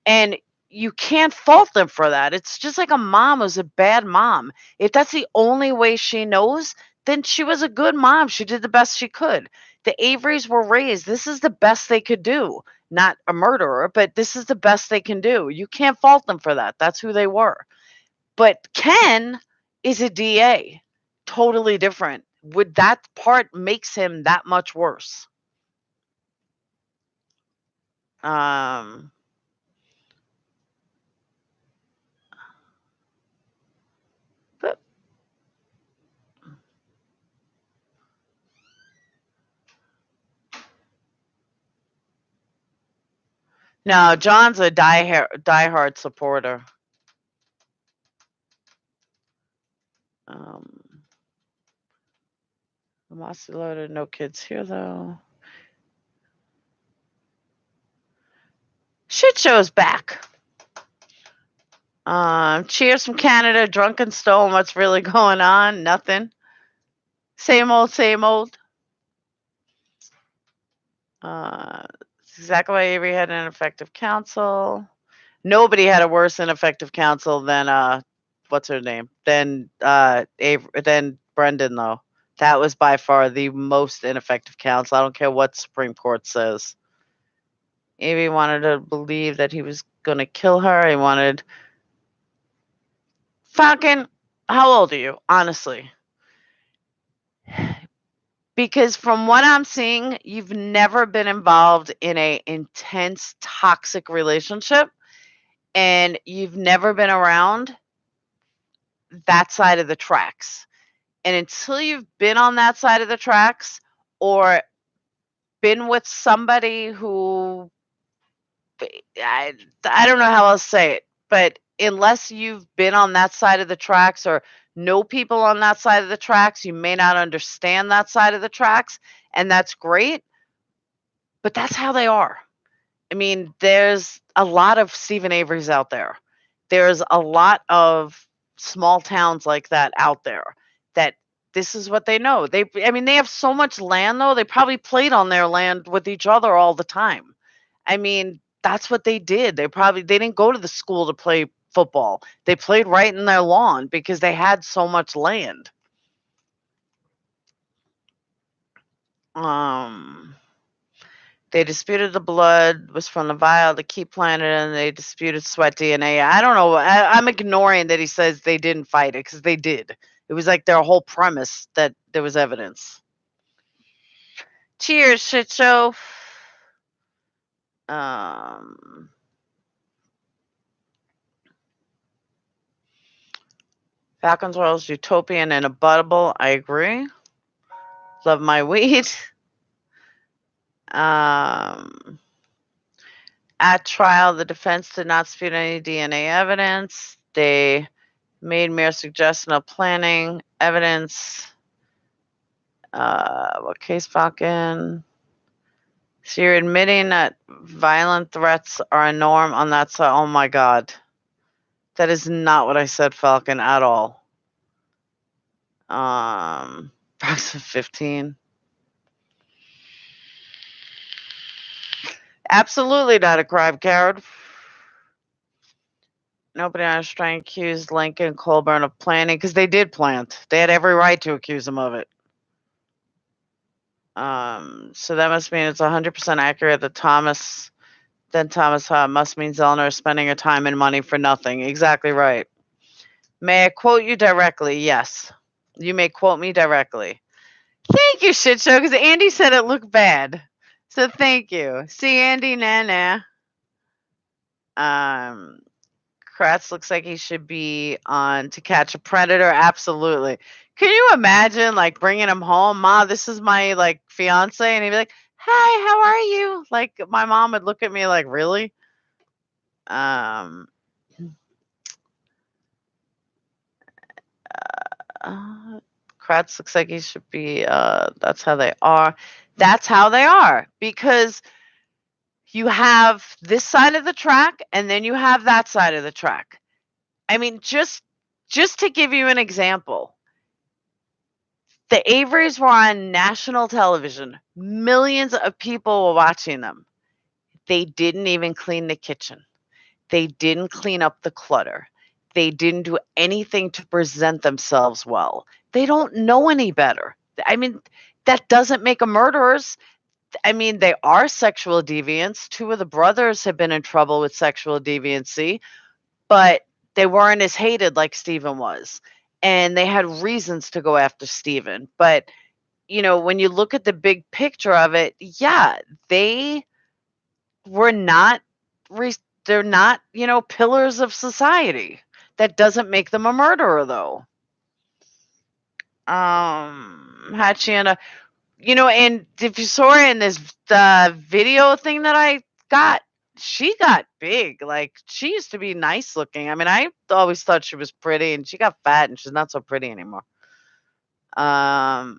And you can't fault them for that. It's just like a mom who's a bad mom. If that's the only way she knows, then she was a good mom. She did the best she could. The Averys were raised. This is the best they could do. Not a murderer, but this is the best they can do. You can't fault them for that. That's who they were. But Ken is a DA. Totally different. Would that part makes him that much worse? Um but no, John's a diehard supporter. Um, Mossy loaded, no kids here though. Shit show's back. Cheers from Canada, drunken stone. What's really going on? Nothing. Same old, same old. Exactly why Avery had an ineffective counsel. Nobody had a worse ineffective counsel than what's her name? Than Brendan though. That was by far the most ineffective counsel. I don't care what Supreme Court says. Avery wanted to believe that he was gonna kill her. He wanted Falcon. How old are you? Honestly. Because from what I'm seeing, you've never been involved in a intense toxic relationship and you've never been around that side of the tracks. And until you've been on that side of the tracks or been with somebody who I don't know how else to say it, but unless you've been on that side of the tracks or know people on that side of the tracks, you may not understand that side of the tracks, and that's great, but that's how they are. I mean, there's a lot of Stephen Averys out there. There's a lot of small towns like that out there that this is what they know. They have so much land though. They probably played on their land with each other all the time. I mean, that's what they did. They didn't go to the school to play football. They played right in their lawn because they had so much land. Um They disputed the blood was from the vial, the key planet, and they disputed sweat DNA. I don't know. I'm ignoring that he says they didn't fight it because they did. It was like their whole premise that there was evidence. Cheers, shit show. Falcons Royals utopian and abuttable. I agree. Love my weed. At trial, the defense did not dispute any DNA evidence. They made mere suggestion of planning evidence. What case, Falcon? So you're admitting that violent threats are a norm on that side? Oh my God. That is not what I said, Falcon, at all. Approximate 15. Absolutely not a crime, card. Nobody on his trying to accuse Lincoln and Colburn of planning because they did plant. They had every right to accuse him of it. So that must mean it's 100% accurate that Thomas must mean Zellner is spending her time and money for nothing. Exactly right. May I quote you directly? Yes. You may quote me directly. Thank you, shit show, because Andy said it looked bad. So thank you. See, Andy, nah. Kratz looks like he should be on To Catch a Predator. Absolutely. Can you imagine, like, bringing him home? Ma, this is my, like, fiance. And he'd be like, hi, how are you? Like, my mom would look at me like, really? Um, Kratz looks like he should be, that's how they are. That's how they are. Because you have this side of the track and then you have that side of the track. I mean, just to give you an example, the Averys were on national television. Millions of people were watching them. They didn't even clean the kitchen. They didn't clean up the clutter. They didn't do anything to present themselves well. They don't know any better. I mean, that doesn't make them murderers. I mean, they are sexual deviants. 2 of the brothers have been in trouble with sexual deviancy, but they weren't as hated like Stephen was. And they had reasons to go after Stephen. But, you know, when you look at the big picture of it, yeah, they were not, they're not, you know, pillars of society. That doesn't make them a murderer, though. Hachiana, you know, and if you saw her in this video thing that I got, she got big. Like, she used to be nice looking. I mean, I always thought she was pretty, and she got fat, and she's not so pretty anymore. What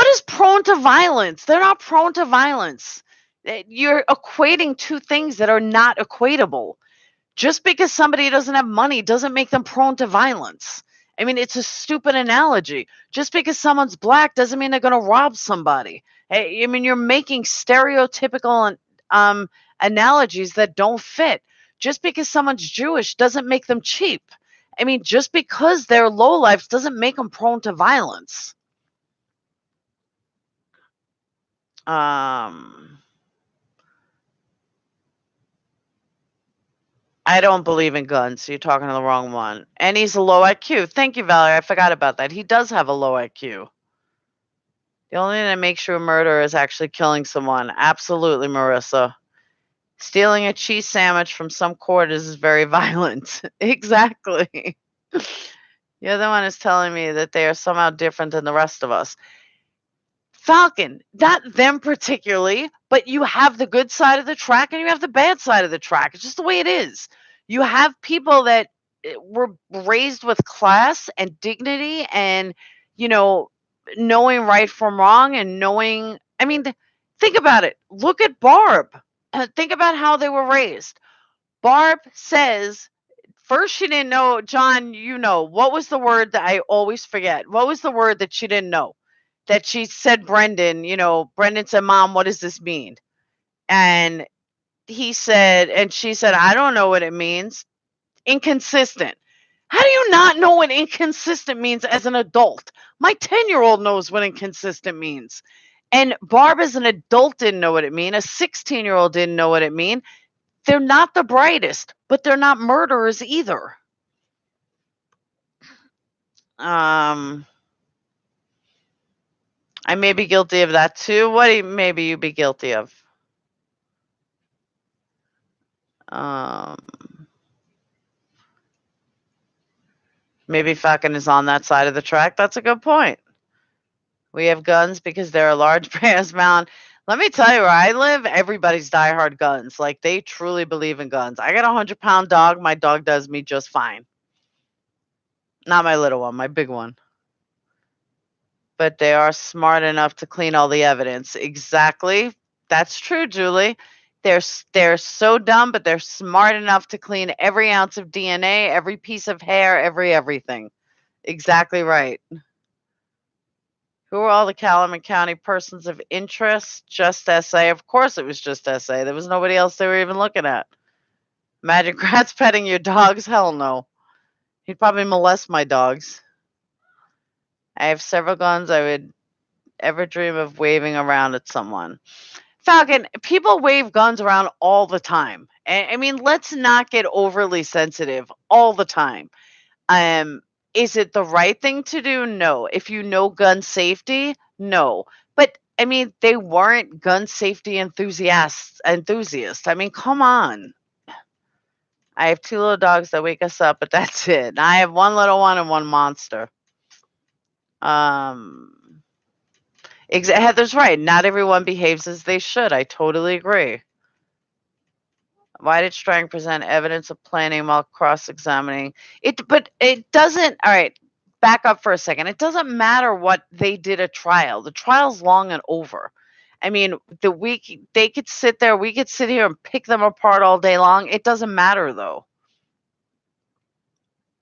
is prone to violence? They're not prone to violence. You're equating 2 things that are not equatable. Just because somebody doesn't have money doesn't make them prone to violence. I mean, it's a stupid analogy. Just because someone's black doesn't mean they're going to rob somebody. I mean, you're making stereotypical analogies that don't fit. Just because someone's Jewish doesn't make them cheap. I mean, just because they're lowlifes doesn't make them prone to violence. I don't believe in guns, so you're talking to the wrong one. And he's a low IQ. Thank you, Valerie. I forgot about that. He does have a low IQ. The only thing that makes you a murderer is actually killing someone. Absolutely, Marissa. Stealing a cheese sandwich from some court is very violent. Exactly. The other one is telling me that they are somehow different than the rest of us. Falcon, not them particularly, but you have the good side of the track and you have the bad side of the track. It's just the way it is. You have people that were raised with class and dignity and, you know, knowing right from wrong and knowing, I mean, think about it. Look at Barb. Think about how they were raised. Barb says, first she didn't know, John, you know, what was the word that I always forget? What was the word that she didn't know? That she said Brendan, you know, Brendan said, Mom, what does this mean? And he said, and she said, I don't know what it means. Inconsistent. How do you not know what inconsistent means as an adult? My 10-year-old knows what inconsistent means. And Barb as an adult didn't know what it mean. A 16-year-old didn't know what it mean. They're not the brightest, but they're not murderers either. I may be guilty of that too. What maybe you be guilty of? Maybe fucking is on that side of the track. That's a good point. We have guns because they're a large brass mound. Let me tell you, where I live, everybody's diehard guns. Like, they truly believe in guns. I got a 100-pound dog. My dog does me just fine. Not my little one, my big one. But they are smart enough to clean all the evidence. Exactly. That's true, Julie. They're so dumb, but they're smart enough to clean every ounce of DNA, every piece of hair, everything. Exactly right. Who are all the Calumet County persons of interest? Just SA. Of course it was just SA. There was nobody else they were even looking at. Imagine Kratz petting your dogs? Hell no. He'd probably molest my dogs. I have several guns. I would ever dream of waving around at someone? Falcon, people wave guns around all the time. I mean, let's not get overly sensitive all the time. Um, is it the right thing to do? No. If you know gun safety, no. But I mean, they weren't gun safety enthusiasts. I mean, come on. I have 2 little dogs that wake us up, but that's it. And I have 1 little one and 1 monster. Heather's right. Not everyone behaves as they should. I totally agree. Why did Strang present evidence of planning while cross-examining? But it doesn't. All right, back up for a second. It doesn't matter what they did at trial. The trial's long and over. I mean, they could sit there. We could sit here and pick them apart all day long. It doesn't matter though.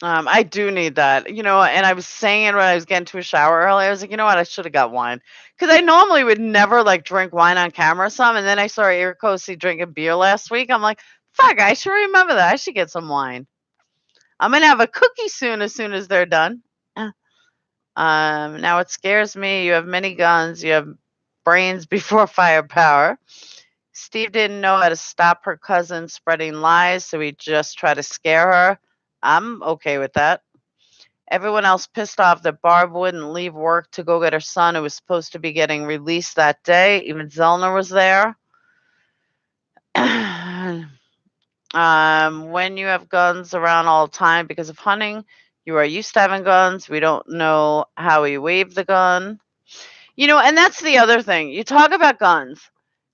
I do need that, and I was saying when I was getting to a shower earlier, I was like, you know what, I should have got wine. Because I normally would never, like, drink wine on camera some, and then I saw Irikosi drinking beer last week. I'm like, fuck, I should remember that. I should get some wine. I'm going to have a cookie soon as they're done. Now it scares me. You have many guns. You have brains before firepower. Steve didn't know how to stop her cousin spreading lies, so he just tried to scare her. I'm okay with that. Everyone else pissed off that Barb wouldn't leave work to go get her son, who was supposed to be getting released that day. Even Zellner was there. When you have guns around all the time because of hunting, you are used to having guns. We don't know how he waved the gun. And that's the other thing. You talk about guns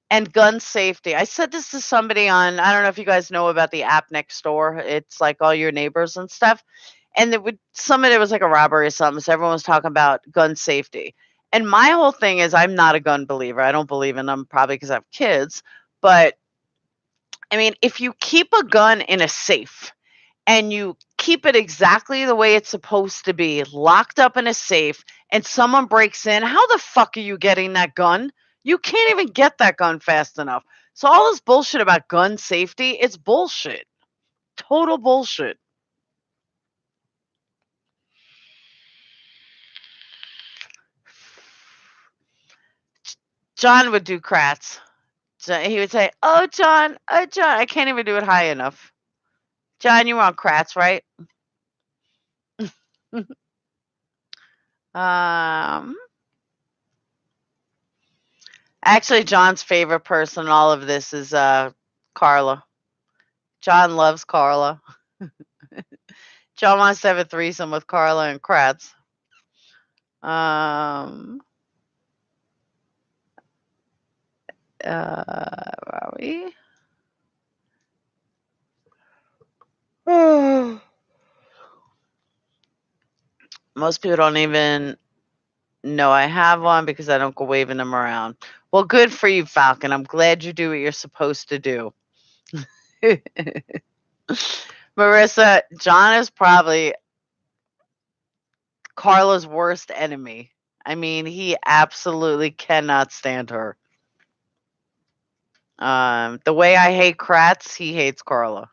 and gun safety. I said this to somebody I don't know if you guys know about the app next door. It's like all your neighbors and stuff. And it was like a robbery or something. So everyone was talking about gun safety. And my whole thing is I'm not a gun believer. I don't believe in them, probably because I have kids. But I mean, if you keep a gun in a safe and you keep it exactly the way it's supposed to be, locked up in a safe, and someone breaks in, how the fuck are you getting that gun? You can't even get that gun fast enough. So all this bullshit about gun safety, it's bullshit. Total bullshit. John would do Kratz. He would say, oh, John, I can't even do it high enough. John, you want Kratz, right? Actually, John's favorite person in all of this is Carla. John loves Carla. John wants to have a threesome with Carla and Kratz. Where are we? Most people don't even know I have one because I don't go waving them around. Well, good for you, Falcon. I'm glad you do what you're supposed to do. Marissa, John is probably Carla's worst enemy. I mean, he absolutely cannot stand her. The way I hate Kratz, he hates Carla.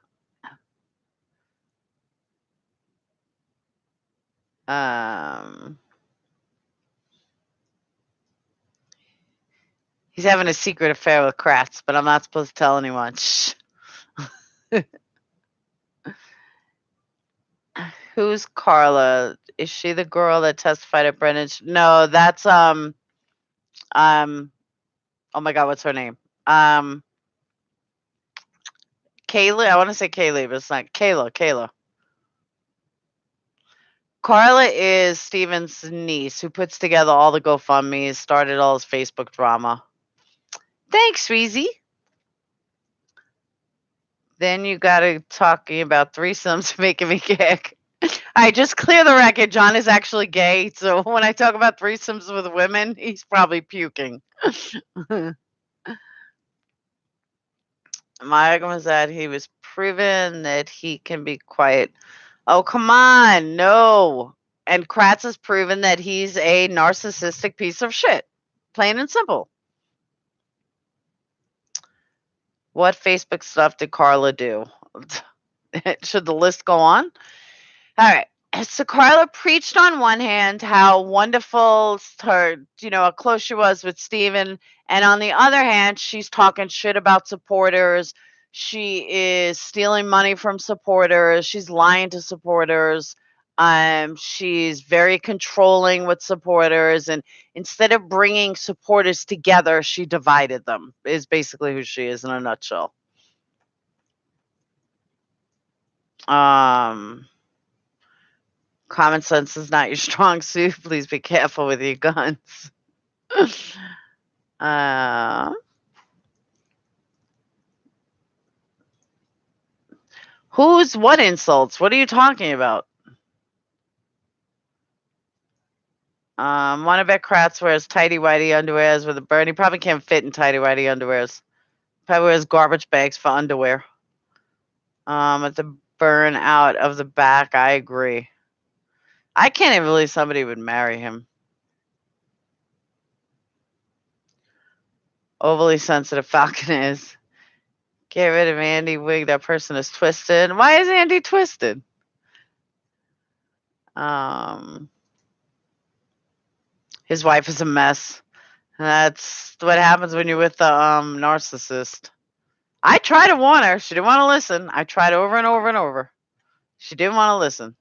He's having a secret affair with Kratz, but I'm not supposed to tell anyone. Shh. Who's Carla? Is she the girl that testified at Brennan's? No, that's oh my God, what's her name? Kayla. I want to say Kaylee, but it's not Kayla. Carla is Steven's niece who puts together all the GoFundMes, started all his Facebook drama. Thanks, Weezy. Then you got to talking about threesomes making me kick. I just clear the record. John is actually gay, so when I talk about threesomes with women, he's probably puking. My argument was that he was proven that he can be quiet. Oh, come on. No. And Kratz has proven that he's a narcissistic piece of shit. Plain and simple. What Facebook stuff did Carla do? Should the list go on? All right. So Carla preached on one hand how wonderful her, how close she was with Steven. And on the other hand, she's talking shit about supporters. She is stealing money from supporters. She's lying to supporters. She's very controlling with supporters. And instead of bringing supporters together, she divided them, is basically who she is in a nutshell. Common sense is not your strong suit. Please be careful with your guns. Who's what insults? What are you talking about? One of Kratz wears tighty whitey underwears with a burn. He probably can't fit in tighty whitey underwears. Probably wears garbage bags for underwear. With the burn out of the back, I agree. I can't even believe somebody would marry him. Overly sensitive Falcon is. Get rid of Andy Wig. That person is twisted. Why is Andy twisted? His wife is a mess. That's what happens when you're with a narcissist. I tried to warn her. She didn't want to listen. I tried over and over and over. She didn't want to listen.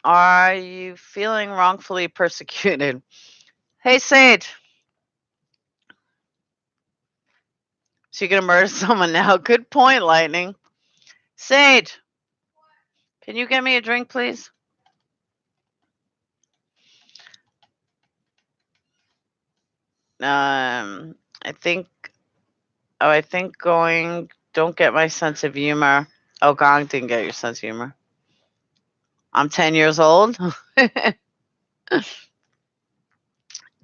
Are you feeling wrongfully persecuted? Hey, Sage. She gonna murder someone now? Good point, Lightning. Sage, can you get me a drink, please? I think going, don't get my sense of humor. Oh, Gong didn't get your sense of humor. I'm 10 years old.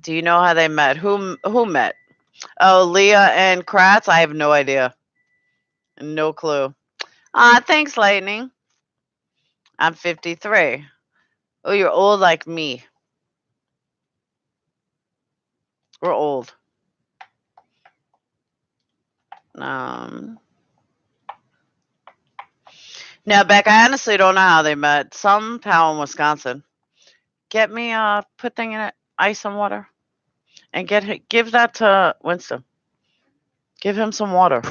Do you know how they met? Who met? Oh, Leah and Kratz? I have no idea. No clue. Thanks, Lightning. I'm 53. Oh, you're old like me. We're old. No, Beck, I honestly don't know how they met. Somehow in Wisconsin. Get me put thing in it, ice and water, and give that to Winston. Give him some water.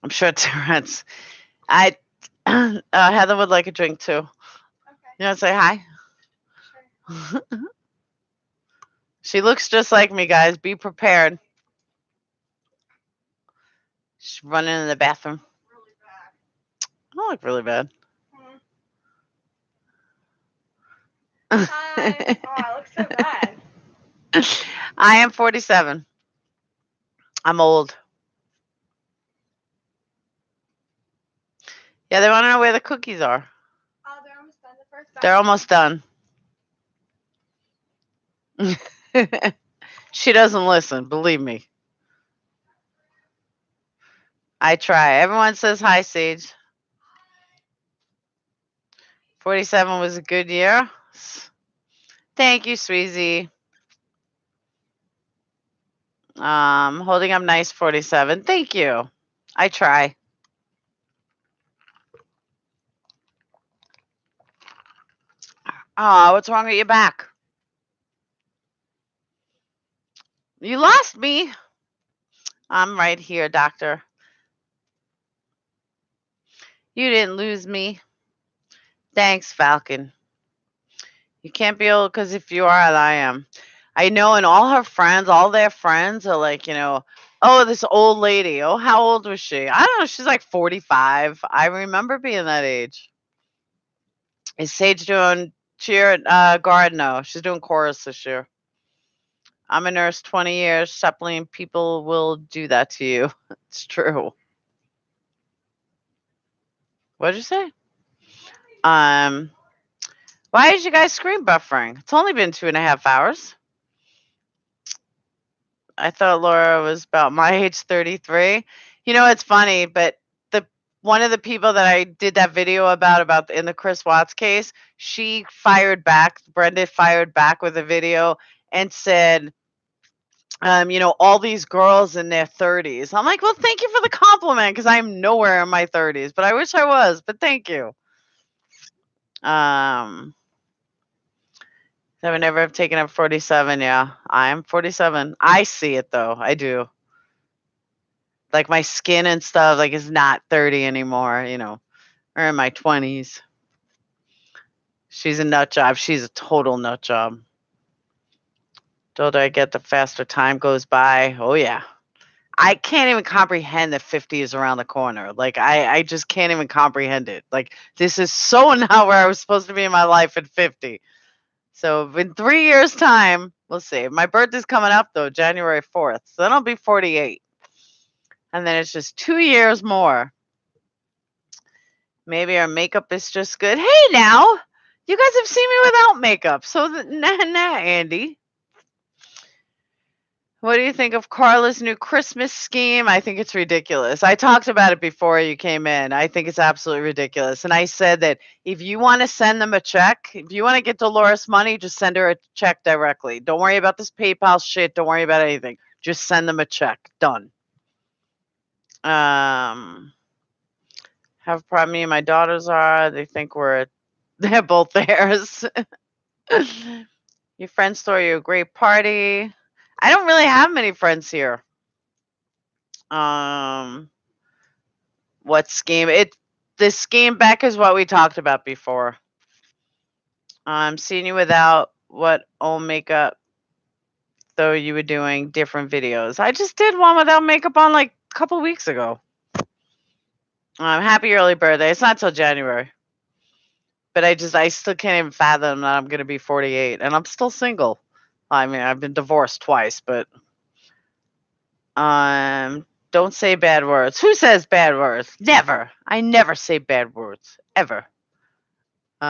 I'm sure Terrence. Heather would like a drink too. Okay. You want to say hi? Sure. She looks just like me, guys. Be prepared. She's running in the bathroom. Really bad. I don't look really bad. Hi. Oh, I look so bad. I am 47. I'm old. Yeah, they want to know where the cookies are. Oh, they're almost done. The first batch. They're almost done. She doesn't listen, believe me. I try. Everyone says hi, Sage. 47 was a good year. Thank you, Sweezy. Holding up nice, 47. Thank you. I try. Oh, what's wrong with your back? You lost me. I'm right here, doctor. You didn't lose me. Thanks, Falcon. You can't be old because if you are, I am. I know, and all her friends, all their friends are like, oh, this old lady. Oh, how old was she? I don't know. She's like 45. I remember being that age. Is Sage doing cheer guard? No, she's doing chorus this year. I'm a nurse 20 years. Suppling people will do that to you. It's true. What did you say? Why did you guys screen buffering? It's only been 2.5 hours. I thought Laura was about my age, 33. It's funny, but one of the people that I did that video about in the Chris Watts case, she fired back. Brenda fired back with a video and said, all these girls in their 30s. I'm like, well, thank you for the compliment because I'm nowhere in my 30s, but I wish I was, but thank you. I would never have taken up 47. Yeah, I am 47. I see it though. I do. Like my skin and stuff, like is not 30 anymore, or in my 20s. She's a nut job. She's a total nut job. The older I get, the faster time goes by. Oh, yeah. I can't even comprehend that 50 is around the corner. Like, I just can't even comprehend it. Like, this is so not where I was supposed to be in my life at 50. So, in 3 years' time, we'll see. My birthday's coming up, though, January 4th. So, then I'll be 48. And then it's just 2 years more. Maybe our makeup is just good. Hey, now! You guys have seen me without makeup. So, nah, Andy. What do you think of Carla's new Christmas scheme? I think it's ridiculous. I talked about it before you came in. I think it's absolutely ridiculous. And I said that if you want to send them a check, if you want to get Dolores money, just send her a check directly. Don't worry about this PayPal shit. Don't worry about anything. Just send them a check. Done. Have a problem me and my daughters are. They think they're both theirs. Your friends throw you a great party. I don't really have many friends here. What scheme? The scheme back is what we talked about before. Seeing you without what old makeup, though you were doing different videos. I just did one without makeup on like a couple weeks ago. Happy early birthday. It's not till January. But I still can't even fathom that I'm going to be 48 and I'm still single. I mean, I've been divorced twice, but don't say bad words. Who says bad words? Never. I never say bad words ever. Wait,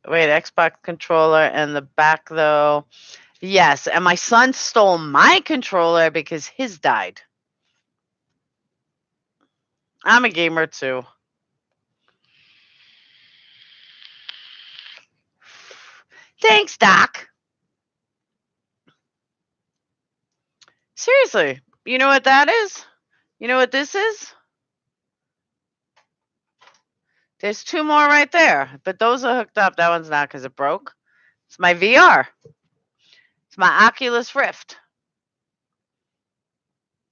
Xbox controller and the back though. Yes, and my son stole my controller because his died. I'm a gamer too. Thanks, Doc. Seriously, you know what that is? You know what this is? There's 2 more right there, but those are hooked up. That one's not because it broke. It's my VR. It's my Oculus Rift.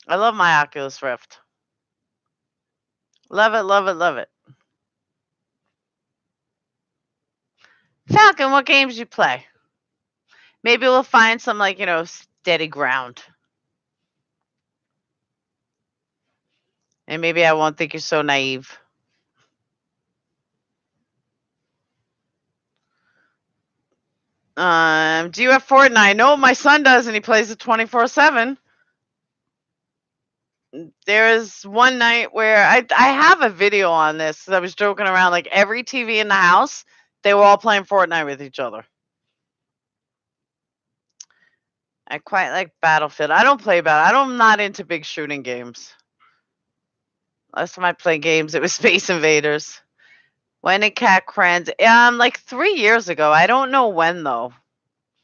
I love my Oculus Rift. Love it, love it, love it. Falcon, what games you play? Maybe we'll find some steady ground. And maybe I won't think you're so naive. Do you have Fortnite? No, my son does, and he plays it 24/7. There is one night where I have a video on this. I was joking around. Like every TV in the house, they were all playing Fortnite with each other. I quite like Battlefield. I don't play I'm not into big shooting games. Last time I played games, it was Space Invaders. When did Cat Kratz? Like 3 years ago. I don't know when though.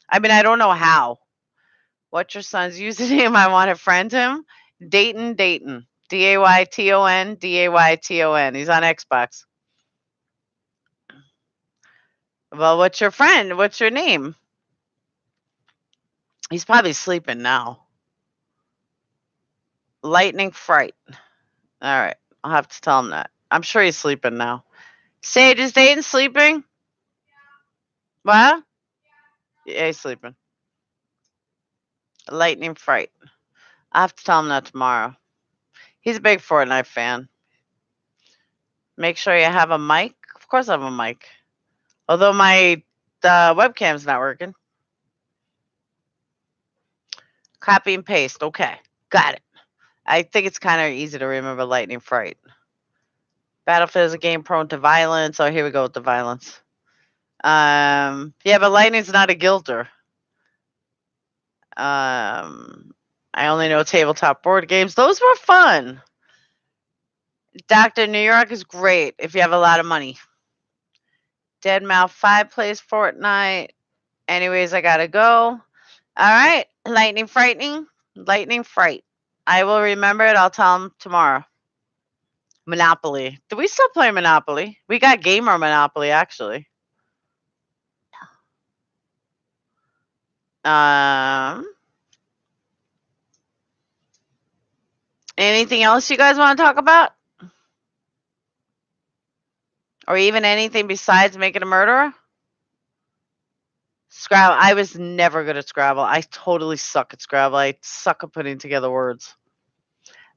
I mean, I don't know how. What's your son's username? I want to friend him. Dayton. Dayton. Dayton. Dayton. He's on Xbox. Well, what's your friend? What's your name? He's probably sleeping now. Lightning Fright. All right. I'll have to tell him that. I'm sure he's sleeping now. Sage, is Dayton sleeping? What? Yeah, he's sleeping. Lightning Fright. I'll have to tell him that tomorrow. He's a big Fortnite fan. Make sure you have a mic. Of course I have a mic. Although my webcam's not working. Copy and paste. Okay. Got it. I think it's kind of easy to remember Lightning Fright. Battlefield is a game prone to violence. Oh, here we go with the violence. Yeah, but Lightning's not a guilter. I only know tabletop board games. Those were fun. Dr. New York is great if you have a lot of money. Deadmau5 plays Fortnite. Anyways, I gotta go. All right. Lightning frightening. Lightning fright. I will remember it. I'll tell him tomorrow. Monopoly. Do we still play Monopoly? We got Gamer Monopoly, actually. Um, Anything else you guys want to talk about? Or even anything besides making a murderer? Scrabble. I was never good at Scrabble. I totally suck at Scrabble. I suck at putting together words.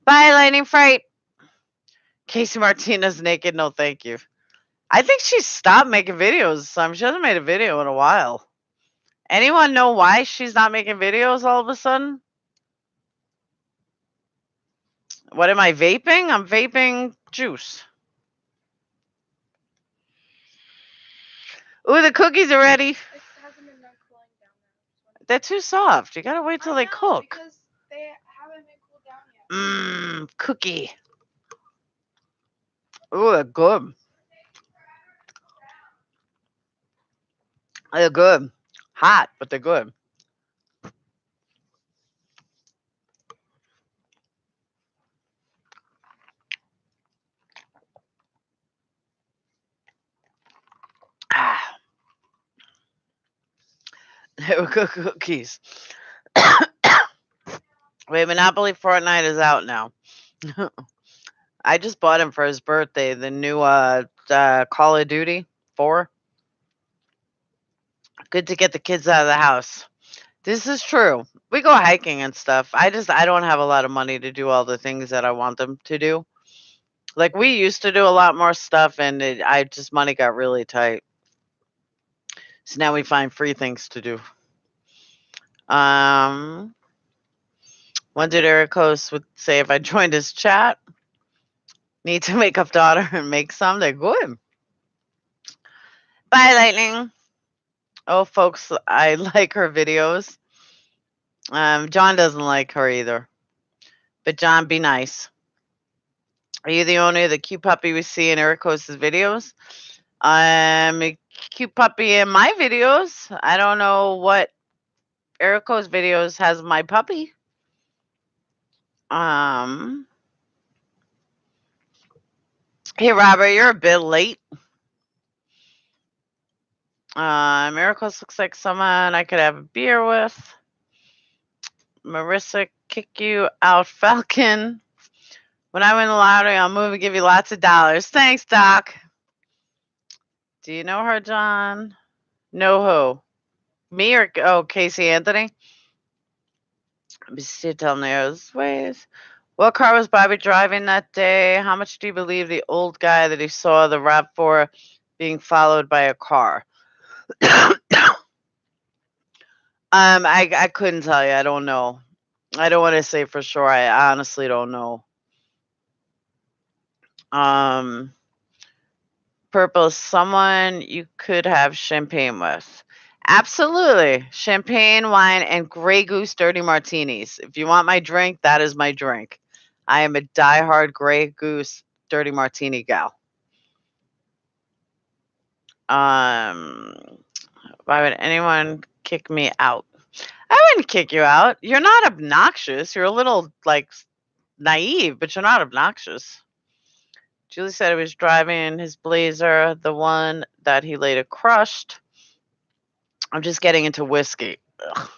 Bye, Lightning Fright. Casey Martinez naked. No, thank you. I think she stopped making videos. She hasn't made a video in a while. Anyone know why she's not making videos all of a sudden? What am I vaping? I'm vaping juice. Ooh, the cookies are ready. They're too soft. You gotta wait till they cook. Because they haven't been cooled down yet. Cookie. Ooh, they're good. They're good. Hot, but they're good. They were good cookies. Wait, Monopoly Fortnite is out now. I just bought him for his birthday, the new Call of Duty 4. Good to get the kids out of the house. This is true. We go hiking and stuff. I don't have a lot of money to do all the things that I want them to do. Like we used to do a lot more stuff, and money got really tight. So now we find free things to do. One dude, Eric Host, would say if I joined his chat, need to make up daughter and make some. They're good. Bye, Lightning. Oh, folks, I like her videos. John doesn't like her either. But John, be nice. Are you the owner of the cute puppy we see in Eric Host's videos? I'm a cute puppy in my videos. I don't know what Erico's videos has my puppy. Hey, Robert, you're a bit late. Miracles looks like someone I could have a beer with. Marissa, kick you out, Falcon. When I win the lottery, I'll move and give you lots of dollars. Thanks, Doc. Do you know her, John? No who? Me or Casey Anthony? Let me see, tell me those ways. What car was Bobby driving that day? How much do you believe the old guy that he saw the RAV4 being followed by a car? I couldn't tell you. I don't know. I don't want to say for sure. I honestly don't know. Purple, someone you could have champagne with. Absolutely. Champagne, wine, and Grey Goose dirty martinis. If you want my drink, that is my drink. I am a diehard Grey Goose dirty martini gal. Why would anyone kick me out? I wouldn't kick you out. You're not obnoxious. You're a little naive, but you're not obnoxious. Julie said he was driving his Blazer, the one that he later crushed. I'm just getting into whiskey. Ugh.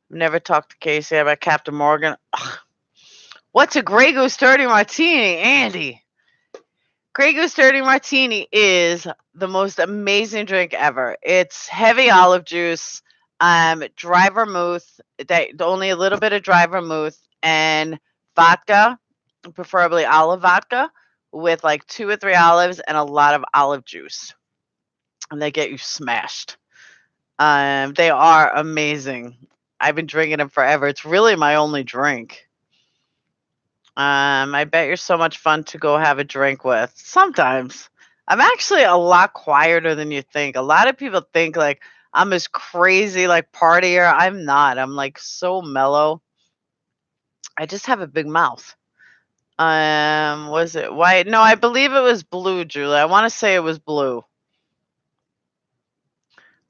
Never talked to Casey about Captain Morgan. Ugh. What's a Grey Goose dirty martini, Andy? Grey Goose dirty martini is the most amazing drink ever. It's heavy olive juice, dry vermouth, only a little bit of dry vermouth, and vodka, preferably olive vodka, with like 2 or 3 olives and a lot of olive juice. And they get you smashed. They are amazing. I've been drinking them forever. It's really my only drink. I bet you're so much fun to go have a drink with. Sometimes. I'm actually a lot quieter than you think. A lot of people think like I'm this crazy like partier. I'm not. I'm like so mellow. I just have a big mouth. Was it white? No, I believe it was blue, Julie. I want to say it was blue.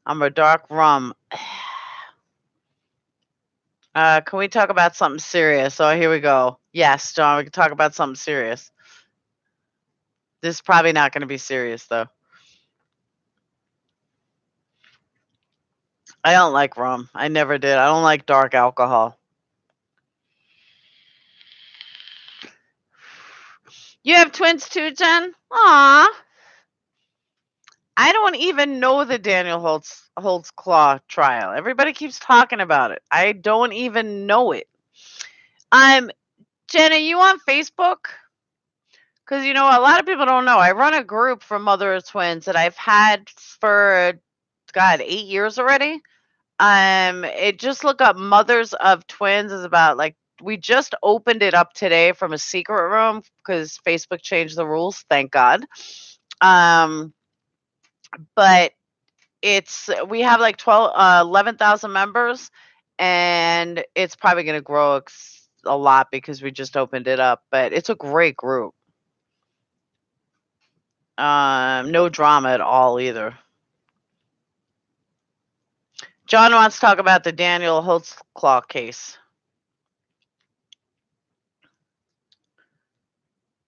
I'm a dark rum. Can we talk about something serious? Oh, here we go. Yes, John, we can talk about something serious. This is probably not going to be serious, though. I don't like rum. I never did. I don't like dark alcohol. You have twins too, Jen? Aw. I don't even know the Daniel Holtzclaw trial. Everybody keeps talking about it. I don't even know it. Jen, are you on Facebook? Because, a lot of people don't know. I run a group for Mother of Twins that I've had for, 8 years already. Just look up Mothers of Twins. Is about, we just opened it up today from a secret room because Facebook changed the rules. Thank God. But we have 11,000 members, and it's probably going to grow a lot because we just opened it up. But it's a great group. No drama at all either. John wants to talk about the Daniel Holtzclaw case.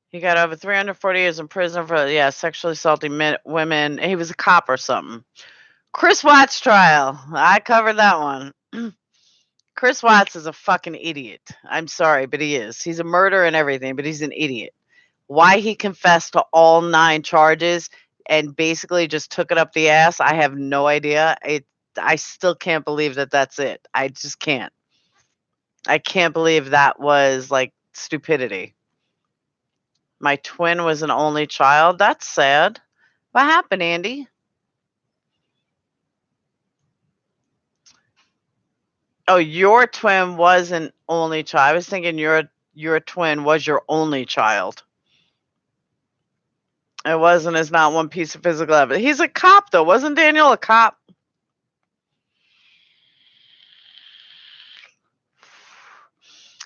He got over 340 years in prison for, sexually assaulting women. He was a cop or something. Chris Watts trial. I covered that one. Chris Watts is a fucking idiot. I'm sorry, but he is. He's a murderer and everything, but he's an idiot. Why he confessed to all 9 charges and basically just took it up the ass, I have no idea. I still can't believe that that's it. I just can't. I can't believe that was stupidity. My twin was an only child. That's sad. What happened, Andy? Oh, your twin was an only child. I was thinking your twin was your only child. It wasn't as not one piece of physical evidence. He's a cop, though. Wasn't Daniel a cop?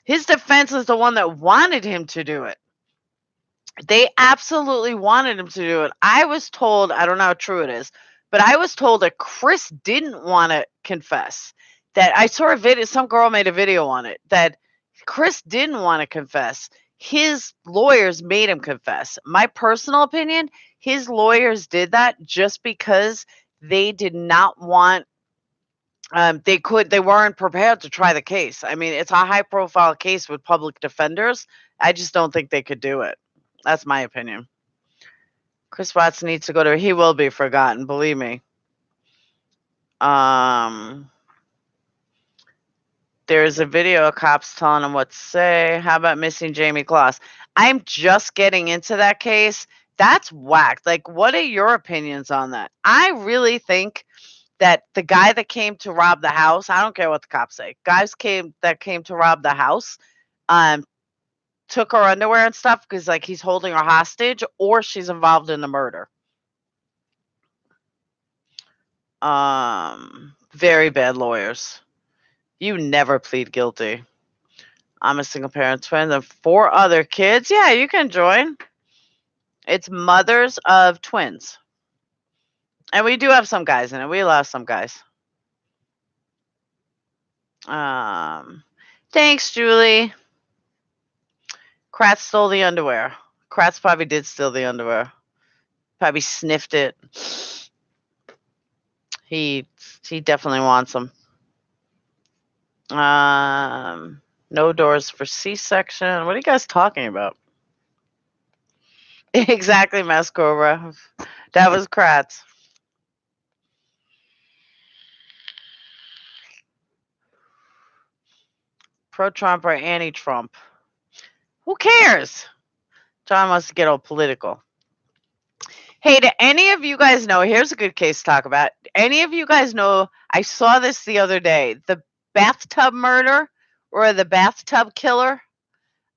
His defense is the one that wanted him to do it. They absolutely wanted him to do it. I was told, I don't know how true it is, but I was told that Chris didn't want to confess. That I saw a video, some girl made a video on it, that Chris didn't want to confess. His lawyers made him confess. My personal opinion, his lawyers did that just because they did not want they weren't prepared to try the case. I mean, it's a high profile case with public defenders. I just don't think they could do it. That's my opinion. Chris Watts needs to go to, he will be forgotten, believe me. There's a video of cops telling him what to say. How about missing Jamie Kloss? I'm just getting into that case. That's whacked. What are your opinions on that? I really think that the guy that came to rob the house, I don't care what the cops say, that came to rob the house, took her underwear and stuff because he's holding her hostage, or she's involved in the murder. Very bad lawyers. You never plead guilty. I'm a single parent twin and 4 other kids. Yeah, you can join. It's Mothers of Twins. And we do have some guys in it. We allow some guys. Thanks, Julie. Kratz stole the underwear. Kratz probably did steal the underwear. Probably sniffed it. He definitely wants them. No doors for C-section. What are you guys talking about? Exactly, Mascobra. That was Kratz. Pro-Trump or anti-Trump? Who cares? John wants to get all political. Hey, do any of you guys know, here's a good case to talk about. Any of you guys know, I saw this the other day, the bathtub murder or the bathtub killer?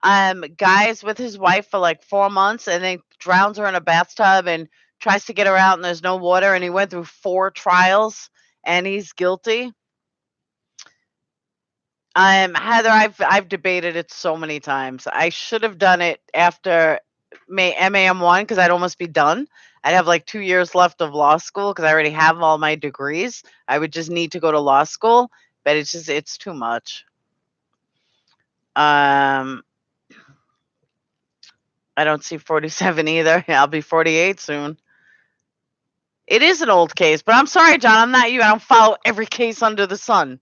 Guy's with his wife for 4 months and then drowns her in a bathtub and tries to get her out and there's no water, and he went through 4 trials and he's guilty. Heather, I've debated it so many times. I should have done it after MAM 1 because I'd almost be done. I'd have like 2 years left of law school because I already have all my degrees. I would just need to go to law school, but it's too much. I don't see 47 either. I'll be 48 soon. It is an old case, but I'm sorry, John. I'm not you. I don't follow every case under the sun.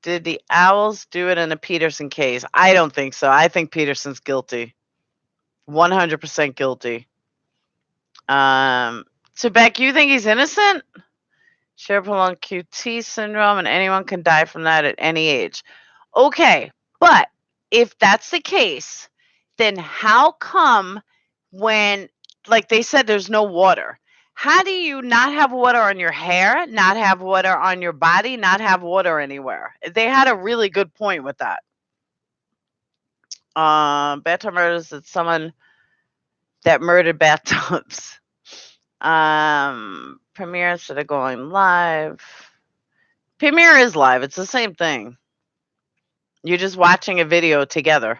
Did the Owls do it in a Peterson case? I don't think so. I think Peterson's guilty. 100% guilty. So Beck, you think he's innocent? Share prolonged QT syndrome, and anyone can die from that at any age. Okay, but if that's the case, then how come when, like they said, there's no water? How do you not have water on your hair, not have water on your body, not have water anywhere? They had a really good point with that. Bathtub murders, it's someone that murdered bathtubs. Premiere instead of going live. Premiere is live. It's the same thing. You're just watching a video together.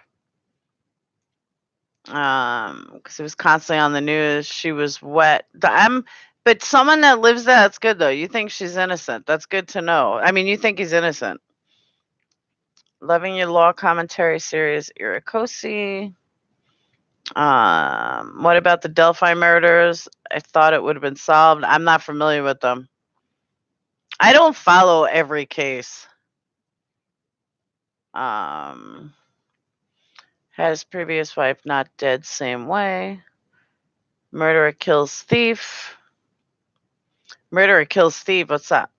Because it was constantly on the news. She was wet. But someone that lives there, that's good though. You think she's innocent. That's good to know. I mean, you think he's innocent. Loving your law commentary series, Irakosi. What about the Delphi murders? I thought it would have been solved. I'm not familiar with them. I don't follow every case. Has previous wife not dead same way. Murderer kills thief. Murderer kills thief. What's that?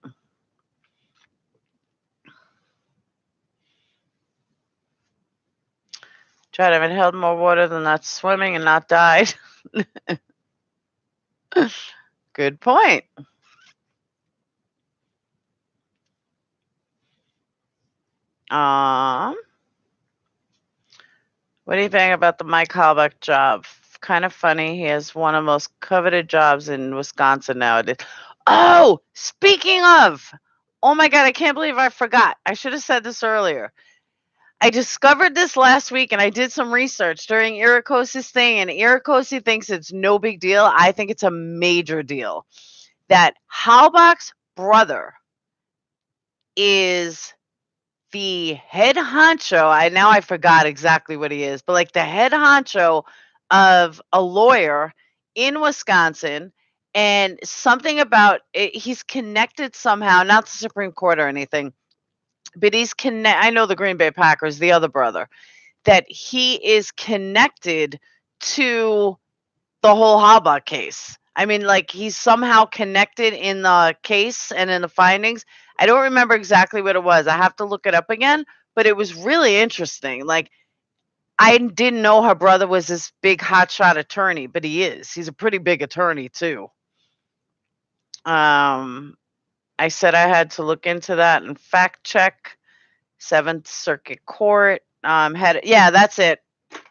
Tried to have held more water than that swimming and not died. Good point. What do you think about the Mike Halbach job? Kind of funny. He has one of the most coveted jobs in Wisconsin nowadays. Oh, speaking of, oh my God, I can't believe I forgot. I should have said this earlier. I discovered this last week and I did some research during Irikosi's thing, and Irikosi thinks it's no big deal. I think it's a major deal. That Halbach's brother is the head honcho. I forgot exactly what he is, but like the head honcho of a lawyer in Wisconsin, and something about it, he's connected somehow, not the Supreme Court or anything, but I know the Green Bay Packers, the other brother, that he is connected to the whole Halbach case. I mean, like he's somehow connected in the case and in the findings. I don't remember exactly what it was. I have to look it up again, but it was really interesting. Like, I didn't know her brother was this big hotshot attorney, but he is. He's a pretty big attorney too. I said I had to look into that and fact check. 7th Circuit Court. Yeah, that's it.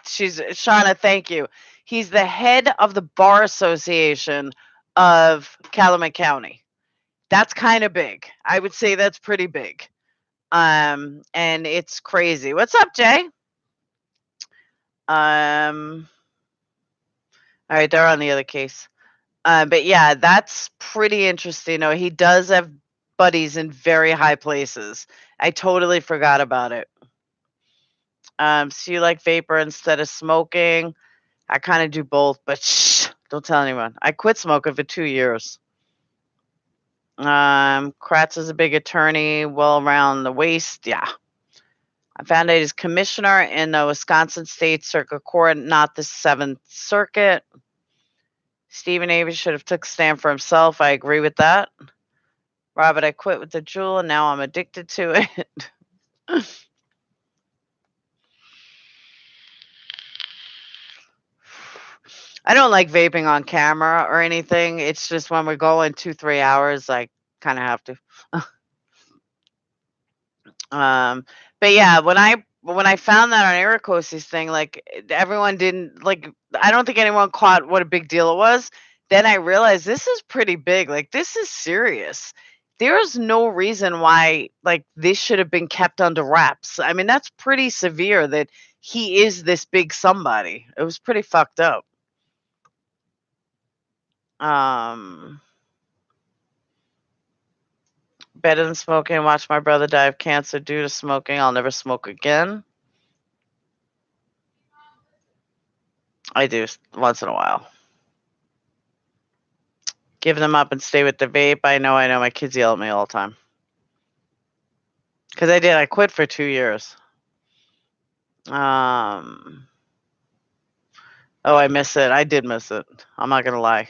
Shauna, thank you. He's the head of the Bar Association of Calumet County. That's kind of big. I would say that's pretty big. And it's crazy. What's up, Jay? All right, they're on the other case. But yeah, that's pretty interesting. No, he does have buddies in very high places. I totally forgot about it. So you like vapor instead of smoking? I kind of do both, but shh, don't tell anyone. I quit smoking for 2 years. Kratz is a big attorney, well around the waist. Yeah. I found out he's commissioner in the Wisconsin State Circuit Court, not the 7th Circuit. Stephen Avery should have took a stand for himself. I agree with that. Robert, I quit with the Juul and now I'm addicted to it. I don't like vaping on camera or anything. It's just when we're going 2-3 hours, I kind of have to. But yeah, when I found that on Irikosi's thing, like everyone didn't like. I don't think anyone caught what a big deal it was. Then I realized this is pretty big. Like this is serious. There's no reason why like this should have been kept under wraps. I mean, that's pretty severe that he is this big somebody. It was pretty fucked up. Better than smoking. Watch my brother die of cancer due to smoking. I'll never smoke again. I do once in a while. Give them up and stay with the vape. I know. My kids yell at me all the time. Because I did. I quit for 2 years. Oh, I miss it. I did miss it. I'm not going to lie.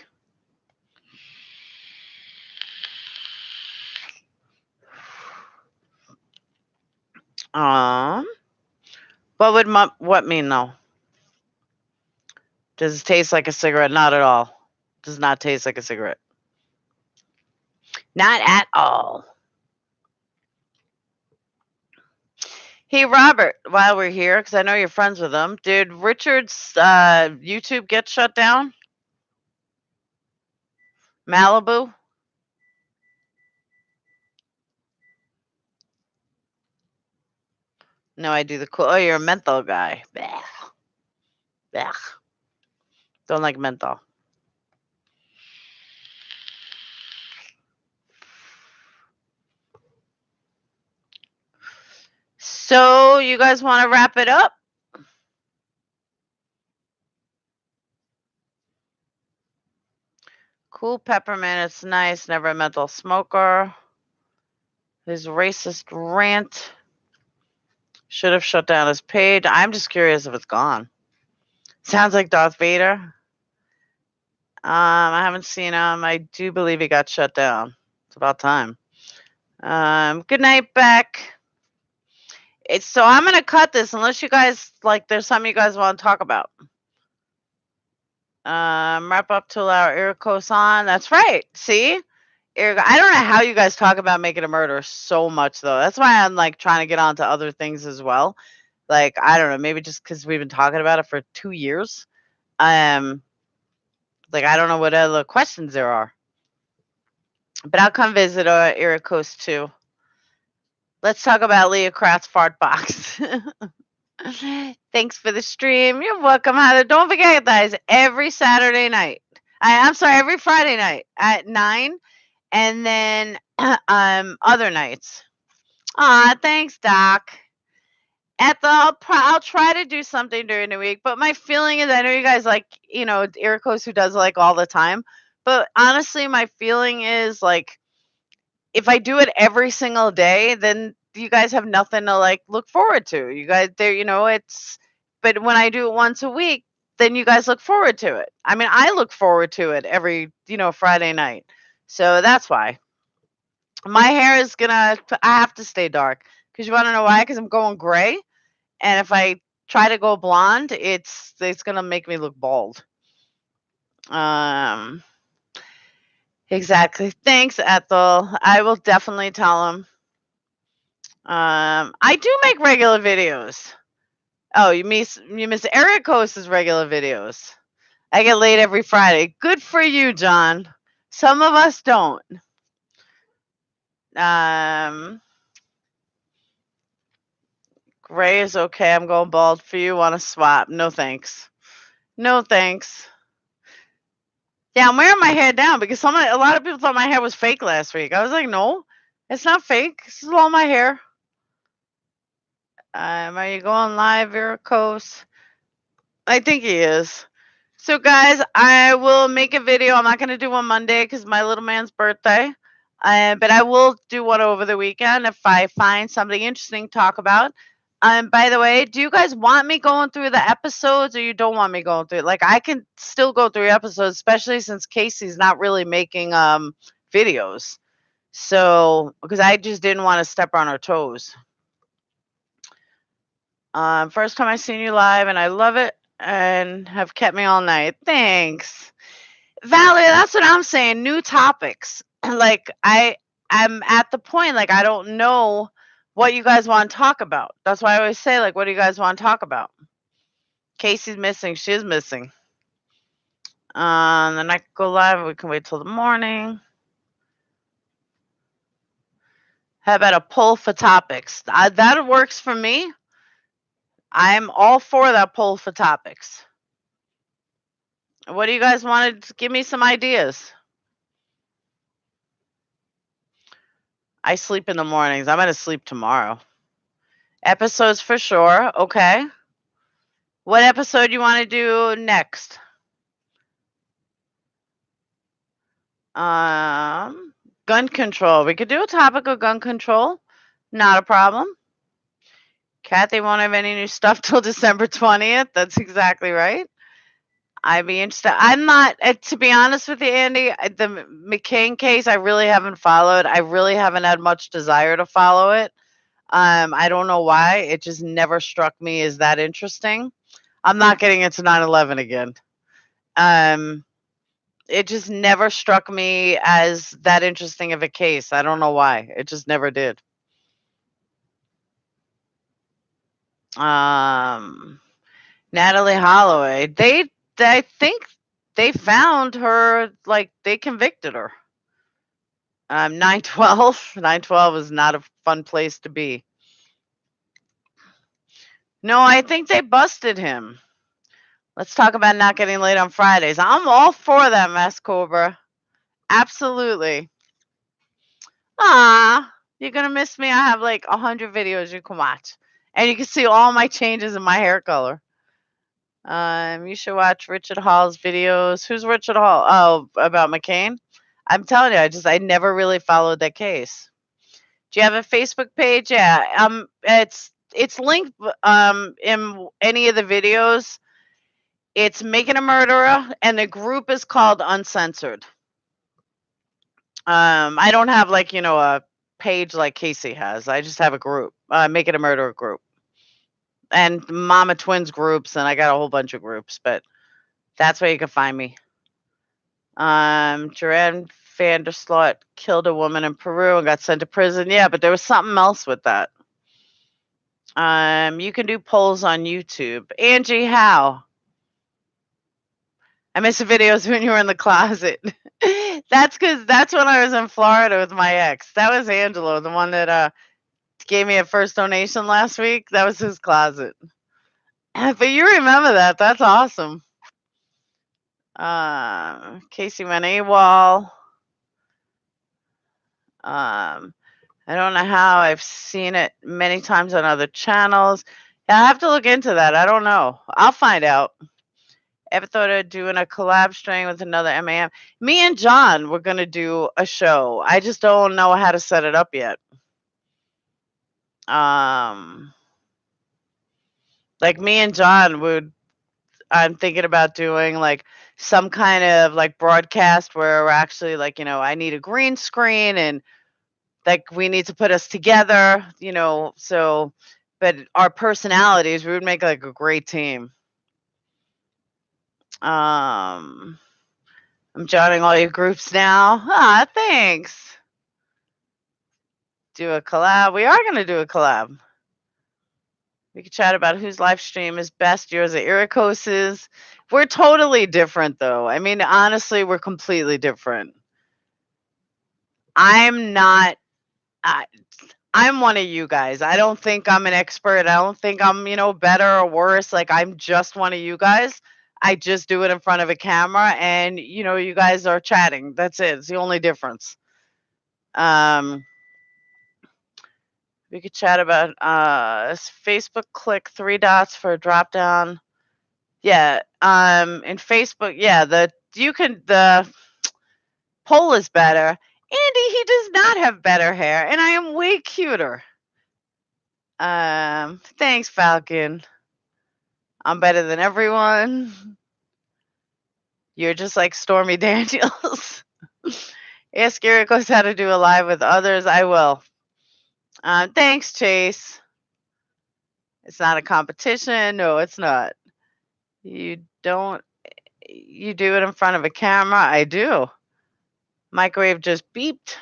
What would what mean though? Does it taste like a cigarette? Not at all. Does not taste like a cigarette. Not at all. Hey, Robert, while we're here, because I know you're friends with him, did Richard's YouTube get shut down? Malibu? No, I do the cool. Oh, you're a menthol guy. Blech. Blech. Don't like menthol. So, you guys want to wrap it up? Cool peppermint. It's nice. Never a menthol smoker. His racist rant. Should have shut down his page. I'm just curious if it's gone. Sounds like Darth Vader. I haven't seen him. I do believe he got shut down. It's about time. Good night, Beck. So I'm gonna cut this unless you guys like. There's something you guys want to talk about. Wrap up to allow Irikos on. That's right. See, I don't know how you guys talk about making a murder so much though. That's why I'm like trying to get on to other things as well. Like I don't know, maybe just because we've been talking about it for 2 years. Like I don't know what other questions there are. But I'll come visit Irikos too. Let's talk about Leah Kratz fart box. Thanks for the stream. You're welcome, Heather. Don't forget, guys, every Saturday night. I'm sorry, every Friday night at 9, and then other nights. Thanks, Doc. I'll try to do something during the week, but my feeling is I know you guys like, Irikos who does like all the time, but honestly, my feeling is like if I do it every single day, then you guys have nothing to like look forward to. You guys there, but when I do it once a week, then you guys look forward to it. I mean, I look forward to it every, Friday night. So that's why. My hair is I have to stay dark. Because you want to know why? Because I'm going gray. And if I try to go blonde, it's gonna make me look bald. Exactly. Thanks, Ethel. I will definitely tell him. I do make regular videos. Oh, you miss Ericos's regular videos. I get laid every Friday. Good for you, John. Some of us don't. Gray is okay. I'm going bald for you. Want to swap? No thanks. No thanks. Yeah, I'm wearing my hair down because a lot of people thought my hair was fake last week. I was like, no, it's not fake. This is all my hair. Are you going live, Veracruz? I think he is. So, guys, I will make a video. I'm not going to do one Monday because my little man's birthday. But I will do one over the weekend if I find something interesting to talk about. By the way, do you guys want me going through the episodes or you don't want me going through it? Like, I can still go through episodes, especially since Casey's not really making videos. So, because I just didn't want to step on her toes. First time I seen you live, and I love it and have kept me all night. Thanks. Valerie, that's what I'm saying. New topics. Like, I'm at the point, like, I don't know what you guys want to talk about. That's why I always say, like, what do you guys want to talk about? Casey's missing. She's missing. Then I can go live. We can wait till the morning. How about a poll for topics? That works for me. I'm all for that poll for topics. What do you guys want to give me some ideas? I sleep in the mornings. I'm going to sleep tomorrow. Episodes for sure. Okay. What episode you want to do next? Gun control. We could do a topic of gun control. Not a problem. Kathy won't have any new stuff till December 20th. That's exactly right. I'd be interested. I'm not, to be honest with you, Andy, the McCain case, I really haven't followed. I really haven't had much desire to follow it. I don't know why. It just never struck me as that interesting. I'm not getting into 9/11 again. It just never struck me as that interesting of a case. I don't know why. It just never did. Natalie Holloway. I think they found her, like they convicted her. 9/12. 9/12 is not a fun place to be. No, I think they busted him. Let's talk about not getting late on Fridays. I'm all for that, Mass Cobra. Absolutely. Ah, you're gonna miss me. I have like 100 videos you can watch, and you can see all my changes in my hair color. You should watch Richard Hall's videos. Who's Richard Hall? Oh, about McCain. I'm telling you, I never really followed that case. Do you have a Facebook page? Yeah. It's linked in any of the videos. It's Making a Murderer, and the group is called Uncensored. I don't have like, a page like Casey has. I just have a group, Making a Murderer group. And Mama Twins groups, and I got a whole bunch of groups, but that's where you can find me. Joanne Vanderslot killed a woman in Peru and got sent to prison. Yeah, but there was something else with that. You can do polls on YouTube. Angie, how? I miss the videos when you were in the closet. That's when I was in Florida with my ex. That was Angelo, the one that gave me a first donation last week. That was his closet. But you remember that. That's awesome. Casey went AWOL. I don't know how. I've seen it many times on other channels. Yeah, I have to look into that. I don't know. I'll find out. Ever thought of doing a collab string with another MAM? Me and John were going to do a show. I just don't know how to set it up yet. Like me and John I'm thinking about doing like some kind of like broadcast where we're actually like, I need a green screen and like we need to put us together, but our personalities, we would make like a great team. I'm joining all your groups now. Thanks. Do a collab. We are going to do a collab. We could chat about whose live stream is best, yours or Iricose's. We're totally different, though. I mean, honestly, we're completely different. I'm not. I'm one of you guys. I don't think I'm an expert. I don't think I'm, better or worse. Like, I'm just one of you guys. I just do it in front of a camera, and, you guys are chatting. That's it. It's the only difference. We could chat about Facebook. Click 3 dots for a drop down. Yeah. In Facebook, yeah. The poll is better. Andy, he does not have better hair, and I am way cuter. Thanks, Falcon. I'm better than everyone. You're just like Stormy Daniels. Ask Ericos how to do a live with others. I will. Thanks, Chase. It's not a competition. No, it's not. You do it in front of a camera? I do. Microwave just beeped.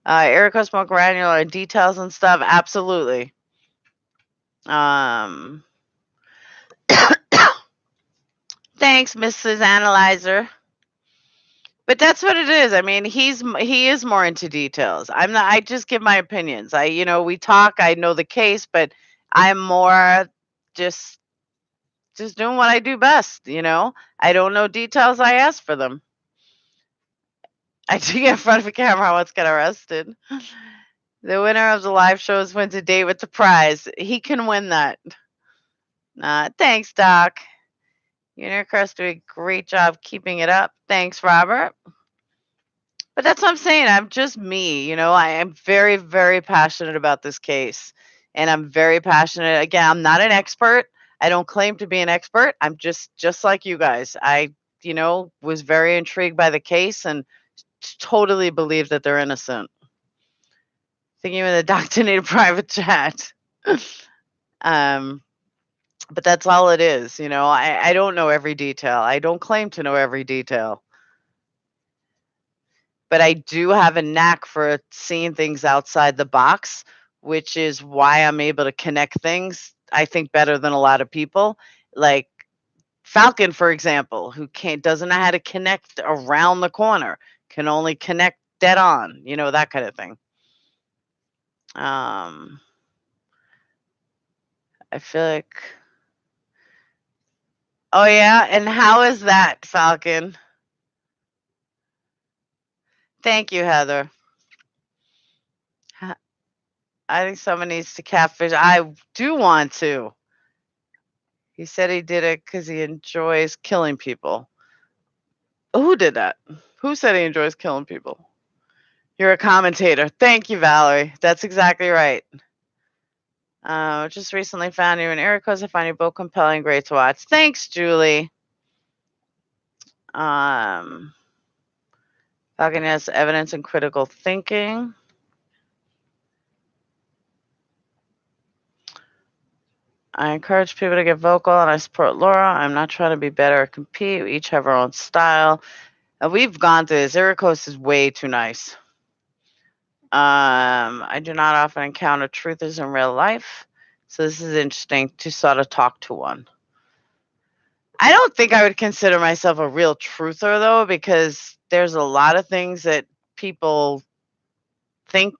Ericos more granular details and stuff. Absolutely. Thanks, Mrs. Analyzer. But that's what it is. I mean, he is more into details. I'm not. I just give my opinions. We talk. I know the case, but I'm more just doing what I do best, I don't know details, I ask for them. I do get in front of a camera, I once got arrested. The winner of the live shows wins a date with the prize. He can win that. Thanks, Doc. You and your Chris do a great job keeping it up. Thanks, Robert. But that's what I'm saying. I'm just me. I am very, very passionate about this case. And I'm very passionate. Again, I'm not an expert. I don't claim to be an expert. I'm just like you guys. I, was very intrigued by the case and totally believe that they're innocent. Thinking of the doctor need a private chat. But that's all it is. I don't know every detail. I don't claim to know every detail. But I do have a knack for seeing things outside the box, which is why I'm able to connect things, I think, better than a lot of people. Like Falcon, for example, who doesn't know how to connect around the corner, can only connect dead on, that kind of thing. I feel like... Oh, yeah? And how is that, Falcon? Thank you, Heather. I think someone needs to catfish. I do want to. He said he did it because he enjoys killing people. Who did that? Who said he enjoys killing people? You're a commentator. Thank you, Valerie. That's exactly right. Just recently found you and Erica's. I find you both compelling, great to watch. Thanks, Julie. Falcon has evidence and critical thinking. I encourage people to get vocal, and I support Laura. I'm not trying to be better or compete. We each have our own style. We've gone through this. Ericos is way too nice. I do not often encounter truthers in real life, so this is interesting to sort of talk to one. I don't think I would consider myself a real truther, though, because there's a lot of things that people think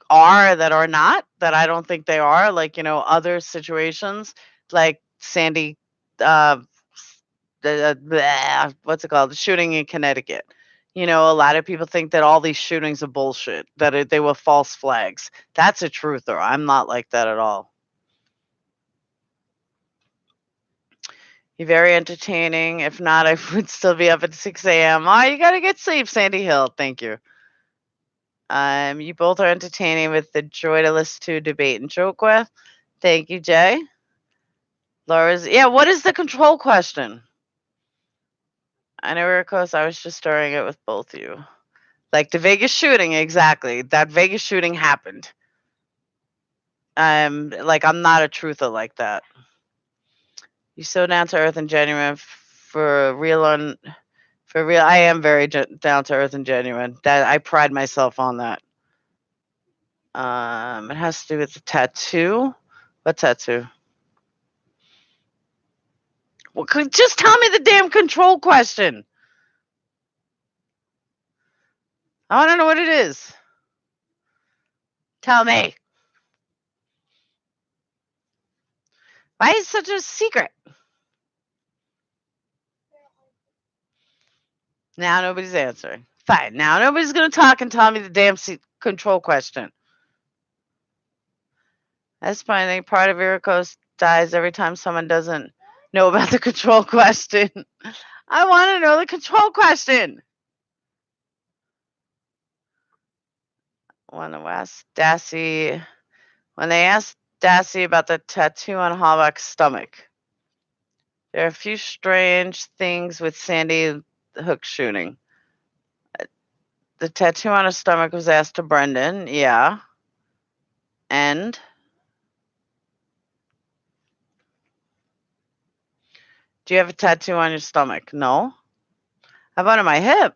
are that are not, that I don't think they are. Like, other situations, like Sandy, what's it called? The shooting in Connecticut. A lot of people think that all these shootings are bullshit, that they were false flags. That's a truther. I'm not like that at all. You're very entertaining. If not, I would still be up at 6 a.m. Oh, you got to get sleep, Sandy Hill. Thank you. You both are entertaining with the joy to listen to, debate, and joke with. Thank you, Jay. Laura's, yeah, what is the control question? I know, Ricos, I was just starting it with both of you. Like the Vegas shooting, exactly. That Vegas shooting happened. I'm not a truther like that. You're so down to earth and genuine for real. I am very down to earth and genuine. That I pride myself on that. It has to do with the tattoo. What tattoo? Well, just tell me the damn control question. I want to know what it is. Tell me. Why is it such a secret? Now nobody's answering. Fine. Now nobody's going to talk and tell me the damn control question. That's fine. Part of Iracos dies every time someone doesn't know about the control question. I want to know the control question. When they asked Dassey about the tattoo on Halbach's stomach, there are a few strange things with Sandy Hook shooting. The tattoo on his stomach was asked to Brendan, yeah. And do you have a tattoo on your stomach? No. How about on my hip?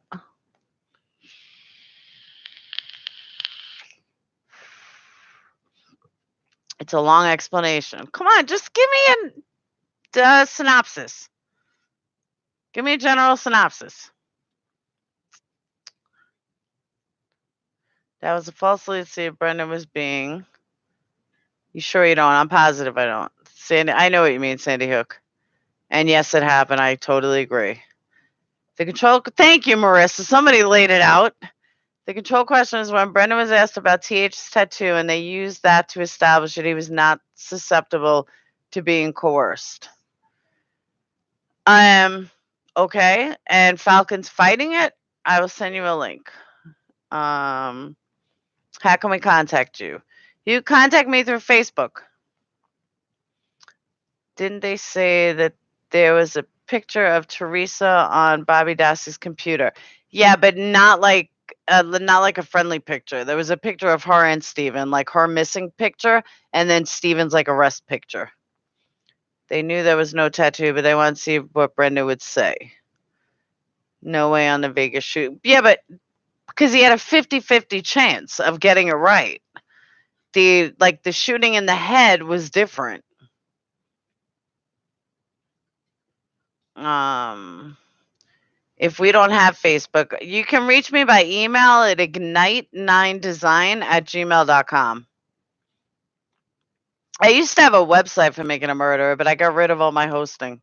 It's a long explanation. Come on, just give me a synopsis. Give me a general synopsis. That was a false lead to see if Brendan was being... You sure you don't? I'm positive I don't. Sandy, I know what you mean, Sandy Hook. And yes, it happened. I totally agree. The control, thank you, Marissa. Somebody laid it out. The control question is when Brendan was asked about TH's tattoo, and they used that to establish that he was not susceptible to being coerced. Okay. And Falcon's fighting it. I will send you a link. How can we contact you? You contact me through Facebook. Didn't they say that there was a picture of Teresa on Bobby Dassey's computer? Yeah, but not like a friendly picture. There was a picture of her and Steven, like her missing picture, and then Steven's like arrest picture. They knew there was no tattoo, but they wanted to see what Brenda would say. No way on the Vegas shoot. Yeah, but because he had a 50-50 chance of getting it right. The shooting in the head was different. If we don't have Facebook, you can reach me by email at ignite9design@gmail.com. I used to have a website for making a murderer, but I got rid of all my hosting.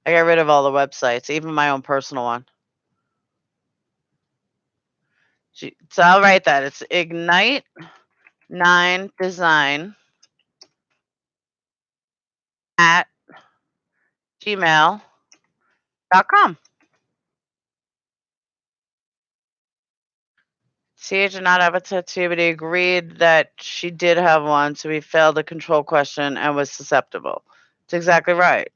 I got rid of all the websites, even my own personal one. So I'll write that. It's ignite9design at gmail.com. CH did not have a tattoo, but he agreed that she did have one, so he failed the control question and was susceptible. That's exactly right.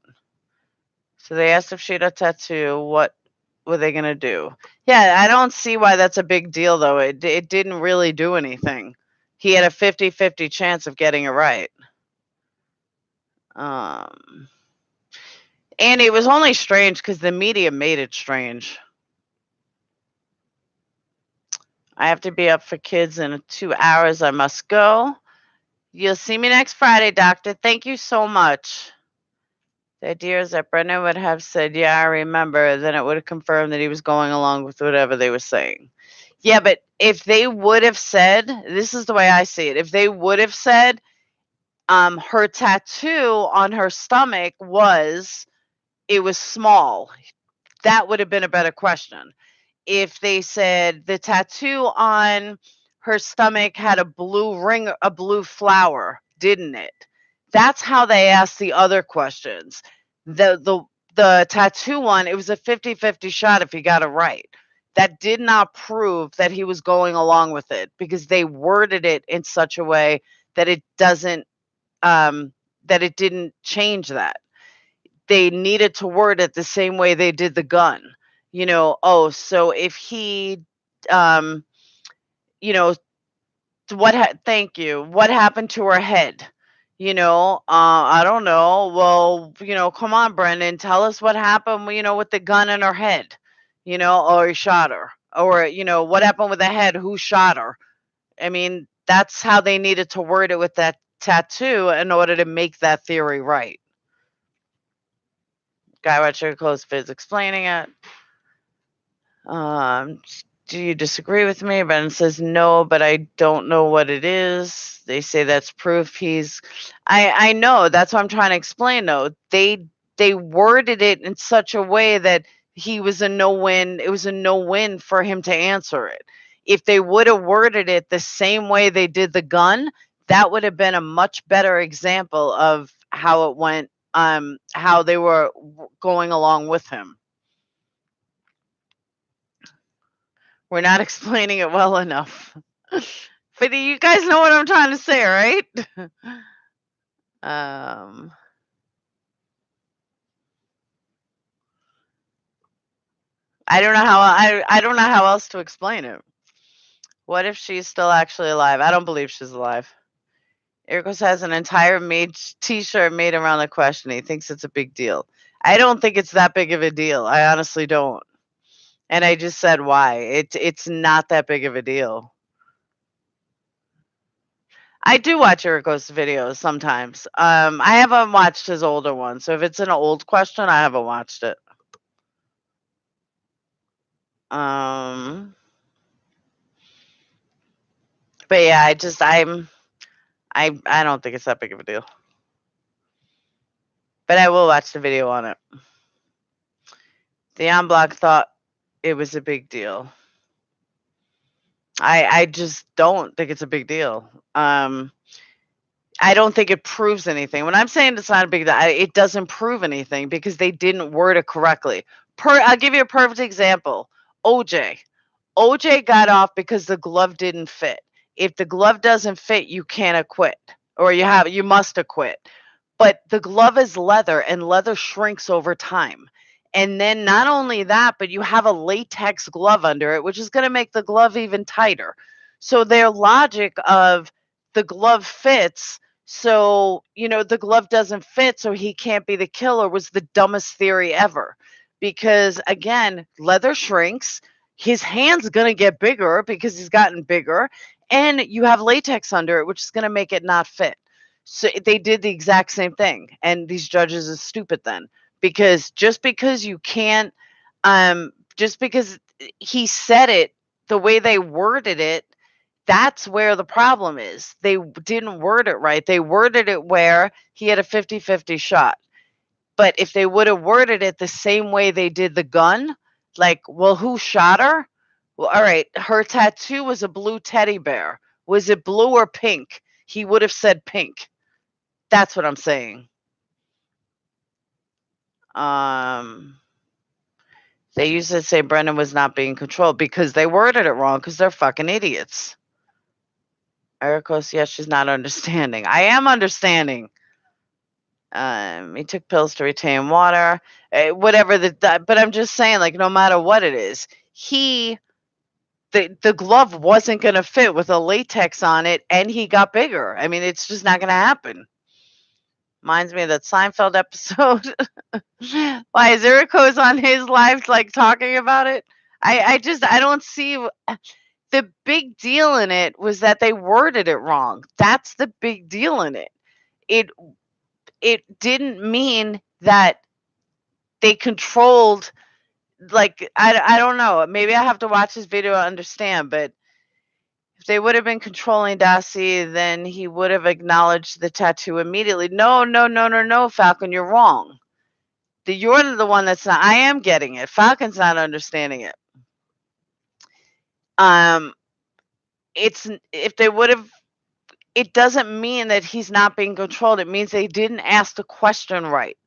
So they asked if she had a tattoo, what were they going to do? Yeah, I don't see why that's a big deal, though. It didn't really do anything. He had a 50-50 chance of getting it right. And it was only strange because the media made it strange. I have to be up for kids in 2 hours. I must go. You'll see me next Friday, doctor. Thank you so much. The idea is that Brendan would have said, yeah, I remember. Then it would have confirmed that he was going along with whatever they were saying. Yeah, but if they would have said, this is the way I see it. If they would have said her tattoo on her stomach was small, that would have been a better question. If they said the tattoo on her stomach had a blue ring, a blue flower, didn't it? That's how they asked the other questions. The tattoo one, it was a 50-50 shot if he got it right. That did not prove that he was going along with it because they worded it in such a way that it doesn't that it didn't change that. They needed to word it the same way they did the gun. So if he you know thank you, what happened to her head? I don't know. Well, come on, Brendan, tell us what happened, with the gun in her head, or he shot her, or, what happened with the head, who shot her? I mean, that's how they needed to word it with that tattoo in order to make that theory right. Guy watched your close vids explaining it. Do you disagree with me? Brendan says no, but I don't know what it is. They say that's proof he's. I know, that's what I'm trying to explain though. They worded it in such a way that he was a no-win. It was a no-win for him to answer it. If they would have worded it the same way they did the gun, that would have been a much better example of how it went, how they were going along with him. We're not explaining it well enough. But you guys know what I'm trying to say, right? I don't know how I don't know how else to explain it. What if she's still actually alive? I don't believe she's alive. Ericos has an entire t-shirt made around the question. He thinks it's a big deal. I don't think it's that big of a deal. I honestly don't. And I just said why. It's not that big of a deal. I do watch Ericos videos sometimes. I haven't watched his older one. So if it's an old question, I haven't watched it. But yeah, I don't think it's that big of a deal. But I will watch the video on it. The en bloc thought it was a big deal. I just don't think it's a big deal. I don't think it proves anything. When I'm saying it's not a big deal, it doesn't prove anything because they didn't word it correctly. I'll give you a perfect example. OJ. OJ got off because the glove didn't fit. If the glove doesn't fit, you can't acquit, or you must acquit. But the glove is leather, and leather shrinks over time. And then not only that, but you have a latex glove under it, which is going to make the glove even tighter. So their logic of the glove fits, so, the glove doesn't fit, so he can't be the killer was the dumbest theory ever. Because again, leather shrinks, his hand's going to get bigger because he's gotten bigger, and you have latex under it, which is going to make it not fit. So they did the exact same thing, and these judges are stupid then, because just because you can't, just because he said it the way they worded it, that's where the problem is. They didn't word it right. They worded it where he had a 50-50 shot. But if they would have worded it the same way they did the gun, like, well, who shot her? Well, all right, her tattoo was a blue teddy bear. Was it blue or pink? He would have said pink. That's what I'm saying. They used to say Brendan was not being controlled because they worded it wrong because they're fucking idiots. Ericos, yes, she's not understanding. I am understanding. He took pills to retain water, whatever but I'm just saying, like, no matter what it is, the glove wasn't going to fit with a latex on it, and he got bigger. I mean, it's just not going to happen. Reminds me of that Seinfeld episode. Why is Ericos on his live, like, talking about it? I don't see. The big deal in it was that they worded it wrong. That's the big deal in it. It didn't mean that they controlled, like, I don't know. Maybe I have to watch this video to understand, but if they would have been controlling Darcy, then he would have acknowledged the tattoo immediately. No, Falcon, you're wrong. You're the one that's not. I am getting it. Falcon's not understanding it. If they would have, it doesn't mean that he's not being controlled. It means they didn't ask the question right.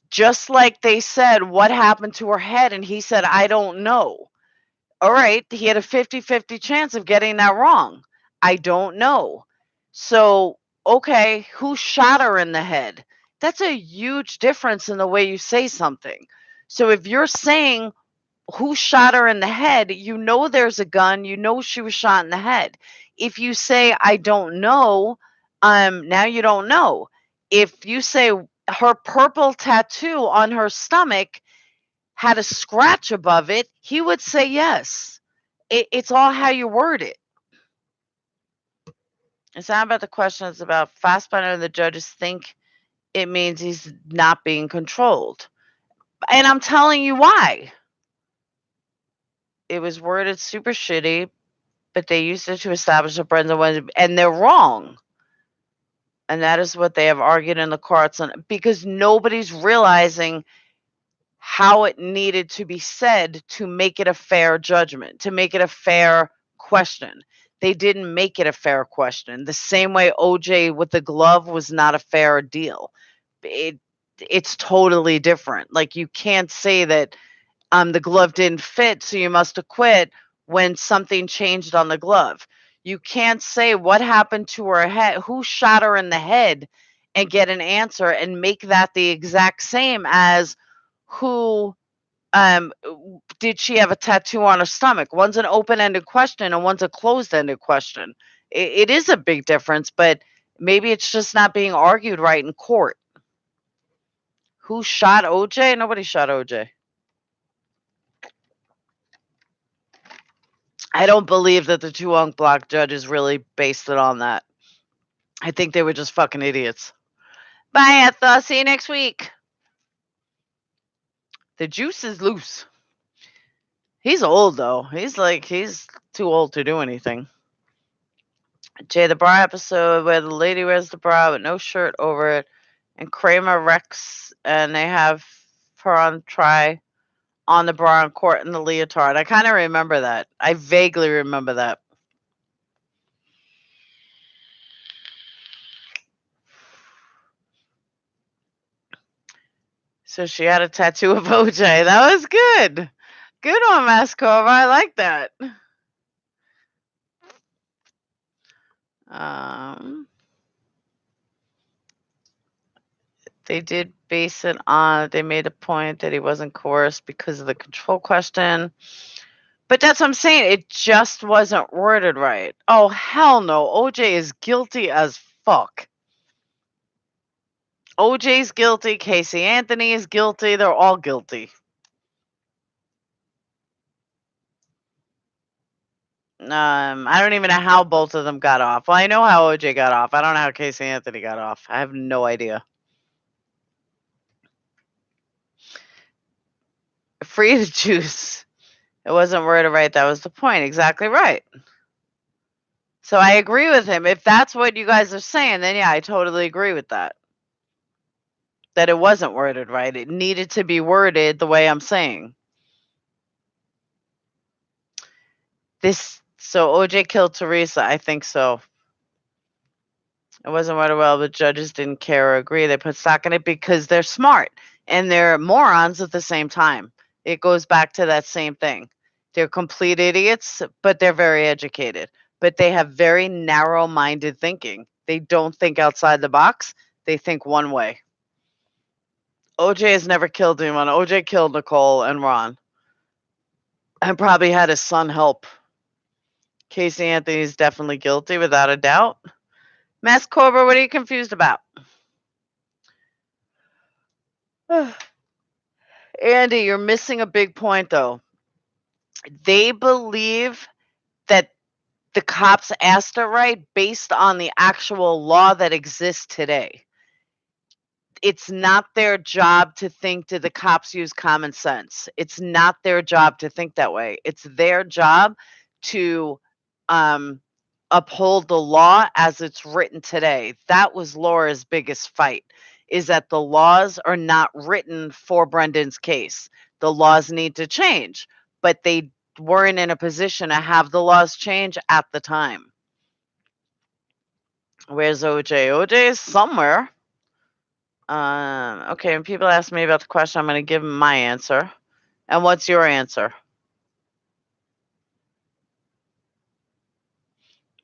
Just like they said, what happened to her head? And he said, I don't know. All right, he had a 50-50 chance of getting that wrong. I don't know. So, okay, who shot her in the head? That's a huge difference in the way you say something. So if you're saying who shot her in the head, you know there's a gun, you know she was shot in the head. If you say, I don't know, now you don't know. If you say her purple tattoo on her stomach had a scratch above it, he would say yes. It's all how you word it. It's not about the question. It's about Fassbender and the judges think it means he's not being controlled. And I'm telling you why. It was worded super shitty, but they used it to establish that Brendan was, and they're wrong. And that is what they have argued in the courts, because nobody's realizing how it needed to be said to make it a fair judgment, to make it a fair question. They didn't make it a fair question. The same way OJ with the glove was not a fair deal. It's totally different. Like, you can't say that the glove didn't fit, so you must acquit when something changed on the glove. You can't say what happened to her head, who shot her in the head, and get an answer and make that the exact same as who did she have a tattoo on her stomach. One's an open-ended question and one's a closed-ended question. It is a big difference, but maybe it's just not being argued right in court. Who shot OJ? Nobody shot OJ. I don't believe that the two en bloc judges really based it on that. I think they were just fucking idiots. Bye, Ethel. See you next week. The juice is loose. He's old, though. He's too old to do anything. Jay the Bra episode where the lady wears the bra with no shirt over it And Kramer Rex, and they have her on try on the bra in court in the leotard. I kind of remember that. I vaguely remember that. So she had a tattoo of OJ. That was good. Good one, Mascova. I like that. They did base it on, they made a point that he wasn't coerced because of the control question. But that's what I'm saying. It just wasn't worded right. Oh, hell no. OJ is guilty as fuck. OJ's guilty. Casey Anthony is guilty. They're all guilty. I don't even know how both of them got off. Well, I know how OJ got off. I don't know how Casey Anthony got off. I have no idea. Free to choose. It wasn't worded right. That was the point. Exactly right. So I agree with him. If that's what you guys are saying, then yeah, I totally agree with that. That it wasn't worded right. It needed to be worded the way I'm saying. So OJ killed Teresa. I think so. It wasn't worded well, but judges didn't care or agree. They put stock in it because they're smart and they're morons at the same time. It goes back to that same thing. They're complete idiots, but they're very educated. But they have very narrow-minded thinking. They don't think outside the box. They think one way. OJ has never killed anyone. OJ killed Nicole and Ron. And probably had his son help. Casey Anthony's definitely guilty, without a doubt. Mass Cobra, what are you confused about? Andy, you're missing a big point, though. They believe that the cops asked it right based on the actual law that exists today. It's not their job to think, did the cops use common sense? It's not their job to think that way. It's their job to uphold the law as it's written today. That was Laura's biggest fight, is that the laws are not written for Brendan's case. The laws need to change, but they weren't in a position to have the laws change at the time. Where's OJ? OJ is somewhere. Okay, when people ask me about the question, I'm going to give them my answer. And what's your answer?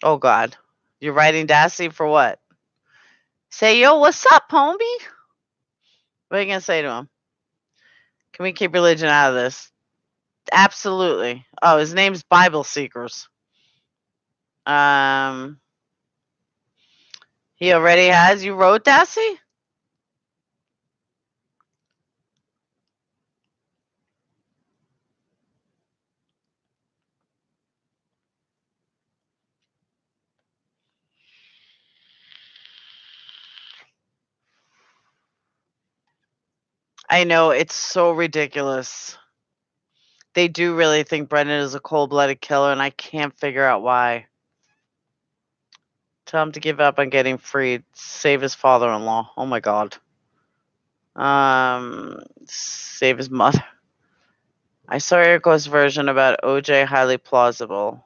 Oh, God. You're writing Dassey for what? Say, yo, what's up, homie? What are you going to say to him? Can we keep religion out of this? Absolutely. Oh, his name's Bible Seekers. He already has. You wrote Dassey? I know, it's so ridiculous. They do really think Brendan is a cold-blooded killer, and I can't figure out why. Tell him to give up on getting freed. Save his father-in-law. Oh my God. Save his mother. I saw Erico's version about OJ, highly plausible.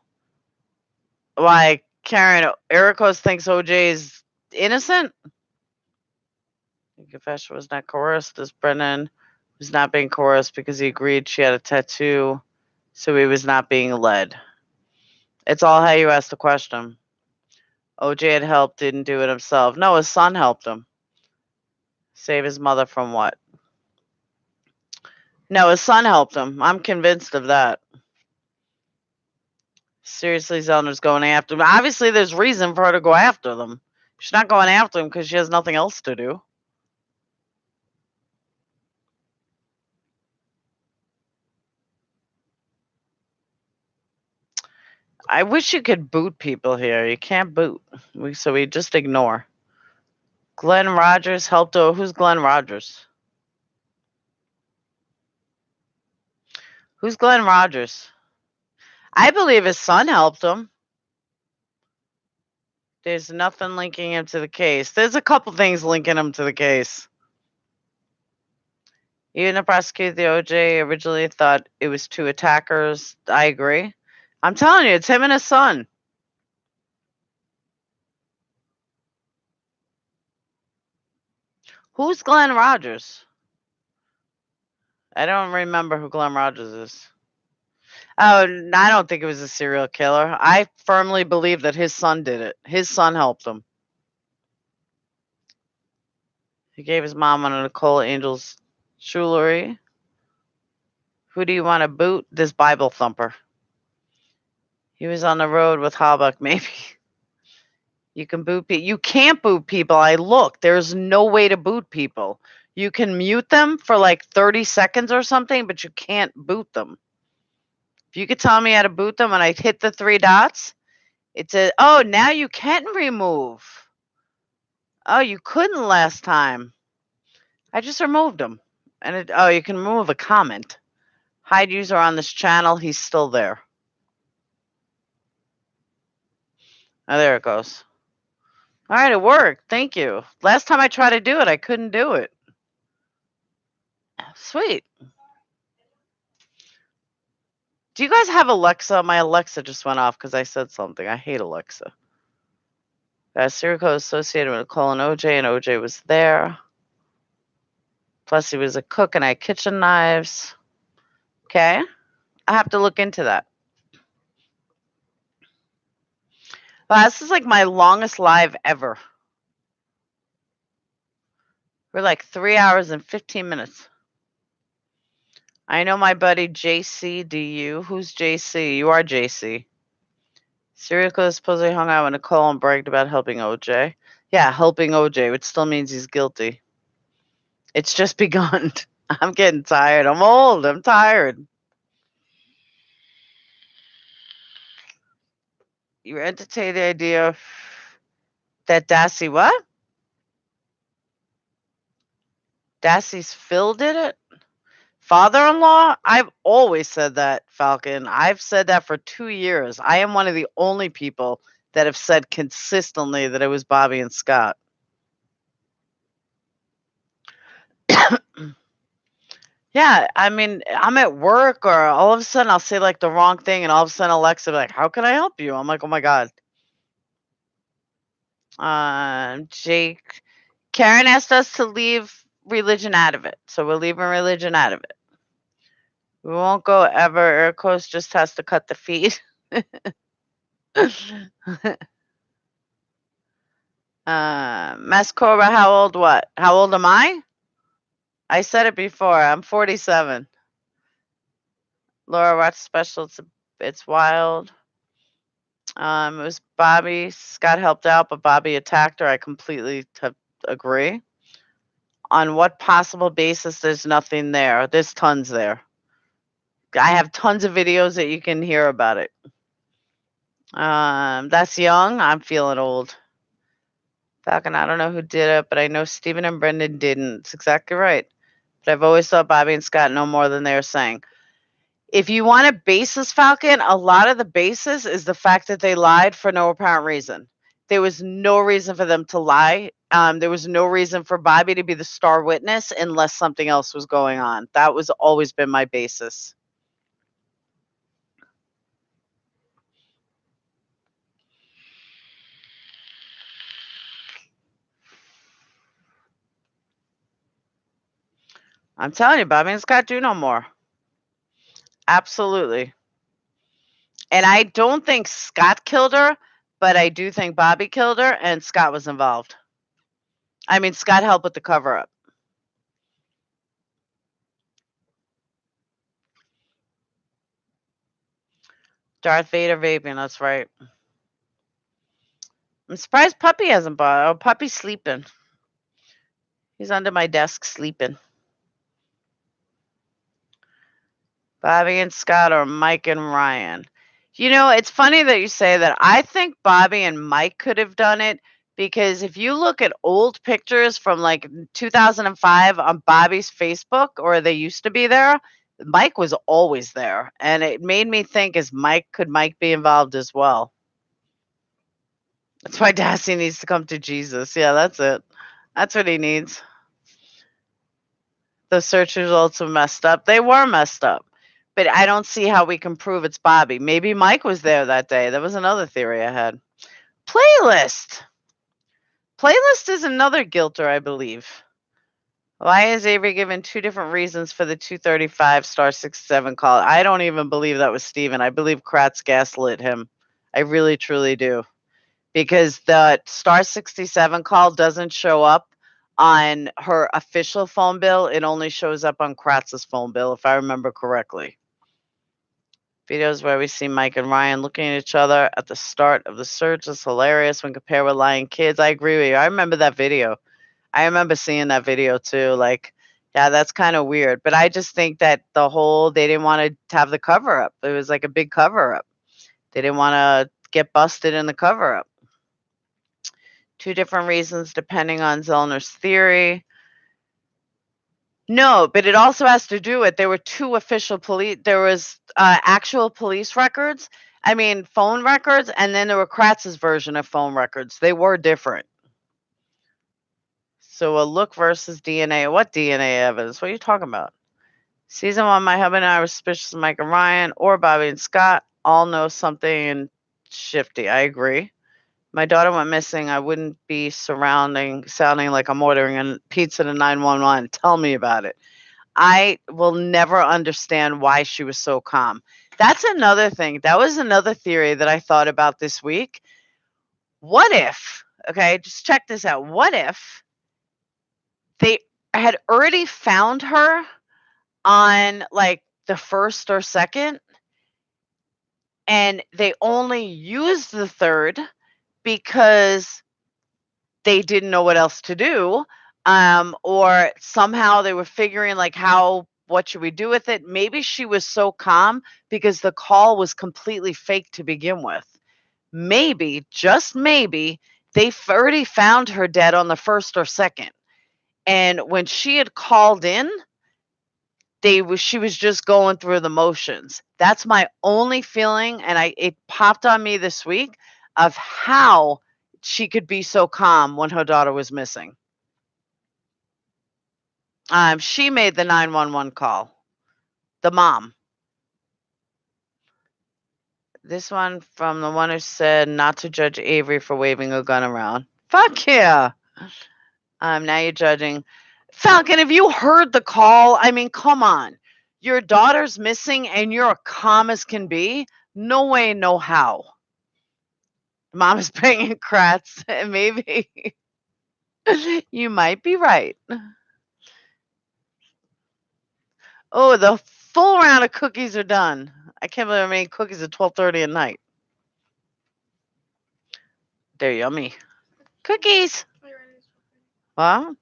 Why, Karen, Erico's thinks OJ is innocent? The confession was not coerced. This Brennan was not being coerced because he agreed she had a tattoo, so he was not being led. It's all how you ask the question. OJ had helped, didn't do it himself. No, his son helped him. Save his mother from what? No, his son helped him. I'm convinced of that. Seriously, Zellner's going after him. Obviously, there's reason for her to go after them. She's not going after him because she has nothing else to do. I wish you could boot people here. You can't boot. So we just ignore. Glenn Rogers helped. Who's Glenn Rogers? Who's Glenn Rogers? I believe his son helped him. There's nothing linking him to the case. There's a couple things linking him to the case. Even the prosecutor, the OJ, originally thought it was 2 attackers. I agree. I'm telling you, it's him and his son. Who's Glenn Rogers? I don't remember who Glenn Rogers is. Oh, I don't think it was a serial killer. I firmly believe that his son did it. His son helped him. He gave his mom one of Nicole Angel's jewelry. Who do you want to boot? This Bible thumper. He was on the road with Halbach, maybe. You can boot people. You can't boot people. I looked. There's no way to boot people. You can mute them for like 30 seconds or something, but you can't boot them. If you could tell me how to boot them and I hit the 3 dots, it says, oh, now you can remove. Oh, you couldn't last time. I just removed them. And oh, you can remove a comment. Hide user on this channel. He's still there. Oh, there it goes. All right, it worked. Thank you. Last time I tried to do it, I couldn't do it. Sweet. Do you guys have Alexa? My Alexa just went off because I said something. I hate Alexa. Serial code associated with Nicole and OJ, and OJ was there. Plus, he was a cook and I had kitchen knives. Okay. I have to look into that. Wow, this is like my longest live ever. We're like 3 hours and 15 minutes. I know my buddy JC. Do you? Who's JC? You are JC. Serial killer supposedly hung out with Nicole and bragged about helping OJ. Yeah, helping OJ, which still means he's guilty. It's just begun. I'm getting tired. I'm old. I'm tired. You entertain the idea that Dassey what? Dassey's Phil did it? Father-in-law? I've always said that, Falcon. I've said that for 2 years. I am one of the only people that have said consistently that it was Bobby and Scott. Yeah, I mean, I'm at work or all of a sudden I'll say like the wrong thing and all of a sudden Alexa will be like, how can I help you? I'm like, oh my God. Jake. Karen asked us to leave religion out of it. So we're leaving religion out of it. We won't go ever. Air Coast just has to cut the feed. Mass Cobra, how old what? How old am I? I said it before. I'm 47. Laura, watch special. It's wild. It was Bobby. Scott helped out, but Bobby attacked her. I completely agree. On what possible basis? There's nothing there. There's tons there. I have tons of videos that you can hear about it. That's young. I'm feeling old. Falcon, I don't know who did it, but I know Stephen and Brendan didn't. It's exactly right. But I've always thought Bobby and Scott know more than they're saying. If you want a basis, Falcon, a lot of the basis is the fact that they lied for no apparent reason. There was no reason for them to lie. There was no reason for Bobby to be the star witness unless something else was going on. That was always been my basis. I'm telling you, Bobby and Scott do know more. Absolutely. And I don't think Scott killed her, but I do think Bobby killed her and Scott was involved. I mean, Scott helped with the cover up. Darth Vader vaping, that's right. I'm surprised Puppy hasn't bought. Oh, Puppy's sleeping. He's under my desk sleeping. Bobby and Scott or Mike and Ryan. You know, it's funny that you say that. I think Bobby and Mike could have done it because if you look at old pictures from like 2005 on Bobby's Facebook, or they used to be there, Mike was always there. And it made me think, could Mike be involved as well? That's why Darcy needs to come to Jesus. Yeah, that's it. That's what he needs. The search results were messed up. They were messed up. But I don't see how we can prove it's Bobby. Maybe Mike was there that day. That was another theory I had. Playlist. Playlist is another guilter, I believe. Why is Avery given two different reasons for the 235 star 67 call? I don't even believe that was Steven. I believe Kratz gaslit him. I really, truly do. Because the star 67 call doesn't show up on her official phone bill. It only shows up on Kratz's phone bill, if I remember correctly. Videos where we see Mike and Ryan looking at each other at the start of the search is hilarious when compared with lying kids. I agree with you. I remember that video. I remember seeing that video too. Like, yeah, that's kind of weird. But I just think that they didn't want to have the cover up. It was like a big cover up. They didn't want to get busted in the cover up. Two different reasons depending on Zellner's theory. No, but it also has to do with there were two official police. There was actual police records. I mean, phone records, and then there were Kratz's version of phone records. They were different. So a look versus DNA. What DNA evidence? What are you talking about? Season 1, my husband and I were suspicious of Mike and Ryan or Bobby and Scott. All know something shifty. I agree. My daughter went missing. I wouldn't be sounding like I'm ordering a pizza to 911. Tell me about it. I will never understand why she was so calm. That's another thing. That was another theory that I thought about this week. What if, okay, just check this out. What if they had already found her on like the first or second, and they only used the third because they didn't know what else to do, or somehow they were figuring like what should we do with it? Maybe she was so calm because the call was completely fake to begin with. Maybe, just maybe, they already found her dead on the first or second, and when she had called in, she was just going through the motions. That's my only feeling, and it popped on me this week of how she could be so calm when her daughter was missing. She made the 911 call. The mom. This one from the one who said not to judge Avery for waving a gun around. Fuck yeah. Now you're judging. Falcon, have you heard the call? I mean, come on. Your daughter's missing and you're calm as can be? No way, no how. Mom is banging Kratz. Maybe you might be right. Oh, the full round of cookies are done. I can't believe I made cookies at 12:30 at night. They're yummy. Cookies. Well,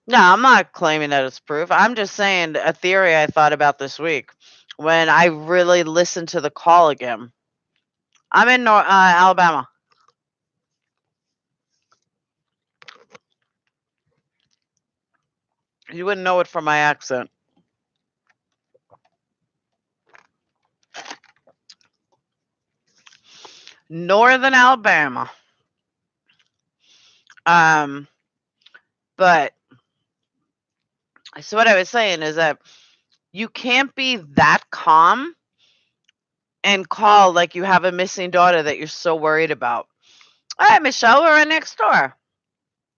no, I'm not claiming that it's proof. I'm just saying a theory I thought about this week when I really listened to the call again. I'm in Alabama. You wouldn't know it from my accent. Northern Alabama. But so what I was saying is that you can't be that calm and call like you have a missing daughter that you're so worried about. All right, Michelle, we're right next door.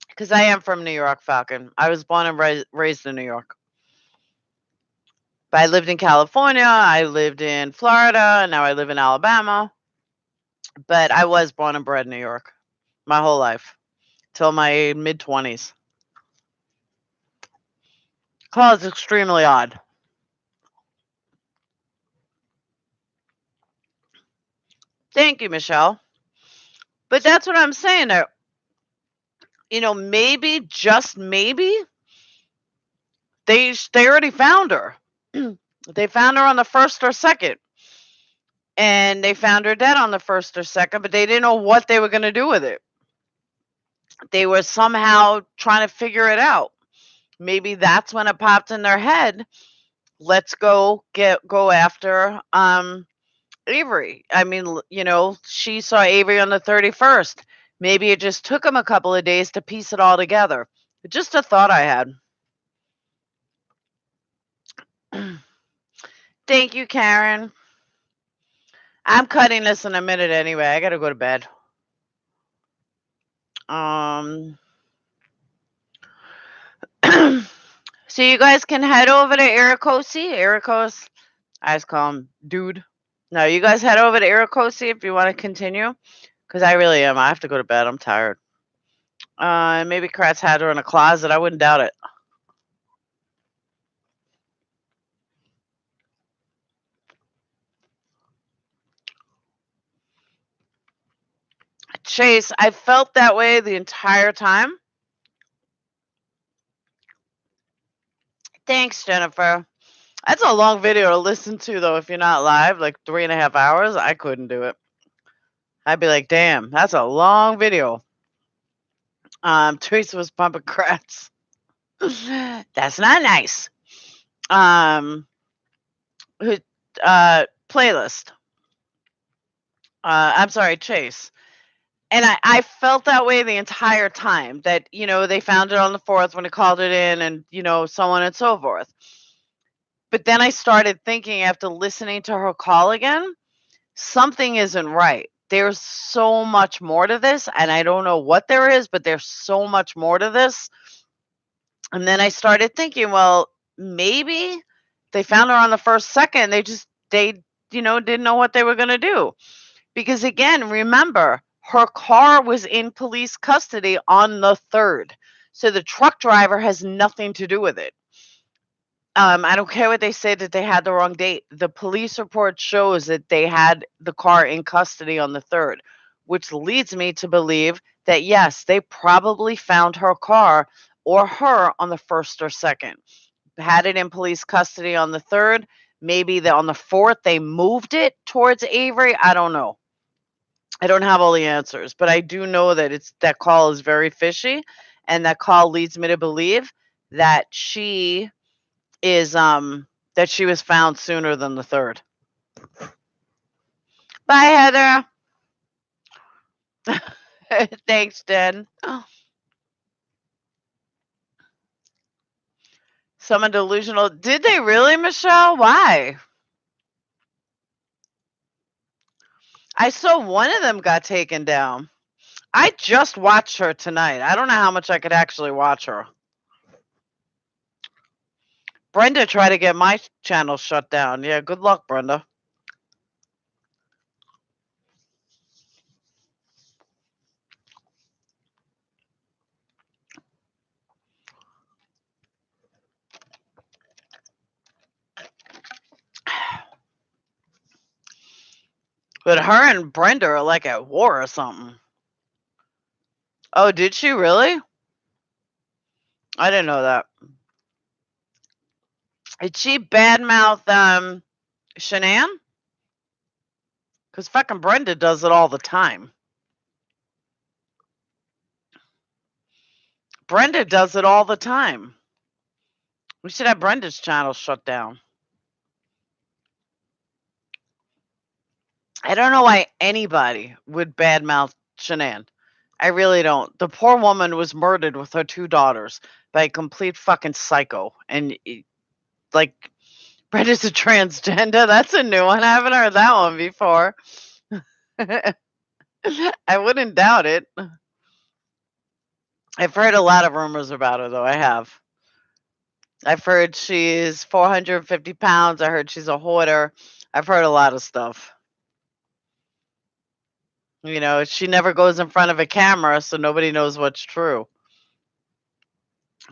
Because I am from New York, Falcon. I was born and raised in New York. But I lived in California, I lived in Florida, and now I live in Alabama. But I was born and bred in New York my whole life till my mid-20s. Call is extremely odd. Thank you, Michelle. But that's what I'm saying. Maybe, just maybe, they already found her. They found her on the first or second. And they found her dead on the first or second, but they didn't know what they were going to do with it. They were somehow trying to figure it out. Maybe that's when it popped in their head let's go after Avery. I mean, she saw Avery on the 31st. Maybe it just took him a couple of days to piece it all together. Just a thought I had. Thank you, Karen. I'm cutting this in a minute anyway. I gotta go to bed. So you guys can head over to Iracosi. Iricos, I just call him dude. No, you guys head over to Iracosi if you want to continue. Because I really am. I have to go to bed. I'm tired. Maybe Kratz had her in a closet. I wouldn't doubt it. Chase, I felt that way the entire time. Thanks, Jennifer. That's a long video to listen to, though, if you're not live, like 3.5 hours. I couldn't do it. I'd be like, damn, that's a long video. Teresa was pumping Kratz. That's not nice. Playlist. I'm sorry, Chase. And I felt that way the entire time that, they found it on the 4th when it called it in and, so on and so forth. But then I started thinking after listening to her call again, something isn't right. There's so much more to this, and I don't know what there is, but there's so much more to this. And then I started thinking, well, maybe they found her on the 1st, 2nd. They didn't know what they were going to do. Because again, remember, her car was in police custody on the 3rd. So the truck driver has nothing to do with it. I don't care what they say that they had the wrong date. The police report shows that they had the car in custody on the 3rd, which leads me to believe that, yes, they probably found her car or her on the 1st or 2nd. Had it in police custody on the 3rd. Maybe on the 4th, they moved it towards Avery. I don't know. I don't have all the answers, but I do know that that call is very fishy, and that call leads me to believe that she is that she was found sooner than the 3rd. Bye, Heather. Thanks, Den. Someone delusional. Did they really, Michelle? Why? I saw one of them got taken down. I just watched her tonight. I don't know how much I could actually watch her. Brenda tried to get my channel shut down. Yeah, good luck, Brenda. But her and Brenda are like at war or something. Oh, did she really? I didn't know that. Did she badmouth Shanann? Because fucking Brenda does it all the time. Brenda does it all the time. We should have Brenda's channel shut down. I don't know why anybody would badmouth Shanann. I really don't. The poor woman was murdered with her 2 daughters by a complete fucking psycho. And, like, Brenda's a transgender? That's a new one. I haven't heard that one before. I wouldn't doubt it. I've heard a lot of rumors about her, though. I have. I've heard she's 450 pounds. I heard she's a hoarder. I've heard a lot of stuff. She never goes in front of a camera, so nobody knows what's true.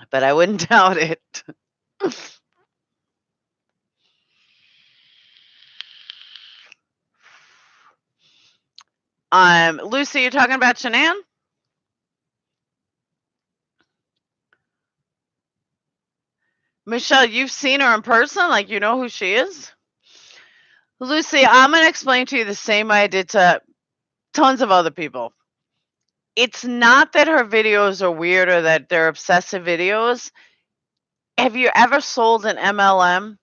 But I wouldn't doubt it. Lucy, you're talking about Shanann? Michelle, you've seen her in person? Like, you know who she is? Lucy, I'm going to explain to you the same way I did to tons of other people. It's not that her videos are weird or that they're obsessive videos. Have you ever sold an MLM?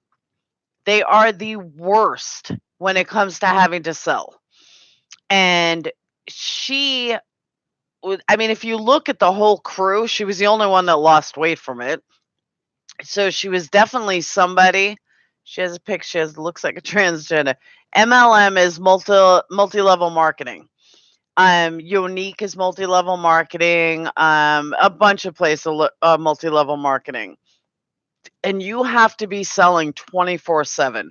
They are the worst when it comes to having to sell. And she I mean, if you look at the whole crew, she was the only one that lost weight from it. So she was definitely somebody. She has a picture. Looks like a transgender. MLM is multi-level marketing. Unique is multi-level marketing. A bunch of places multi-level marketing, and you have to be selling 24/7.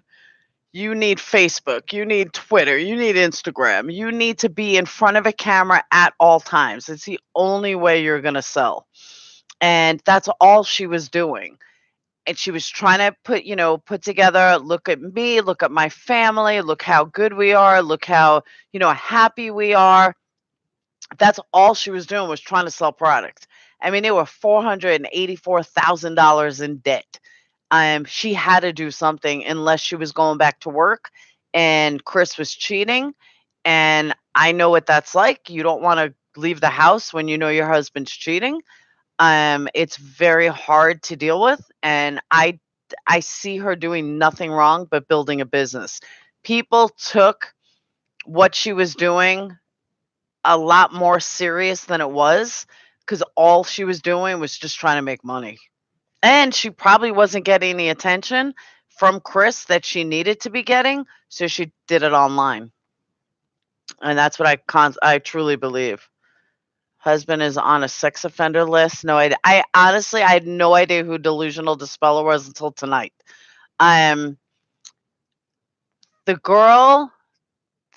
You need Facebook, you need Twitter, you need Instagram. You need to be in front of a camera at all times. It's the only way you're going to sell. And that's all she was doing. And she was trying to put together, look at me, look at my family, look how good we are, look how, happy we are. That's all she was doing, was trying to sell products. I mean, they were $484,000 in debt. She had to do something unless she was going back to work and Chris was cheating. And I know what that's like. You don't want to leave the house when you know your husband's cheating. It's very hard to deal with. And I see her doing nothing wrong but building a business. People took what she was doing a lot more serious than it was, because all she was doing was just trying to make money. And she probably wasn't getting the attention from Chris that she needed to be getting, so she did it online. And that's what I truly believe. Husband is on a sex offender list. No, I honestly, I had no idea who Delusional Dispeller was until tonight. Um, the girl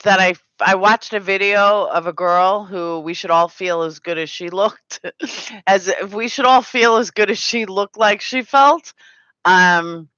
that I watched a video of a girl who we should all feel as good as she looked, as if we should all feel as good as she looked like she felt. Um,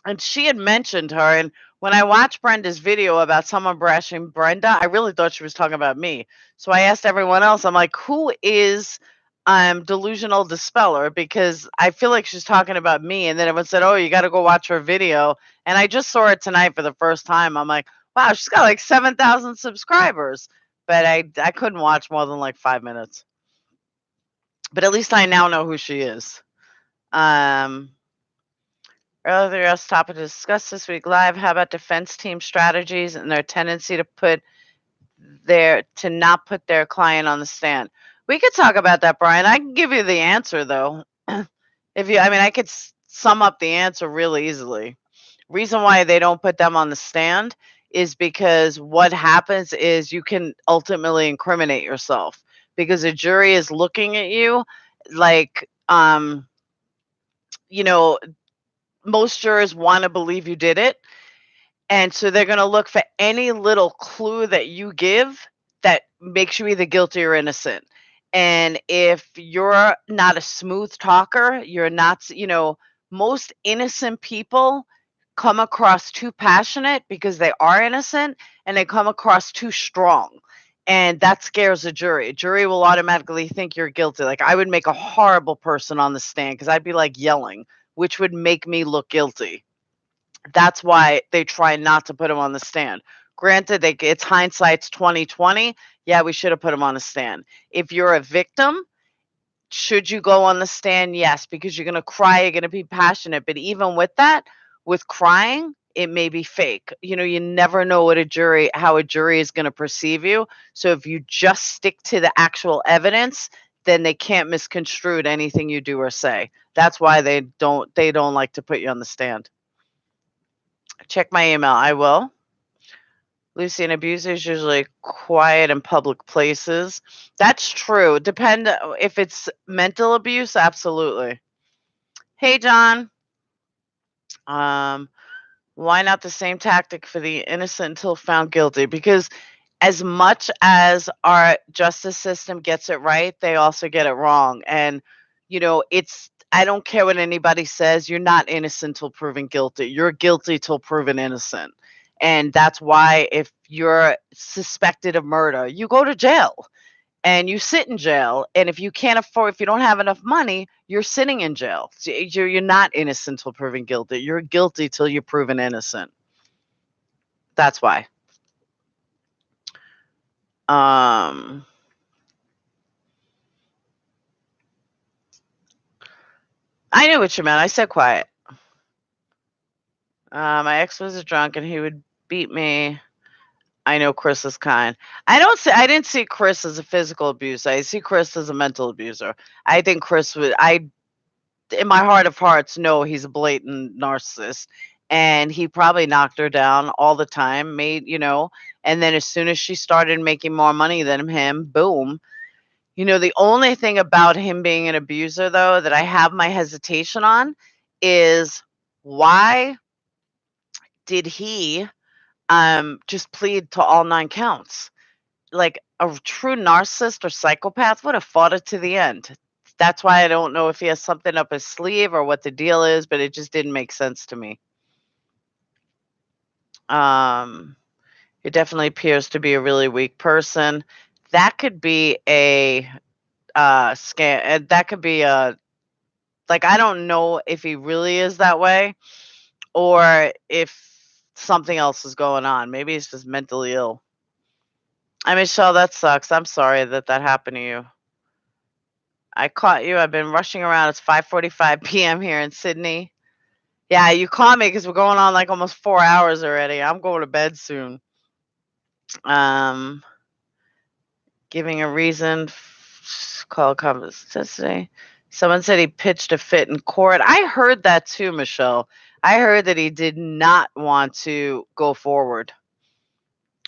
and she had mentioned her. And when I watched Brenda's video about someone brashing Brenda, I really thought she was talking about me. So I asked everyone else, I'm like, who is Delusional Dispeller? Because I feel like she's talking about me. And then everyone said, oh, you got to go watch her video. And I just saw it tonight for the first time. I'm like, wow, she's got like 7,000 subscribers. But I couldn't watch more than like 5 minutes. But at least I now know who she is. Earlier, else topic to discuss this week live. How about defense team strategies and their tendency to not put their client on the stand? We could talk about that, Brian. I can give you the answer though. I could sum up the answer really easily. Reason why they don't put them on the stand is because what happens is you can ultimately incriminate yourself, because a jury is looking at you like, most jurors want to believe you did it. And so they're going to look for any little clue that you give that makes you either guilty or innocent. And if you're not a smooth talker, you're not, most innocent people come across too passionate because they are innocent, and they come across too strong. And that scares a jury. A jury will automatically think you're guilty. Like, I would make a horrible person on the stand because I'd be like yelling, which would make me look guilty. That's why they try not to put him on the stand. Granted, it's hindsight's 2020. Yeah, we should have put him on the stand. If you're a victim, should you go on the stand? Yes, because you're going to cry, you're going to be passionate. But even with that, with crying, it may be fake. You never know how a jury is going to perceive you. So if you just stick to the actual evidence, then they can't misconstrue anything you do or say. That's why they don't like to put you on the stand. Check my email. I will. Lucy, an abuser is usually quiet in public places. That's true. Depend if it's mental abuse, absolutely. Hey, John. Why not the same tactic for the innocent until found guilty? Because as much as our justice system gets it right, they also get it wrong. And, I don't care what anybody says, you're not innocent till proven guilty. You're guilty till proven innocent. And that's why if you're suspected of murder, you go to jail and you sit in jail. And if you don't have enough money, you're sitting in jail. So you're not innocent till proven guilty. You're guilty till you're proven innocent. That's why. I knew what you meant. I said quiet. My ex was a drunk and he would beat me. I know Chris is kind. I didn't see Chris as a physical abuser. I see Chris as a mental abuser. I think Chris would in my heart of hearts know he's a blatant narcissist. And he probably knocked her down all the time, and then as soon as she started making more money than him, boom. The only thing about him being an abuser though that I have my hesitation on is why did he just plead to all 9 counts? Like a true narcissist or psychopath would have fought it to the end. That's why I don't know if he has something up his sleeve or what the deal is, but it just didn't make sense to me. It definitely appears to be a really weak person. That could be a scam. That could be a I don't know if he really is that way or if something else is going on. Maybe he's just mentally ill. I mean, Michelle, that sucks. I'm sorry that happened to you. I caught you. I've been rushing around. It's 5:45 p.m. here in Sydney. Yeah, you caught me because we're going on like almost 4 hours already. I'm going to bed soon. Um, Giving a reason. Call today. Someone said he pitched a fit in court. I heard that too, Michelle. I heard that he did not want to go forward.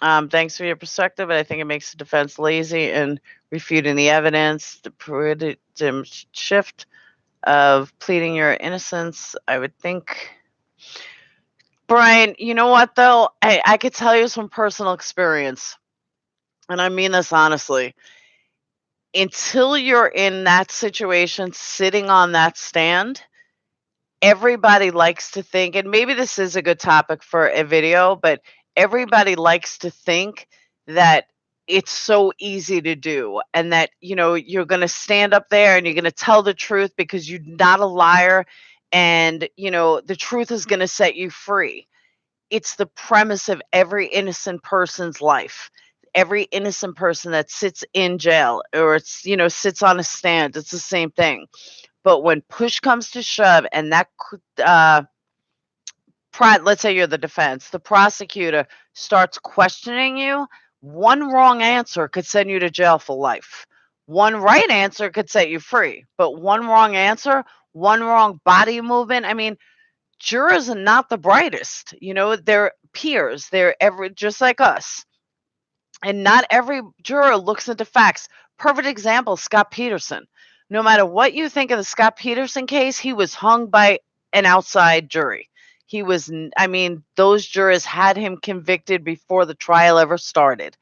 Thanks for your perspective, but I think it makes the defense lazy and refuting the evidence. The paradigm shift of pleading your innocence, I would think. Brian, you know what though? I could tell you some personal experience, and I mean this honestly. Until you're in that situation, sitting on that stand, everybody likes to think, and maybe this is a good topic for a video, but everybody likes to think that it's so easy to do and that, you're going to stand up there and you're going to tell the truth because you're not a liar and, the truth is going to set you free. It's the premise of every innocent person's life. Every innocent person that sits in jail or sits on a stand, it's the same thing. But when push comes to shove and that let's say you're the defense, the prosecutor starts questioning you, one wrong answer could send you to jail for life. One right answer could set you free, but one wrong answer, one wrong body movement. I mean, jurors are not the brightest. They're peers. They're just like us. And not every juror looks into facts. Perfect example, Scott Peterson. No matter what you think of the Scott Peterson case, he was hung by an outside jury. Those jurors had him convicted before the trial ever started.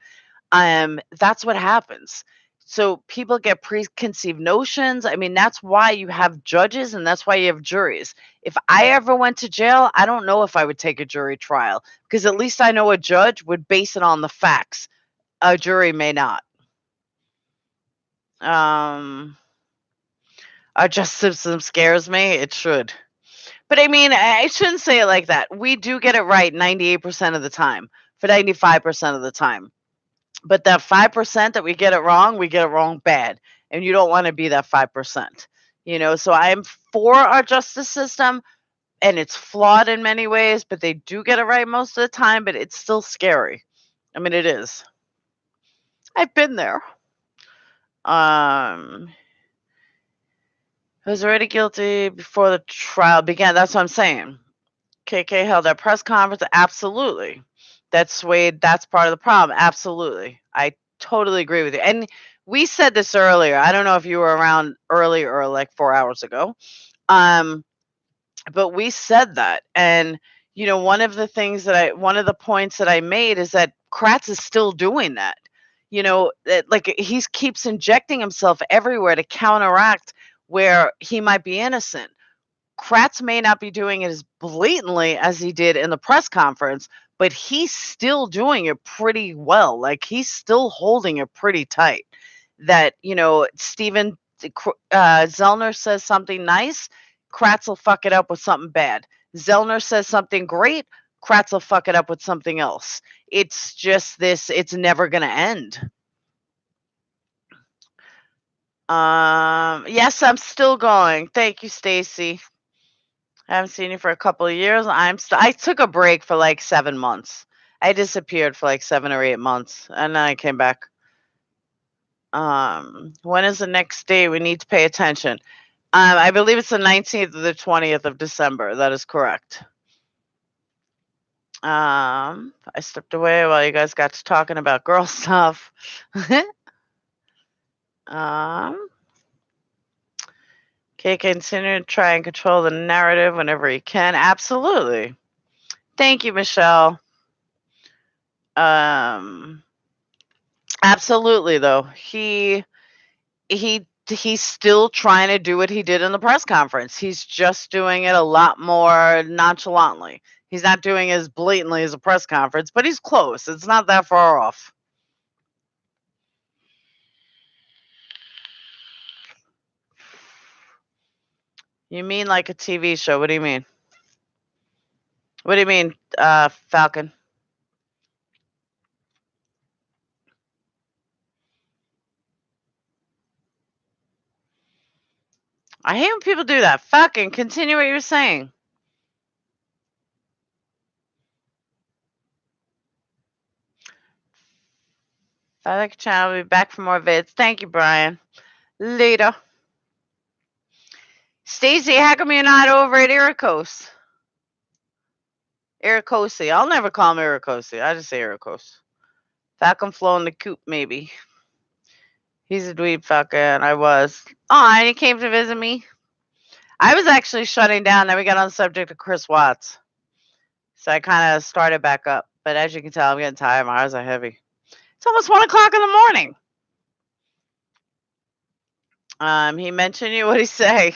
That's what happens. So people get preconceived notions. That's why you have judges and that's why you have juries. If I ever went to jail, I don't know if I would take a jury trial because at least I know a judge would base it on the facts. A jury may not. Our justice system scares me. It should. But I shouldn't say it like that. We do get it right 98% of the time, for 95% of the time. But that 5% that we get it wrong bad. And you don't want to be that 5%. So I'm for our justice system and it's flawed in many ways, but they do get it right most of the time, but it's still scary. It is. I've been there. Was already guilty before the trial began. That's what I'm saying. KK held a press conference. Absolutely. That's part of the problem. Absolutely. I totally agree with you. And we said this earlier. I don't know if you were around earlier or like 4 hours ago. But we said that. And one of the points that I made is that Kratz is still doing that. He keeps injecting himself everywhere to counteract where he might be innocent. Kratz may not be doing it as blatantly as he did in the press conference, but he's still doing it pretty well. He's still holding it pretty tight. That, Steven Zellner says something nice, Kratz will fuck it up with something bad. Zellner says something great, Kratz will fuck it up with something else. It's just this, it's never going to end. Yes, I'm still going. Thank you, Stacy. I haven't seen you for a couple of years. I took a break for like 7 months. I disappeared for like 7 or 8 months, and then I came back. When is the next day we need to pay attention? I believe it's the 19th or the 20th of December. That is correct. I stepped away while you guys got to talking about girl stuff. Okay, continue to try and control the narrative whenever you can. Absolutely. Thank you, Michelle. Absolutely, though. He's still trying to do what he did in the press conference. He's just doing it a lot more nonchalantly. He's not doing it as blatantly as a press conference, but he's close. It's not that far off. You mean like a TV show? What do you mean? What do you mean, Falcon? I hate when people do that. Falcon, continue what you're saying. Falcon channel will be back for more vids. Thank you, Brian. Later. Stacy, how come you're not over at Iracose? Iracosi. I'll never call him Iracosi. I just say Iracose. Falcon Flow in the coop, maybe. He's a dweeb, Falcon. I was. Oh, and he came to visit me. I was actually shutting down. Then we got on the subject of Chris Watts. So I kind of started back up. But as you can tell, I'm getting tired. My eyes are heavy. It's almost 1 o'clock in the morning. He mentioned you. What'd he say?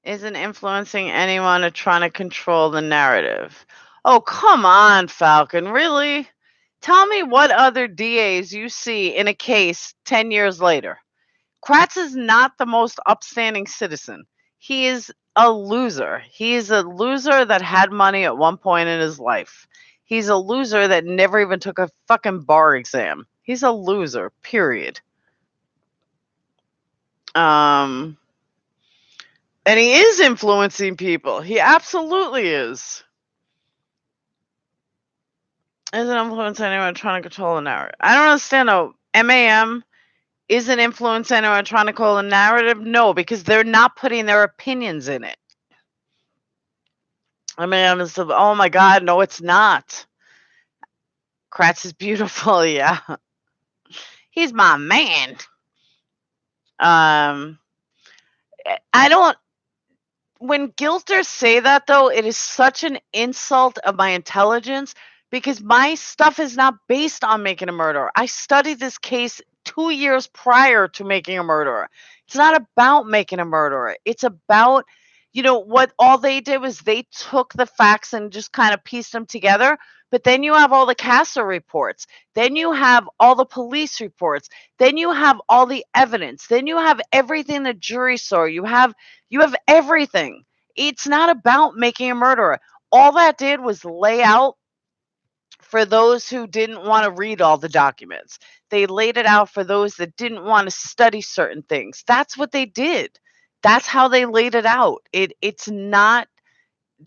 Isn't influencing anyone or trying to control the narrative. Oh, come on, Falcon. Really? Tell me what other DAs you see in a case 10 years later. Kratz is not the most upstanding citizen. He is a loser. He is a loser that had money at one point in his life. He's a loser that never even took a fucking bar exam. He's a loser, period. And he is influencing people. He absolutely is. Isn't influencing anyone trying to control the narrative? I don't understand though. MAM isn't influencing anyone trying to control the narrative? No, because they're not putting their opinions in it. MAM is, oh my God, no, it's not. Kratz is beautiful, yeah. He's my man. I don't. When guilters say that, though, it is such an insult of my intelligence because my stuff is not based on making a murderer. I studied this case 2 years prior to making a murderer. It's not about making a murderer. It's about, what all they did was they took the facts and just kind of pieced them together. But then you have all the CASA reports. Then you have all the police reports. Then you have all the evidence. Then you have everything the jury saw. You have everything. It's not about making a murderer. All that did was lay out for those who didn't want to read all the documents. They laid it out for those that didn't want to study certain things. That's what they did. That's how they laid it out. It's not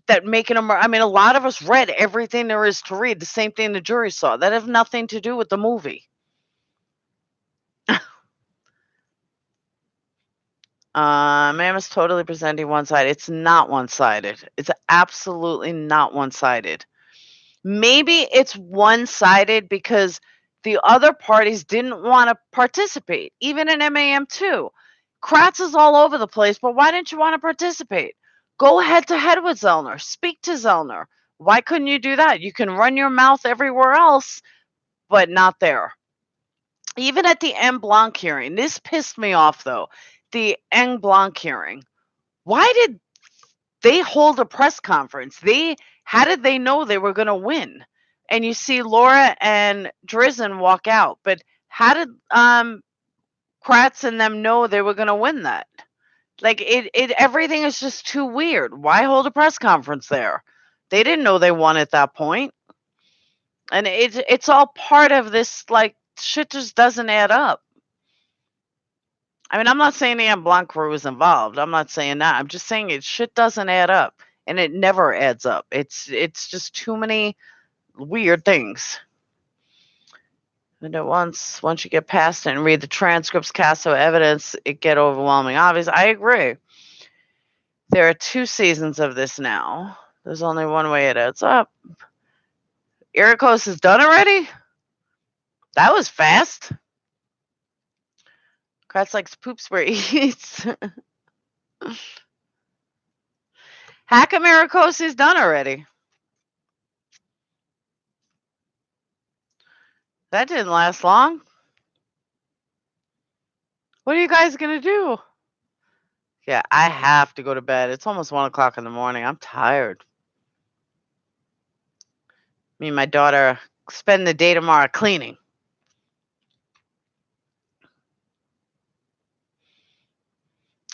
that making a murder. I mean, a lot of us read everything there is to read. The same thing the jury saw. That has nothing to do with the movie. MAM is totally presenting one-sided. It's not one-sided. It's absolutely not one-sided. Maybe it's one-sided because the other parties didn't want to participate, even in MAM too. Kratz is all over the place, but why didn't you want to participate? Go head-to-head with Zellner. Speak to Zellner. Why couldn't you do that? You can run your mouth everywhere else, but not there. Even at the M. Blanc hearing, this pissed me off, though. The M. Blanc hearing. Why did they hold a press conference? How did they know they were going to win? And you see Laura and Drizzen walk out, but how did Kratz and them know they were going to win that? Like everything is just too weird. Why hold a press conference there? They didn't know they won at that point. And it's all part of this, like, shit just doesn't add up. I mean, I'm not saying Anne Blanc was involved. I'm not saying that. I'm just saying shit doesn't add up, and it never adds up. It's just too many weird things. And at once you get past it and read the transcripts, cast of evidence, it get overwhelming. Obviously, I agree. There are 2 seasons of this now. There's only one way it adds up. Irikos is done already? That was fast. Kratz likes poops where he eats. How come Irikos is done already? That didn't last long. What are you guys going to do? Yeah, I have to go to bed. It's almost 1 o'clock in the morning. I'm tired. Me and my daughter spend the day tomorrow cleaning.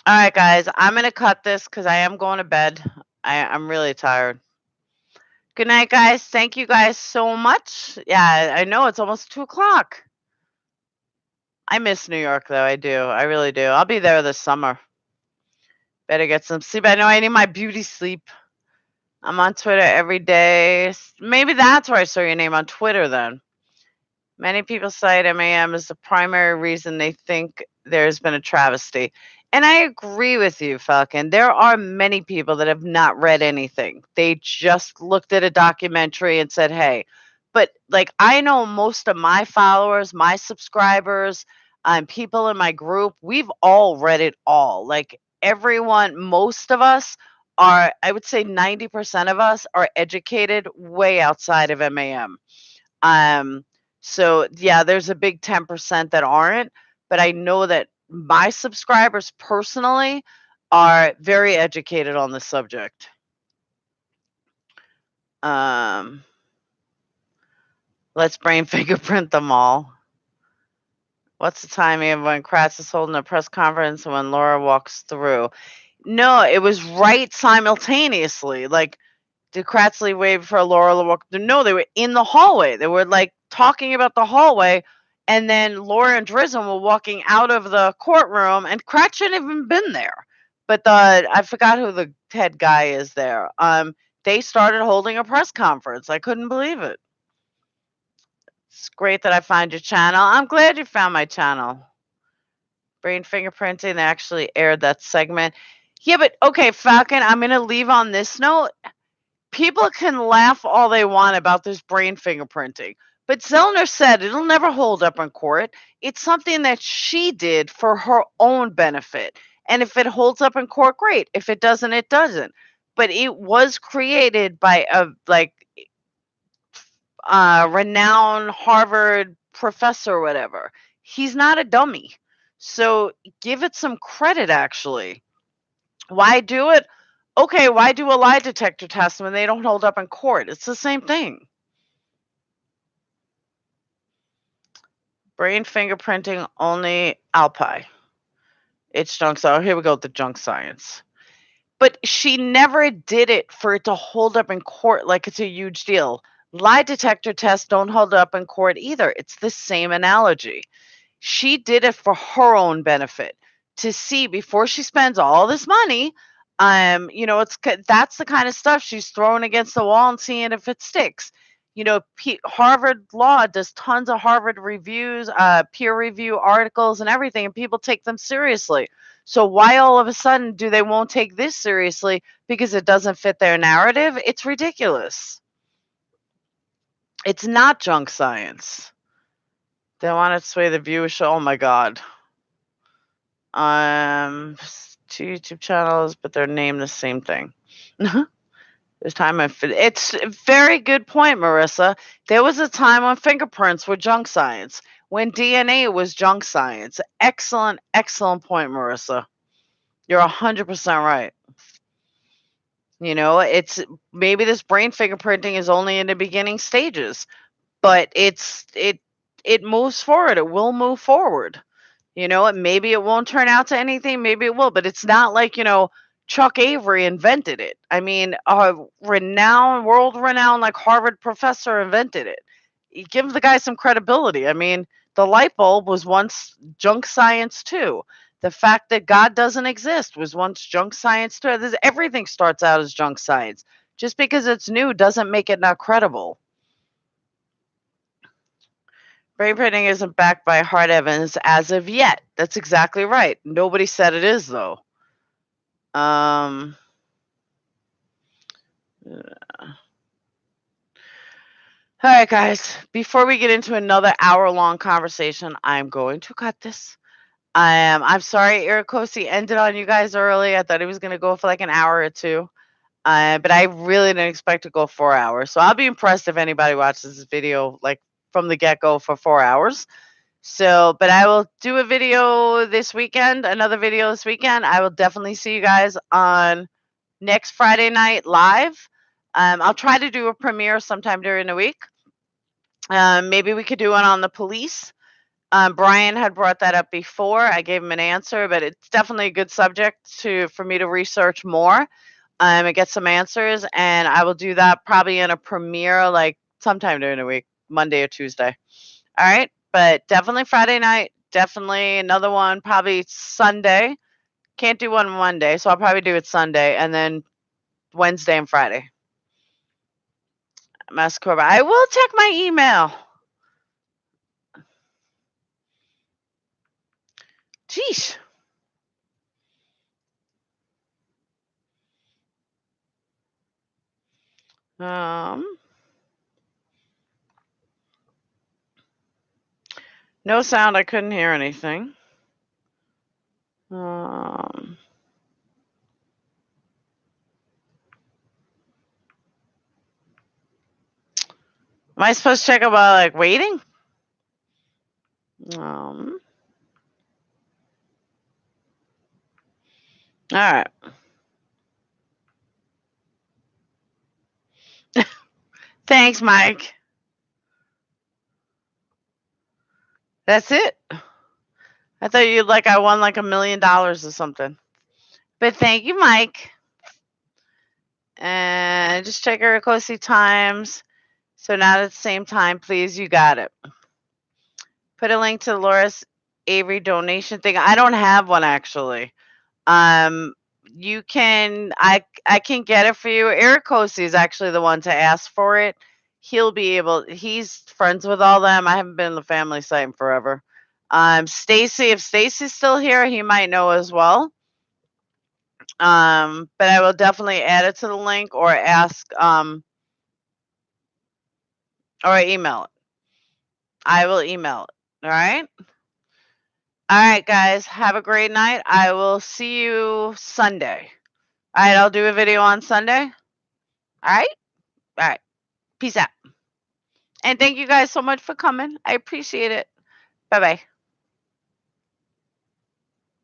All right, guys, I'm going to cut this because I am going to bed. I'm really tired. Good night, guys. Thank you guys so much. Yeah, I know it's almost 2 o'clock. I miss New York, though. I do. I really do. I'll be there this summer. Better get some sleep. I know I need my beauty sleep. I'm on Twitter every day. Maybe that's where I saw your name on Twitter then. Many people cite MAM as the primary reason they think there's been a travesty. And I agree with you, Falcon. There are many people that have not read anything. They just looked at a documentary and said, hey. But, like, I know most of my followers, my subscribers, people in my group, we've all read it all. Like, everyone, most of us are, I would say 90% of us are educated way outside of MAM. So yeah, there's a big 10% that aren't, but I know that my subscribers personally are very educated on the subject. Let's brain fingerprint them all. What's the timing of when Kratz is holding a press conference and when Laura walks through? No, it was right simultaneously. Like, did Kratzley wait for Laura to walk through? No, they were in the hallway. They were like talking about the hallway, and then Laura and Drism were walking out of the courtroom, and Kratz shouldn't have even been there. But I forgot who the head guy is there. They started holding a press conference. I couldn't believe it. It's great that I found your channel. I'm glad you found my channel. Brain fingerprinting, they actually aired that segment. Yeah, but okay, Falcon, I'm going to leave on this note. People can laugh all they want about this brain fingerprinting, but Zellner said it'll never hold up in court. It's something that she did for her own benefit. And if it holds up in court, great. If it doesn't, it doesn't. But it was created by a renowned Harvard professor or whatever. He's not a dummy. So give it some credit, actually. Why do it? Okay, why do a lie detector test when they don't hold up in court? It's the same thing. Brain fingerprinting only Alpi. It's junk science. Oh, here we go with the junk science. But she never did it for it to hold up in court like it's a huge deal. Lie detector tests don't hold up in court either. It's the same analogy. She did it for her own benefit to see before she spends all this money. That's the kind of stuff she's throwing against the wall and seeing if it sticks. Harvard Law does tons of Harvard reviews, peer review articles and everything, and people take them seriously. So why all of a sudden do they won't take this seriously because it doesn't fit their narrative? It's ridiculous. It's not junk science. They want to sway the viewership. Oh my God. 2 YouTube channels, but they're named the same thing. There's time it's a very good point, Marissa. There was a time when fingerprints were junk science, when DNA was junk science. Excellent, excellent point, Marissa. You're 100% right. It's maybe this brain fingerprinting is only in the beginning stages, but it moves forward. It will move forward. Maybe it won't turn out to anything. Maybe it will, but it's not like, Chuck Avery invented it. I mean, a world-renowned, like Harvard professor invented it. You give the guy some credibility. I mean, the light bulb was once junk science too. The fact that God doesn't exist was once junk science too. Everything starts out as junk science. Just because it's new doesn't make it not credible. Brain printing isn't backed by hard evidence as of yet. That's exactly right. Nobody said it is, though. All right, guys. Before we get into another hour-long conversation, I'm going to cut this. I'm sorry Irakosi ended on you guys early. I thought he was going to go for like an hour or two. But I really didn't expect to go 4 hours. So I'll be impressed if anybody watches this video like from the get-go for 4 hours. So, but I will do a video this weekend, another video this weekend. I will definitely see you guys on next Friday night live. I'll try to do a premiere sometime during the week. Maybe we could do one on the police. Brian had brought that up before. I gave him an answer, but it's definitely a good subject for me to research more and get some answers. And I will do that probably in a premiere like sometime during the week, Monday or Tuesday. All right. But definitely Friday night. Definitely another one, probably Sunday. Can't do one Monday, so I'll probably do it Sunday. And then Wednesday and Friday. Mascorba. I will check my email. Jeez. No sound. I couldn't hear anything. Am I supposed to check about like waiting? All right. Thanks, Mike. That's it. I thought you'd like I won like $1 million or something. But thank you, Mike. And just check your Irakosi times. So not at the same time, please. You got it. Put a link to the Loris Avery donation thing. I don't have one actually. You can I can get it for you. Irakosi is actually the one to ask for it. He'll be able. He's friends with all them. I haven't been in the family site in forever. Stacy, if Stacy's still here, he might know as well. But I will definitely add it to the link or ask or email it. I will email it. All right. All right, guys. Have a great night. I will see you Sunday. All right. I'll do a video on Sunday. All right. All right. Peace out. And thank you guys so much for coming. I appreciate it. Bye-bye.